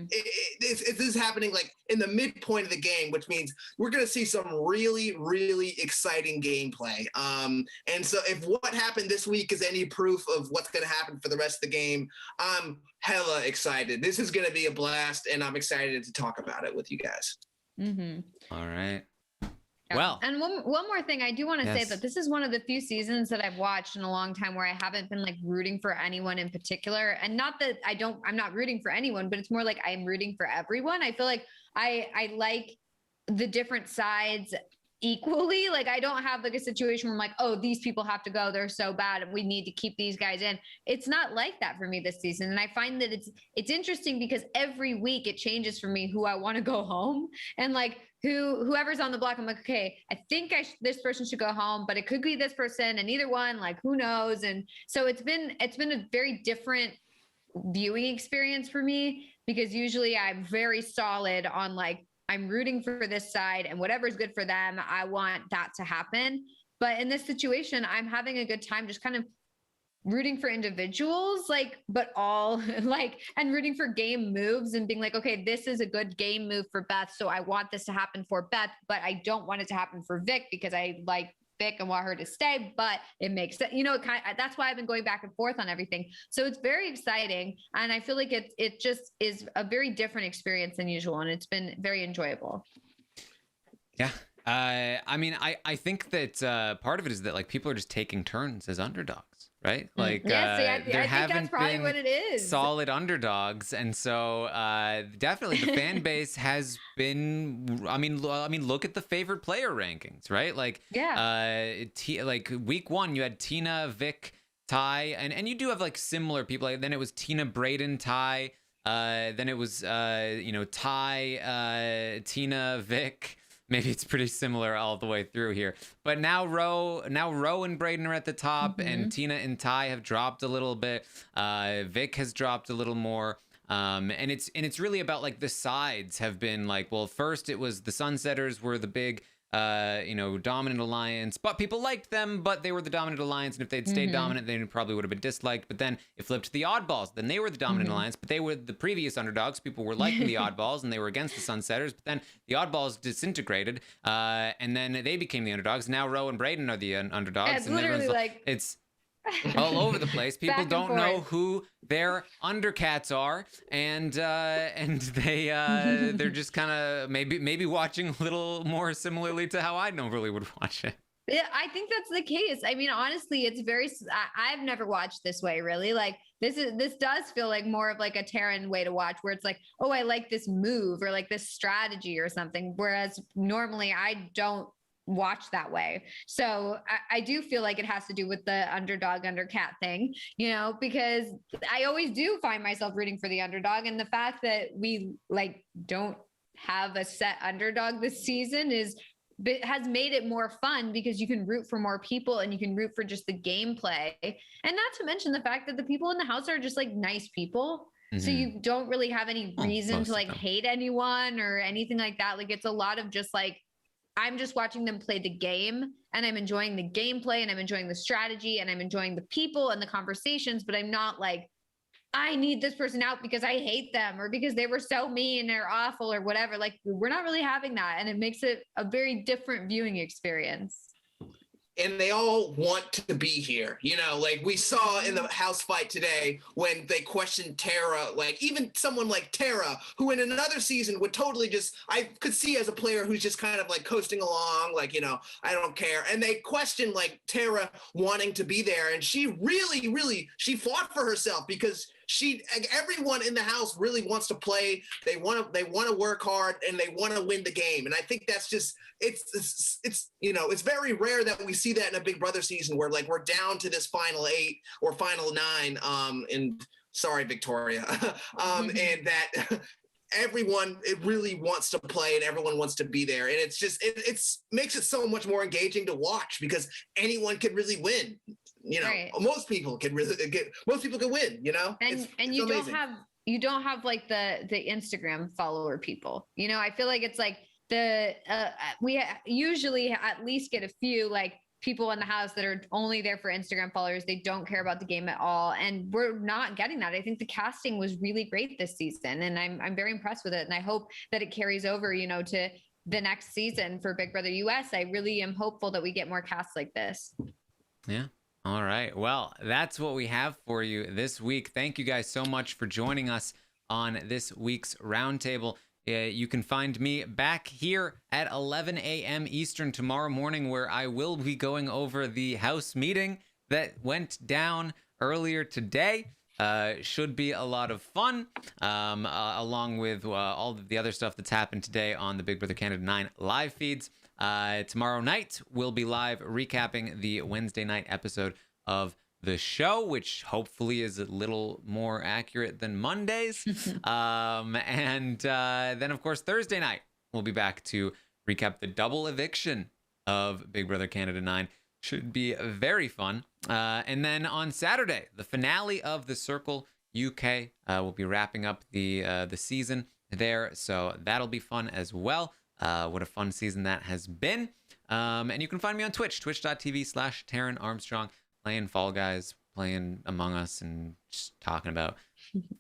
C: is happening like in the midpoint of the game, which means we're going to see some really, really exciting gameplay. And so if what happened this week is any proof of what's going to happen for the rest of the game, I'm hella excited. This is going to be a blast and I'm excited to talk about it with you guys.
B: Mm-hmm.
A: All right.
B: Yeah.
A: Well,
B: and one more thing, I do want to say that this is one of the few seasons that I've watched in a long time where I haven't been like rooting for anyone in particular. And not that I'm not rooting for anyone, but it's more like I'm rooting for everyone. I feel like I like the different sides equally. Like I don't have like a situation where I'm like, oh, these people have to go, they're so bad, we need to keep these guys in. It's not like that for me this season. And I find that it's interesting because every week it changes for me who I want to go home, and like whoever's on the block, I'm like, okay, I think this person should go home, but it could be this person, and either one, like who knows. And so it's been a very different viewing experience for me, because usually I'm very solid on like, I'm rooting for this side and whatever's good for them, I want that to happen. But in this situation, I'm having a good time just kind of rooting for individuals, like, but all like, and rooting for game moves and being like, okay, this is a good game move for Beth, so I want this to happen for Beth, but I don't want it to happen for Vic because I like Vic and want her to stay, but it makes sense. You know, that's why I've been going back and forth on everything. So it's very exciting. And I feel like it just is a very different experience than usual. And it's been very enjoyable.
A: Yeah. I mean, I think that part of it is that like people are just taking turns as underdogs. right? Like
B: yeah, see, I
A: there
B: think
A: haven't
B: that's probably
A: been
B: what it is.
A: solid underdogs, and so definitely the fan base has been. I mean, look at the favorite player rankings, right? Like,
B: Yeah.
A: like week 1, you had Tina, Vic, Tai, and you do have like similar people. Like, then it was Tina, Braden, Tai. Then it was Tai, Tina, Vic. Maybe it's pretty similar all the way through here. But now Ro and Braden are at the top, and Tina and Tai have dropped a little bit. Vic has dropped a little more. And it's really about like the sides have been like, well, first it was the Sunsetters were the big dominant alliance, but people liked them, but they were the dominant alliance, and if they'd stayed dominant, they probably would have been disliked. But then it flipped to the oddballs. Then they were the dominant alliance, but they were the previous underdogs. People were liking the oddballs, and they were against the Sunsetters. But then the oddballs disintegrated, and then they became the underdogs. Now Ro and Braden are the underdogs.
B: Yeah, it's
A: and
B: literally like
A: it's all over the place. People don't know who their undercats are, and they're just kind of maybe watching a little more similarly to how I normally would watch it.
B: Yeah, I think that's the case. I mean, honestly, it's I've never watched this way, really. Like this does feel like more of like a Taran way to watch, where it's like, oh, I like this move or like this strategy or something. Whereas normally I don't watch that way. So I do feel like it has to do with the underdog undercat thing, because I always do find myself rooting for the underdog. And the fact that we like don't have a set underdog this season has made it more fun, because you can root for more people and you can root for just the gameplay. And not to mention the fact that the people in the house are just like nice people. So you don't really have any reason to like hate anyone or anything like that. Like it's a lot of just like, I'm just watching them play the game, and I'm enjoying the gameplay, and I'm enjoying the strategy, and I'm enjoying the people and the conversations, but I'm not like, I need this person out because I hate them or because they were so mean or awful or whatever. Like we're not really having that. And it makes it a very different viewing experience.
C: And they all want to be here. Like we saw in the house fight today when they questioned Tara, like even someone like Tara, who in another season would totally I could see as a player who's just kind of like coasting along, like, I don't care. And they questioned like Tara wanting to be there. And she really, she fought for herself, because everyone in the house really wants to play. They want to work hard, and they want to win the game. And I think that's just, it's very rare that we see that in a Big Brother season where like we're down to this final 8 or final 9. And sorry, Victoria, and that everyone really wants to play and everyone wants to be there. And it's just, it makes it so much more engaging to watch, because anyone can really win.
B: Right.
C: Most people can win, and
B: you don't have like the Instagram follower people, I feel like it's like we usually at least get a few like people in the house that are only there for Instagram followers. They don't care about the game at all. And we're not getting that. I think the casting was really great this season, and I'm very impressed with it. And I hope that it carries over, to the next season for Big Brother US. I really am hopeful that we get more casts like this.
A: Yeah. All right. Well, that's what we have for you this week. Thank you guys so much for joining us on this week's Roundtable. You can find me back here at 11 a.m. Eastern tomorrow morning, where I will be going over the House meeting that went down earlier today. Should be a lot of fun, along with all of the other stuff that's happened today on the Big Brother Canada 9 live feeds. Tomorrow night, we'll be live recapping the Wednesday night episode of the show, which hopefully is a little more accurate than Monday's. And then, of course, Thursday night, we'll be back to recap the double eviction of Big Brother Canada 9. Should be very fun. And then on Saturday, the finale of The Circle UK. We'll be wrapping up the season there, so that'll be fun as well. What a fun season that has been. And you can find me on Twitch, twitch.tv/Taran Armstrong, playing Fall Guys, playing Among Us, and just talking about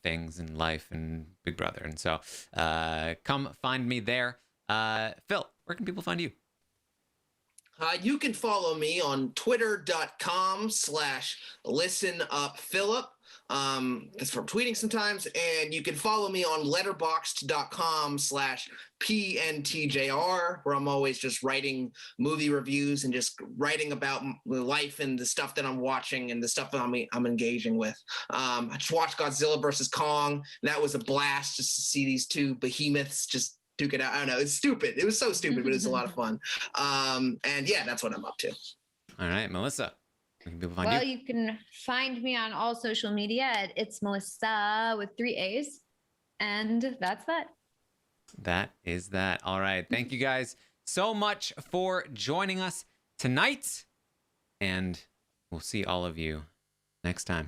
A: things in life and Big Brother. And so come find me there. Phil, where can people find you?
C: You can follow me on twitter.com/listenupphilip. That's from tweeting sometimes. And you can follow me on letterboxd.com/PNTJR, where I'm always just writing movie reviews and just writing about life and the stuff that I'm watching and the stuff that I'm engaging with. I just watched Godzilla versus Kong. And that was a blast just to see these two behemoths just duke it out. I don't know. It's stupid. It was so stupid, but it's a lot of fun. And yeah, that's what I'm up to.
A: All right, Melissa. Where can people find
B: Well,
A: you?
B: you can find me on all social media at It's Melissa with 3 A's. And that's that.
A: That is that. All right. Thank you guys so much for joining us tonight. And we'll see all of you next time.